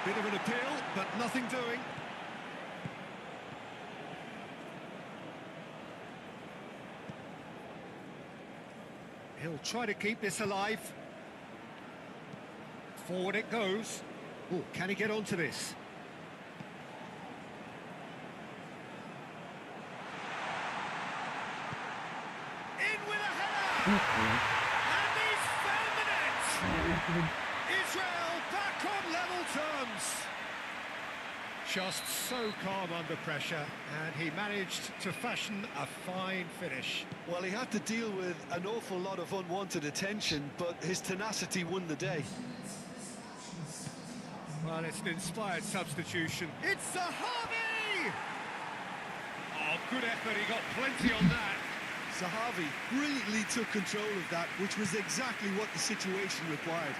Bit of an appeal, but nothing doing. He'll try to keep this alive. Forward it goes. Oh, can he get onto this? In with a header! And he's found the net! Israel back on level terms. Just so calm under pressure, and he managed to fashion a fine finish. Well, he had to deal with an awful lot of unwanted attention, but his tenacity won the day. Well, it's an inspired substitution. It's Zahavi! Oh, good effort, he got plenty on that. Zahavi brilliantly took control of that, which was exactly what the situation required.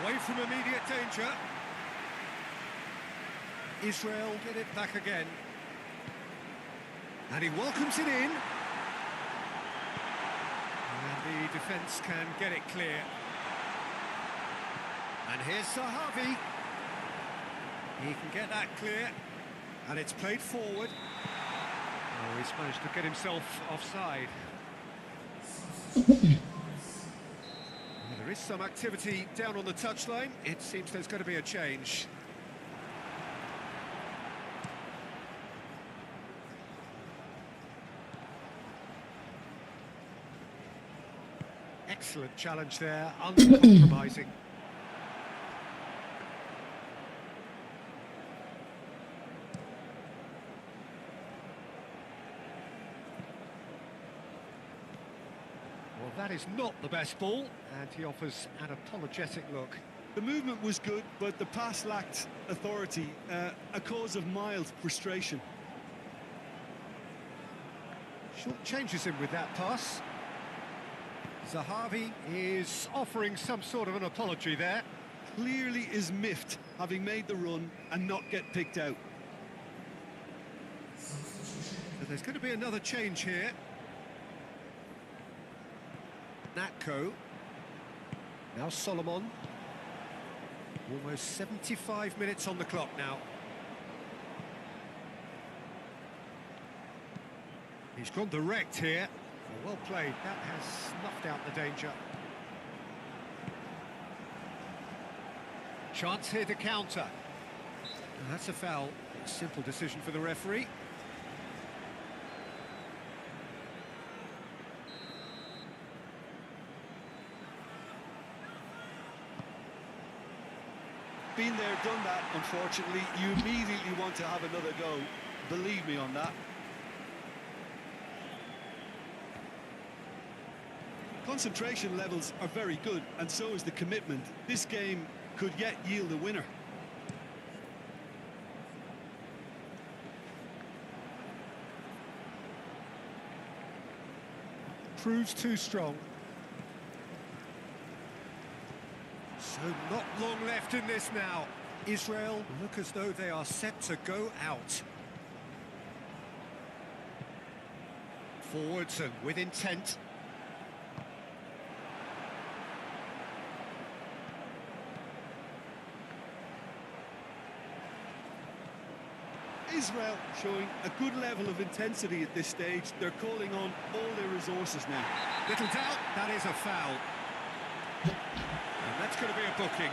Away from immediate danger. Israel get it back again. And he welcomes it in. And the defence can get it clear. And here's Zahavi. He can get that clear. And it's played forward. Oh, he's managed to get himself offside. Well, there is some activity down on the touchline. It seems there's going to be a change. Excellent challenge there, uncompromising. Well, that is not the best ball, and he offers an apologetic look. The movement was good, but the pass lacked authority, a cause of mild frustration. Short changes him with that pass. Zahavi is offering some sort of an apology there. Clearly is miffed, having made the run and not get picked out. So there's going to be another change here. Natko. Now Solomon. Almost 75 minutes on the clock now. He's gone direct here. Well played, that has snuffed out the danger. Chance here to counter. And that's a foul. A simple decision for the referee. Been there, done that, unfortunately. You immediately want to have another go. Believe me on that. Concentration levels are very good, and so is the commitment. This game could yet yield a winner. Proves too strong. So not long left in this now. Israel look as though they are set to go out. Forwards and with intent. Israel showing a good level of intensity at this stage. They're calling on all their resources now. Little doubt, that is a foul. And that's going to be a booking.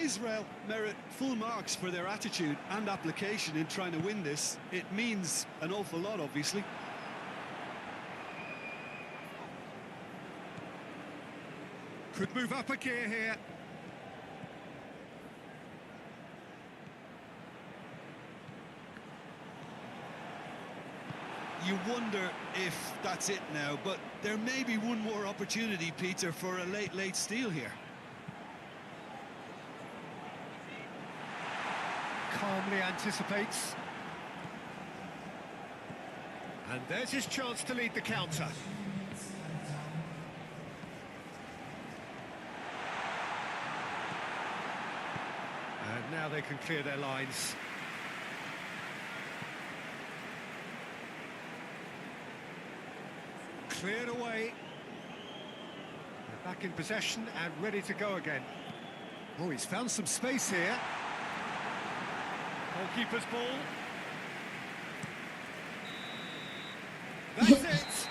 Israel merit full marks for their attitude and application in trying to win this. It means an awful lot, obviously. Could move up a gear here. You wonder if that's it now, but there may be one more opportunity, Peter, for a late steal here. Calmly anticipates. And there's his chance to lead the counter. And now they can clear their lines. Cleared away. They're back in possession and ready to go again. Oh, he's found some space here. Goalkeeper's ball. That's it.